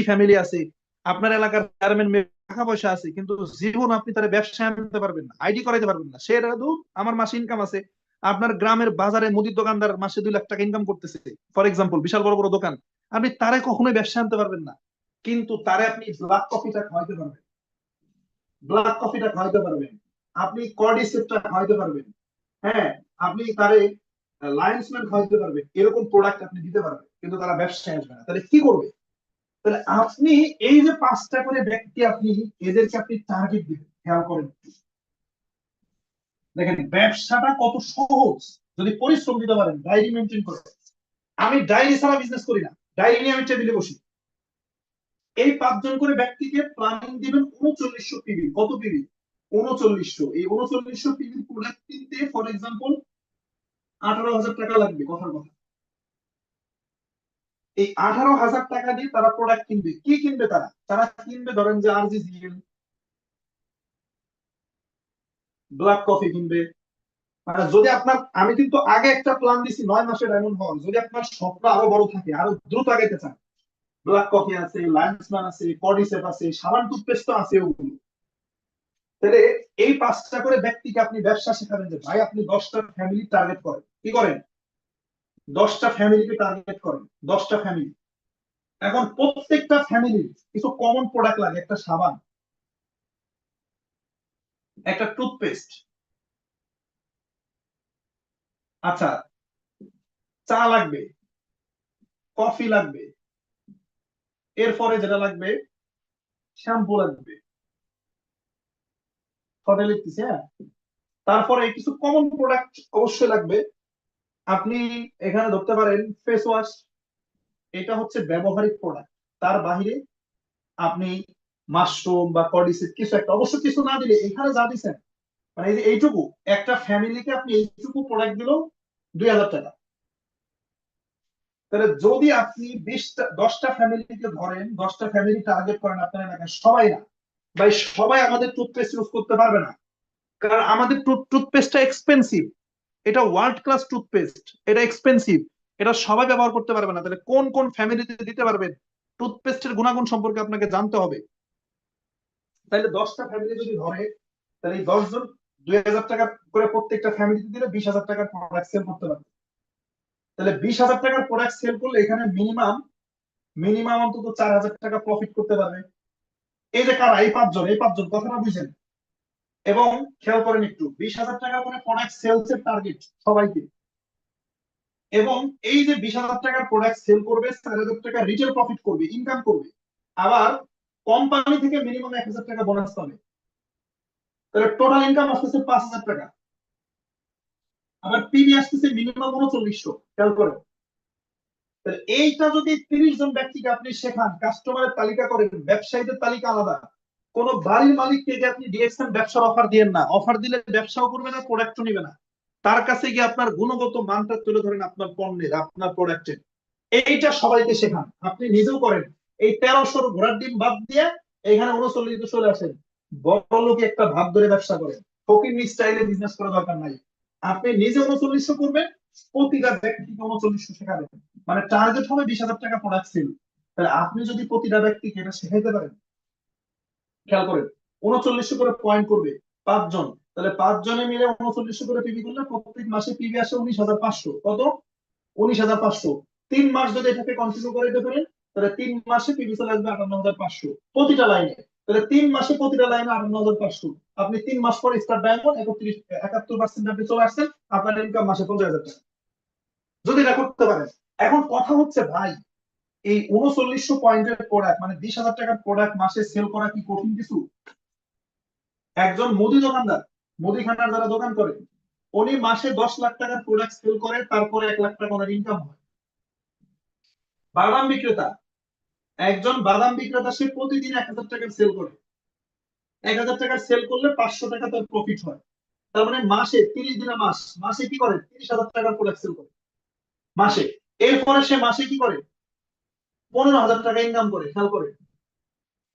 ফ্যামিলি আছে, আপনার এলাকার চেয়ারম্যান টাকা পয়সা আছে, কিন্তু জীবন আপনি তার ব্যবসায় আনতে পারবেন না, আইডি করাইতে পারবেন না। সে দাদু আমার মাসে ইনকাম আছে, আপনার গ্রামের বাজারে মুদির দোকানদার মাসে 2 লাখ টাকা ইনকাম করতেছে, ফর এক্সাম্পল, বিশাল বড় বড় দোকান, আপনি তারে কখনোই ব্যবসা আনতে পারবেন না। কিন্তু তারে আপনি ব্ল্যাক কফিটা খাওয়াইতে পারবেন, আপনি কর্ডিসেপটা খাওয়াইতে পারবেন, হ্যাঁ, আপনি তারে লায়ন্সম্যান খাওয়াইতে পারবেন, এরকম প্রোডাক্ট আপনি দিতে পারবেন, কিন্তু তারা ব্যবসায় আসবে না, তাহলে কি করবে? তাহলে আপনি এই যে 5টা করে ব্যক্তি, আপনি এদেরকে আপনি টার্গেট দিবেন, খেয়াল করেন। দেখেন ব্যবসাটা কত সহজ, যদি পরিশ্রম দিতে পারেন, ডায়েরি মেনটেন করে। আমি ডায়েরি ছাড়া বিজনেস করি না, ডায়েরি নিয়ে আমি টেবিলে বসি। এই 5জন করে ব্যক্তিকে প্ল্যানিং দিবেন 3900 পিবি, কত পিবি? 3900। এই 3900 পিবির প্রোডাক্ট কিনতে ফর এক্সাম্পল 18,000 টাকা লাগবে, কথার কথা। এই 18,000 টাকা দিয়ে তারা প্রোডাক্ট কিনবে, কি কিনবে? তারা তারা কিনবে ধরেন যে আরজিজিএল, ব্ল্যাক কফি কিনবে। মানে যদি আপনার, আমি কিন্তু আগে একটা প্ল্যান দিছি 9 মাসে ডায়মন্ড হওয়ার, যদি আপনার স্বপ্ন আরো বড় থাকে, আরো দ্রুত আগাইতে চান, ব্ল্যাক কফি আছে, লায়ন্সম্যান আছে, কর্ডিসেপ আছে, সাবান টুথপেস্ট তো আছে, ওগুলো। তাহলে এই 5টা করে ব্যক্তিকে আপনি ব্যবসা শেখাবেন, যে ভাই আপনি 10টা ফ্যামিলি টার্গেট করেন, কি করেন? 10টা ফ্যামিলিকে টার্গেট করেন, 10টা ফ্যামিলি। এখন প্রত্যেকটা ফ্যামিলির কিছু কমন প্রোডাক্ট লাগে, একটা সাবান, একটা টুথপেস্ট, আচ্ছা, চা লাগবে, কফি লাগবে, এরপরে যেটা লাগবে শ্যাম্পু লাগবে, ফটো লিখতেছি, হ্যাঁ। তারপরে কিছু কমন প্রোডাক্ট অবশ্যই লাগবে। আপনি এখানে ধরতে পারেন ফেস ওয়াশ, এটা হচ্ছে ব্যবহারিক প্রোডাক্ট। তার বাইরে আপনি মাশরুম বা কর্ডিসিড কিছু একটা, অবশ্য কিছু না দিলে এখানে যা দিচ্ছেন মানে এই যে এইটুকু, একটা ফ্যামিলিকে আপনি এইটুকু প্রোডাক্ট দিলেও 2000 টাকা। তাহলে যদি আপনি 10টা ফ্যামিলিকে ধরেন, 10টা ফ্যামিলি টার্গেট করেন আপনার এলাকায়, সবাই না ভাই, সবাই আমাদের টুথপেস্ট ইউজ করতে পারবে না, কারণ আমাদের টুথপেস্টটা এক্সপেন্সিভ, এটা ওয়ার্ল্ড ক্লাস টুথপেস্ট, এটা এক্সপেন্সিভ, এটা সবাই ব্যবহার করতে পারবে না। তাহলে কোন কোন ফ্যামিলিতে দিতে পারবেন, টুথপেস্টের গুণাগুণ সম্পর্কে আপনাকে জানতে হবে। তাহলে 10টা ফ্যামিলি যদি ধরে, তাহলে এই 10 জন 2000 টাকা করে প্রত্যেকটা ফ্যামিলিতে দিলে 20,000 টাকার প্রোডাক্ট সেল করতে পারবে। তাহলে 20,000 টাকার প্রোডাক্ট সেল করলে এখানে মিনিমাম মিনিমাম অন্তত 4,000 টাকা প্রফিট করতে পারবে। এই যে কারা, এই পাঁচজন কথাটা বুঝেন। এবং খেয়াল করেন একটু, 20,000 টাকা করে প্রোডাক্ট সেলস এর টার্গেট সবাইকে। এবং এই যে 20,000 টাকার প্রোডাক্ট সেল করবে, 4,000 টাকা রিটেল প্রফিট করবে, ইনকাম করবে। আবার কোম্পানি থেকে মিনিমাম 1,000 টাকা বোনাস পাবে। তাহলে টোটাল ইনকাম আসতেছে 5,000 টাকা। আবার পিবি আসতেছে মিনিমাম 3900। খেয়াল করেন, তাহলে এইটা যদি 30 জন ব্যক্তিকে আপনি শেখান, কাস্টমারের তালিকা করেন, ব্যবসায়ীদের তালিকা আলাদা, কোন বাড়ির মালিককে গিয়ে আপনি ডিএক্সএন ব্যবসার অফার দিয়েন না, অফার দিলে ব্যবসাও করবে না, প্রোডাক্টও নিবে না। তার কাছে গিয়ে আপনার গুণগত মানটা তুলে ধরেন আপনার পণ্যের, আপনার প্রোডাক্টের। এইটা সবাইকে শেখান, আপনি নিজেও করেন। এই 1300 ঘোড়ার ডিম বাদ দিয়ে এখানে 39 চলে আসেন, বড় লোকে একটা ভাব ধরে ব্যবসা করেন, ফকির স্টাইলে বিজনেস করার দরকার নাই। আপনি নিজে 3900 করবেন, প্রতিটা ব্যক্তিকে 3900 শেখাবেন, মানে টার্গেট হবে 20,000 টাকা প্রোডাক্ট সেল। তাহলে আপনি যদি প্রতিটা ব্যক্তিকে এটা শেখাইতে পারেন, খেয়াল করেন, 3900 করে পয়েন্ট করবে 5 জন, তাহলে 5 জনে মিলে 3900 করে পিবি করলে প্রত্যেক মাসে পিবি আসে 19,500। কত? 19,500। 3 মাস যদি এটাকে কন্টিনিউ করে দিতে পারেন, তাহলে 3 মাসে পিবি চলে আসবে 58,500 প্রতিটা লাইনে। তাহলে 3 মাসে প্রতিটা লাইনে 58,500। আপনি 3 মাস পরে স্টার ডায়মন্ড 71% আপনি চলে আসছেন, আপনার ইনকাম মাসে 50,000 টাকা যদি এটা করতে পারেন। এখন কথা হচ্ছে ভাই, এই 3900 পয়েন্টের প্রোডাক্ট মানে 20,000 টাকার প্রোডাক্ট মাসে সেল করা কি কঠিন কিছু? একজন মুদি দোকানদার, মুদিখানার যারা দোকান করে, উনি মাসে 10 লাখ টাকার প্রোডাক্ট সেল করে, তারপরে 1 লাখ টাকা ওনার ইনকাম হয়। বাদাম বিক্রেতা, একজন বাদাম বিক্রেতা, সে প্রতিদিন 1,000 টাকার সেল করে, 1,000 টাকার সেল করলে 500 টাকা তার প্রফিট হয়। তার মানে মাসে 30 দিনা মাসে কি করে, 30,000 টাকার প্রোডাক্ট সেল করে মাসে। এরপরে সে মাসে কি করে, 15,000 টাকা ইনকাম করে। খেয়াল করে,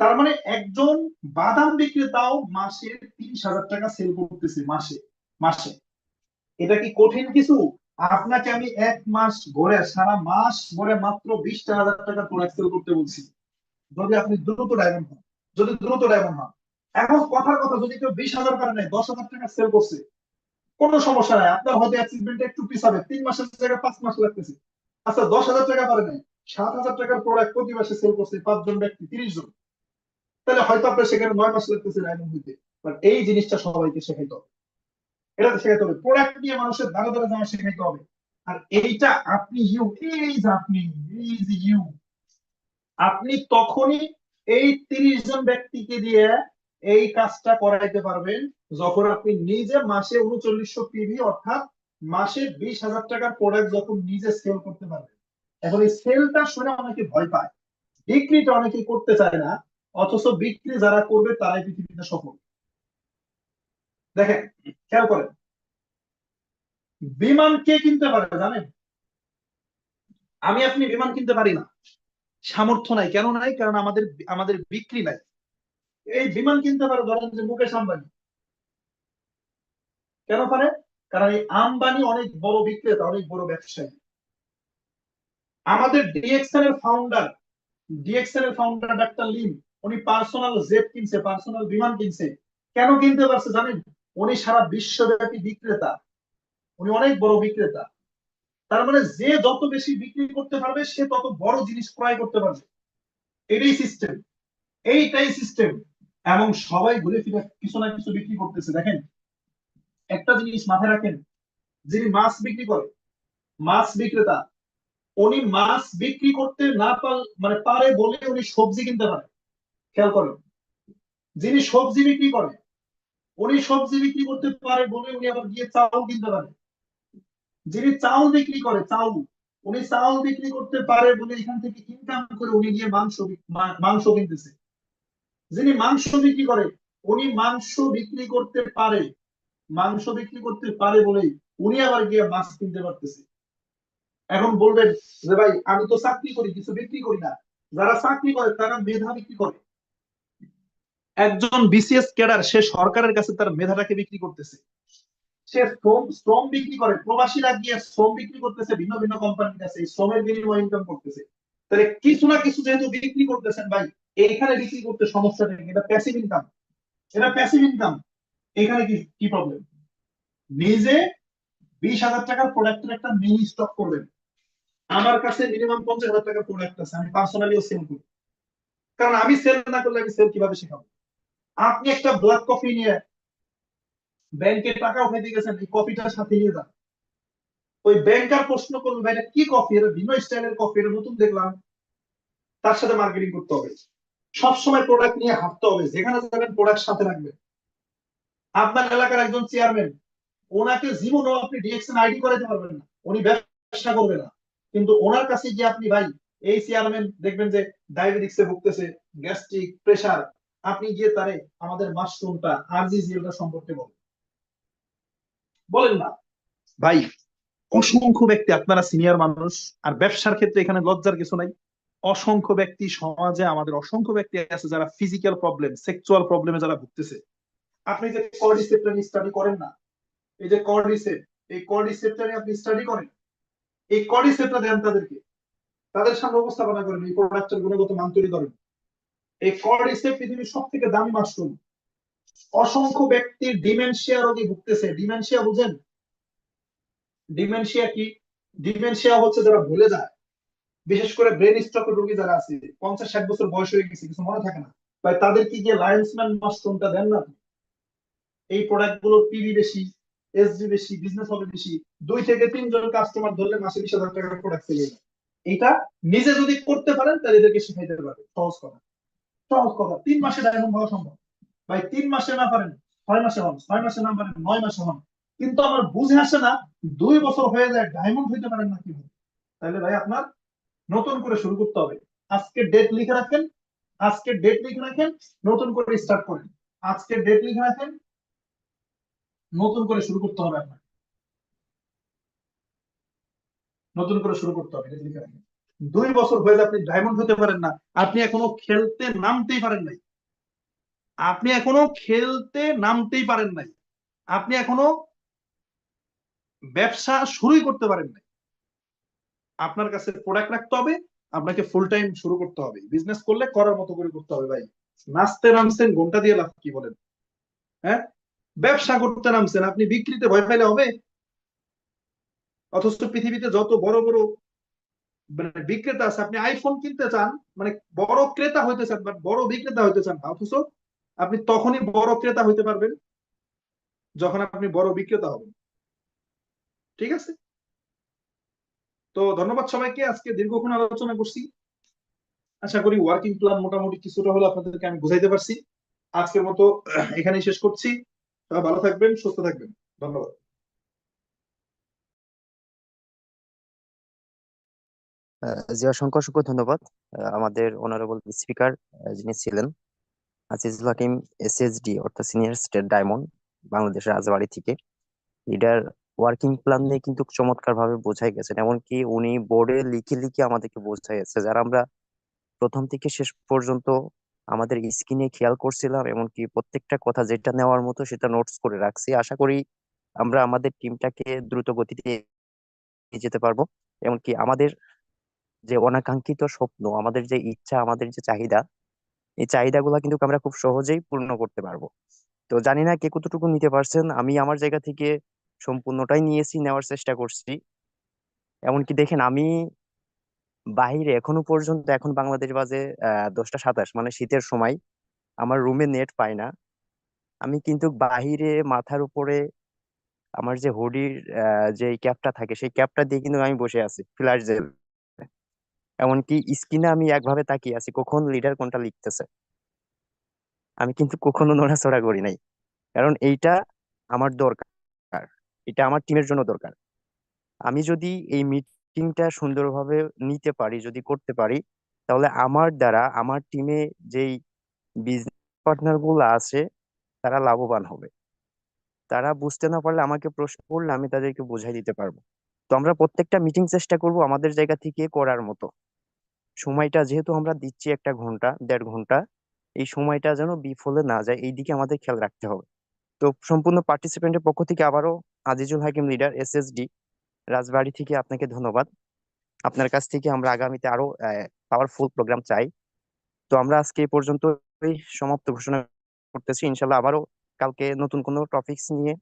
তার মানে একজন বাদাম বিক্রেতাও মাসে 30,000 টাকা সেল করতেছে মাসে মাসে। এটা কি কঠিন কিছু? আপনাকে আমি 1 মাস ঘুরে, সারা মাস ঘুরে মাত্র 20,000 টাকা প্রোডাক্ট সেল করতে বলছি, যদি আপনি দ্রুত ডায়মন্ড হন, যদি দ্রুত ডায়মন্ড হন। এখন কথার কথা, যদি কেউ 20,000 করে নেয়, 10,000 টাকা সেল করছে, কোনো সমস্যা নাই, আপনার হয়তো অ্যাচিভমেন্ট একটু পিছাবে, 3 মাসের জায়গায় 5 মাস লাগতেছে। আচ্ছা, 10,000 টাকা পারে নাই, 7,000 টাকার প্রোডাক্ট প্রতি মাসে সেল করছে 5 জন ব্যক্তি, 30 জন, তাহলে হয়তো আপনার সেখানে 9 মাস লাগতেছে ডায়মন্ড হইতে। বাট এই জিনিসটা সবাইকে শেখাইতে হবে, এটা শেখাইতে হবে, প্রোডাক্ট নিয়ে মানুষের ধারে ধারে যাওয়া শেখাইতে হবে। আর এইটা আপনি এই যে আপনি, এই যে আপনি তখনই এই 30 জন ব্যক্তিকে দিয়ে এই কাজটা করাইতে পারবেন, যখন আপনি নিজে মাসে 3900 পিভি অর্থাৎ মাসে 20,000 টাকার প্রোডাক্ট যখন নিজে সেল করতে পারবেন। এখন এই সেলটা শুনে অনেকে ভয় পায়, বিক্রিটা অনেকে করতে চায় না, অথচ বিক্রি যারা করবে তারাই পৃথিবীতে সফল। দেখেন, খেয়াল করেন, বিমান কে কিনতে পারে জানেন? আমি আপনি বিমান কিনতে পারি না, সামর্থ্য নাই। কেন নাই? কারণ আমাদের আমাদের বিক্রি নাই। এই বিমান কিনতে পারে ধরেন যে মুকেশ আম্বানি। কেন পারে? কারণ এই আম্বানি অনেক বড় বিক্রেতা, অনেক বড় ব্যবসায়ী। আমাদের ডিএক্সএল এর ফাউন্ডার ডাক্তার লিম, উনি পার্সোনাল জেট কিনছে, পার্সোনাল বিমান কিনছে। কেন কিনতে পারছে জানেন? উনি সারা বিশ্বব্যাপী বিক্রেতা, উনি অনেক বড় বিক্রেতা। তার মানে যে যত বেশি বিক্রি করতে পারবে, সে তত বড় জিনিস ক্রয় করতে পারবে। এটাই সিস্টেম, এইটাই সিস্টেম। এবং সবাই ঘুরে ফিরে কিছু না কিছু বিক্রি করতেছে। দেখেন, একটা জিনিস মাথায় রাখেন, যিনি মাছ বিক্রি করে, মাছ বিক্রেতা, উনি মাছ বিক্রি করতে না মানে পারে বলে উনি সবজি কিনতে পারে। খেয়াল করেন, যিনি সবজি বিক্রি করে উনি সবজি বিক্রি করতে পারে বলে উনি আবার গিয়ে চাউল কিনতে পারে। যিনি চাউল বিক্রি করে চাউল, উনি চাউল বিক্রি করতে পারে বলে এখান থেকে ইনকাম করে উনি গিয়ে মাংস কিনতেছে। যিনি মাংস বিক্রি করে উনি মাংস বিক্রি করতে পারে বলেই উনি আবার গিয়ে মাছ কিনতে পারতেছে। এখন বলবেন যে ভাই আমি তো চাকরি করি, কিছু বিক্রি করি না। যারা চাকরি করে তারা মেধা বিক্রি করে। একজন বিসিএস ক্যাডার সে সরকারের কাছে তার মেধাটাকে বিক্রি করতেছে। সে শ্রম বিক্রি করে, প্রবাসীরা গিয়ে শ্রম বিক্রি করতেছে ভিন্ন ভিন্ন কোম্পানির কাছে, এই শ্রমের বিনিময়ে ইনকাম করতেছে। তাহলে কিছু না কিছু যেহেতু বিক্রি করতেছেন ভাই, এইখানে বিক্রি করতে সমস্যা নেই, এটা প্যাসিভ ইনকাম। এটা প্যাসিভ ইনকাম। এখানে কি কি প্রবলেম? নিজে 20,000 টাকার প্রোডাক্টের একটা মিনি স্টক করবেন। আমার কাছে মিনিমাম 50,000 টাকার প্রোডাক্ট আছে, আমি পার্সোনালিও সেল করি। কারণ আমি সেল না করলে আমি সেল কিভাবে শেখাবো? আপনি একটা ব্ল্যাক কফি নিয়ে ব্যাংকে টাকা উঠাইতে গেছেন, এই কফিটার সাথে নিয়ে যান। ওই ব্যাংকার প্রশ্ন করবে ভাই এটা কি কফি, এটা ভিন্ন স্টাইলের কফি, এটা নতুন দেখলাম। তার সাথে মার্কেটিং করতে হবে। সবসময় প্রোডাক্ট নিয়ে হাঁটতে হবে, যেখানে যাবেন প্রোডাক্ট সাথে রাখবেন। আপনার এলাকার একজন চেয়ারম্যান, ওনাকে জীবনও আপনি ডিএকশন আইডি করাতে পারবেন না, উনি ব্যবসা করবে না। কিন্তু ওনার কাছে গিয়ে আপনি ভাই, এই চেয়ারম্যান দেখবেন যে ডায়াবেটিক্সে ভুগতেছে, গ্যাস্ট্রিক, প্রেসার, আপনি গিয়ে তারে আমাদের মাশরুমটা আরজিজিএলটা সম্পর্কে বলেন না ভাই। অসংখ্য ব্যক্তি, আপনারা সিনিয়র মানুষ, আর ব্যবসার ক্ষেত্রে এখানে লজ্জার কিছু নাই। অসংখ্য ব্যক্তি সমাজে, আমাদের অসংখ্য ব্যক্তি আছে যারা ফিজিক্যাল প্রবলেম, সেক্সুয়াল প্রবলেমে যারা ভুগতেছে। আপনি যে কর্ডিসেপ্টর স্টাডি করেন না, এই যে কর্ডিসেপ্ট, এই কর্ডিসেপ্টর আপনি স্টাডি করেন, এই কর্ডিসেপ্টর দেন তাদেরকে, তাদের সামনে উপস্থাপনা করেন, এই প্রোডাক্টের গুণগত মান তৈরি করেন। এই কর্ডিসেপ্ট পৃথিবীর সব থেকে দামি মাশরুম। অসংখ্য ব্যক্তি ডিমেনশিয়া রোগে ভুগতেছে। ডিমেনশিয়া বুঝেন? ডিমেনশিয়া কি? ডিমেনশিয়া হচ্ছে যারা ভুলে যায়, বিশেষ করে ব্রেন স্ট্রোকের রোগী যারা আছে, 50-60 বছর বয়স হয়ে গেছে, কিছু মনে থাকে না ভাই, তাদেরকে গিয়ে লায়ন্সম্যান মাশরুমটা দেন না। এই প্রোডাক্ট গুলোর পিবি বেশি, এসজি বেশি, বিজনেস হবে বেশি। 2 থেকে 3 জন কাস্টমার ধরলে মাসে 20,000 টাকার প্রোডাক্ট সেল হয়। এটা নিজে যদি করতে পারেন তাহলে এদেরকে শিখাইতে পারবে। সহজ কথা, সহজ কথা। 3 মাসে ডায়মন্ড হওয়া সম্ভব ভাই। 3 মাসে না পারেন 6 মাসে হন, 6 মাসে না পারেন 9 মাসে হন। কিন্তু আমার বুঝে আসে না 2 বছর হয়ে যায় ডায়মন্ড হইতে পারেন না কিভাবে? তাহলে ভাই আপনার নতুন করে শুরু করতে হবে। আজকে ডেট লিখে রাখেন, আজকে ডেট লিখে রাখেন, নতুন করে স্টার্ট করেন। আজকে ডেট লিখে রাখেন, নতুন করে শুরু করতে হবে আপনার, নতুন করে শুরু করতে হবে, ডেট লিখে রাখেন। 2 বছর হয়ে যায় আপনি ডায়মন্ড হতে পারেন না, আপনি এখনো খেলতে নামতেই পারেন নাই, আপনি এখনো খেলতে নামতেই পারেন নাই, আপনি এখনো ব্যবসা শুরুই করতে পারেন নাই। আপনার কাছে প্রোডাক্ট রাখতে হবে, আপনাকে ফুল টাইম শুরু করতে হবে। বিজনেস করলে করার মতো করে করতে হবে ভাই। নাচতে নামছেন ঘন্টা দিয়ে লাভ কি বলেন? হ্যাঁ, ব্যবসা করতে নামছেন, আপনি বিক্রিতে ভয় পাইলে হবে? অথচ পৃথিবীতে যত বড় বড় মানে বিক্রেতা আছে, আপনি আইফোন কিনতে চান, মানে বড় ক্রেতা হইতে চান, বাট বড় বিক্রেতা হইতে চান না। অথচ আপনি তখনই বড় ক্রেতা হইতে পারবেন যখন আপনি বড় বিক্রেতা হবেন। ঠিক আছে? তো ধন্যবাদ সবাইকে, আজকে দীর্ঘক্ষণ আলোচনা করছি। আশা করি ওয়ার্কিং প্ল্যান মোটামুটি কিছুটা হলে আপনাদেরকে আমি বুঝাইতে পারছি। আজকের মতো এখানেই শেষ করছি। সবাই ভালো থাকবেন, সুস্থ থাকবেন। ধন্যবাদ। জি, অসংখ্য অসংখ্য ধন্যবাদ। আমাদের অনারেবল স্পিকার যিনি ছিলেন আজিজুল হাকিম, এসএসডি অর্থাৎ সিনিয়র স্টেট ডায়মন্ড, বাংলাদেশের রাজবাড়ী থেকে। লিডার ওয়ার্কিং প্ল্যান নিয়ে কিন্তু চমৎকার ভাবে বোঝাই গেছেন, এমনকি উনি বোর্ডে লিখে লিখে আমাদেরকে বোঝাই গেছে, যারা আমরা প্রথম থেকে শেষ পর্যন্ত আমাদের স্ক্রিনে খেয়াল করছিলাম, এমনকি প্রত্যেকটা কথা যেটা নেওয়ার মতো সেটা নোটস করে রাখছি। আশা করি আমরা আমাদের টিমটাকে দ্রুত গতিতে এগিয়ে যেতে পারবো, এমনকি আমাদের যে অনাকাঙ্ক্ষিত স্বপ্ন, আমাদের যে ইচ্ছা, আমাদের যে চাহিদা, এই চাহিদাগুলো কিন্তু আমরা খুব সহজেই পূর্ণ করতে পারবো। তো জানি না কে কতটুকু নিতে পারছেন, আমি আমার জায়গা থেকে সম্পূর্ণটাই নিয়েছি, নেওয়ার চেষ্টা করছি। এমনকি দেখেন, আমি বাহিরে এখনো পর্যন্ত, এখন বাংলাদেশ বাজে 10টা 27, মানে শীতের সময় আমার রুমে নেট পাই না। আমি কিন্তু বাহিরে মাথার উপরে আমার যে হুডির যে ক্যাপটা থাকে, সেই ক্যাপটা দিয়ে কিন্তু আমি বসে আছি ফ্ল্যাশ জেল এমনকি স্ক্রিনে আমি একভাবে তাকিয়ে আছি কখন লিডার কোনটা লিখতেছে, আমি কিন্তু কখনো নড়াচড়া করি নাই। কারণ এইটা আমার দরকার, এটা আমার টিমের জন্য দরকার। আমি যদি এই মিটিংটা সুন্দরভাবে নিতে পারি, যদি করতে পারি, তাহলে আমার দ্বারা আমার টিমে যেই বিজনেস পার্টনার গুলো আছে তারা লাভবান হবে। তারা বুঝতে না পারলে আমাকে প্রশ্ন করলে আমি তাদেরকে বুঝাই দিতে পারবো। তো আমরা প্রত্যেকটা মিটিং চেষ্টা করব আমাদের জায়গা থেকে করার মতো। সময়টা যেহেতু আমরা দিচ্ছি 1 ঘন্টা 1.5 ঘন্টা, এই সময়টা যেন বিফলে না যায় এই দিকে আমাদের খেয়াল রাখতে হবে। তো সম্পূর্ণ পার্টিসিপেন্টের পক্ষ থেকে আবারও আজিজুল হাকিম লিডার এসএসডি রাজবাড়ী থেকে আপনাকে ধন্যবাদ। আপনার কাছ থেকে আমরা আগামীতে আরো পাওয়ারফুল প্রোগ্রাম চাই। তো আমরা আজকে এই পর্যন্ত সমাপ্ত ঘোষণা করতেছি। ইনশাল্লাহ আবারও কালকে নতুন কোনো টপিকস নিয়ে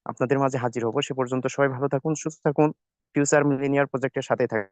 আপনাদের মাঝে হাজির হবো। সে পর্যন্ত সবাই ভালো থাকুন, সুস্থ থাকুন, ফিউচার মিলেনিয়ার প্রজেক্টের সাথে থাকুন।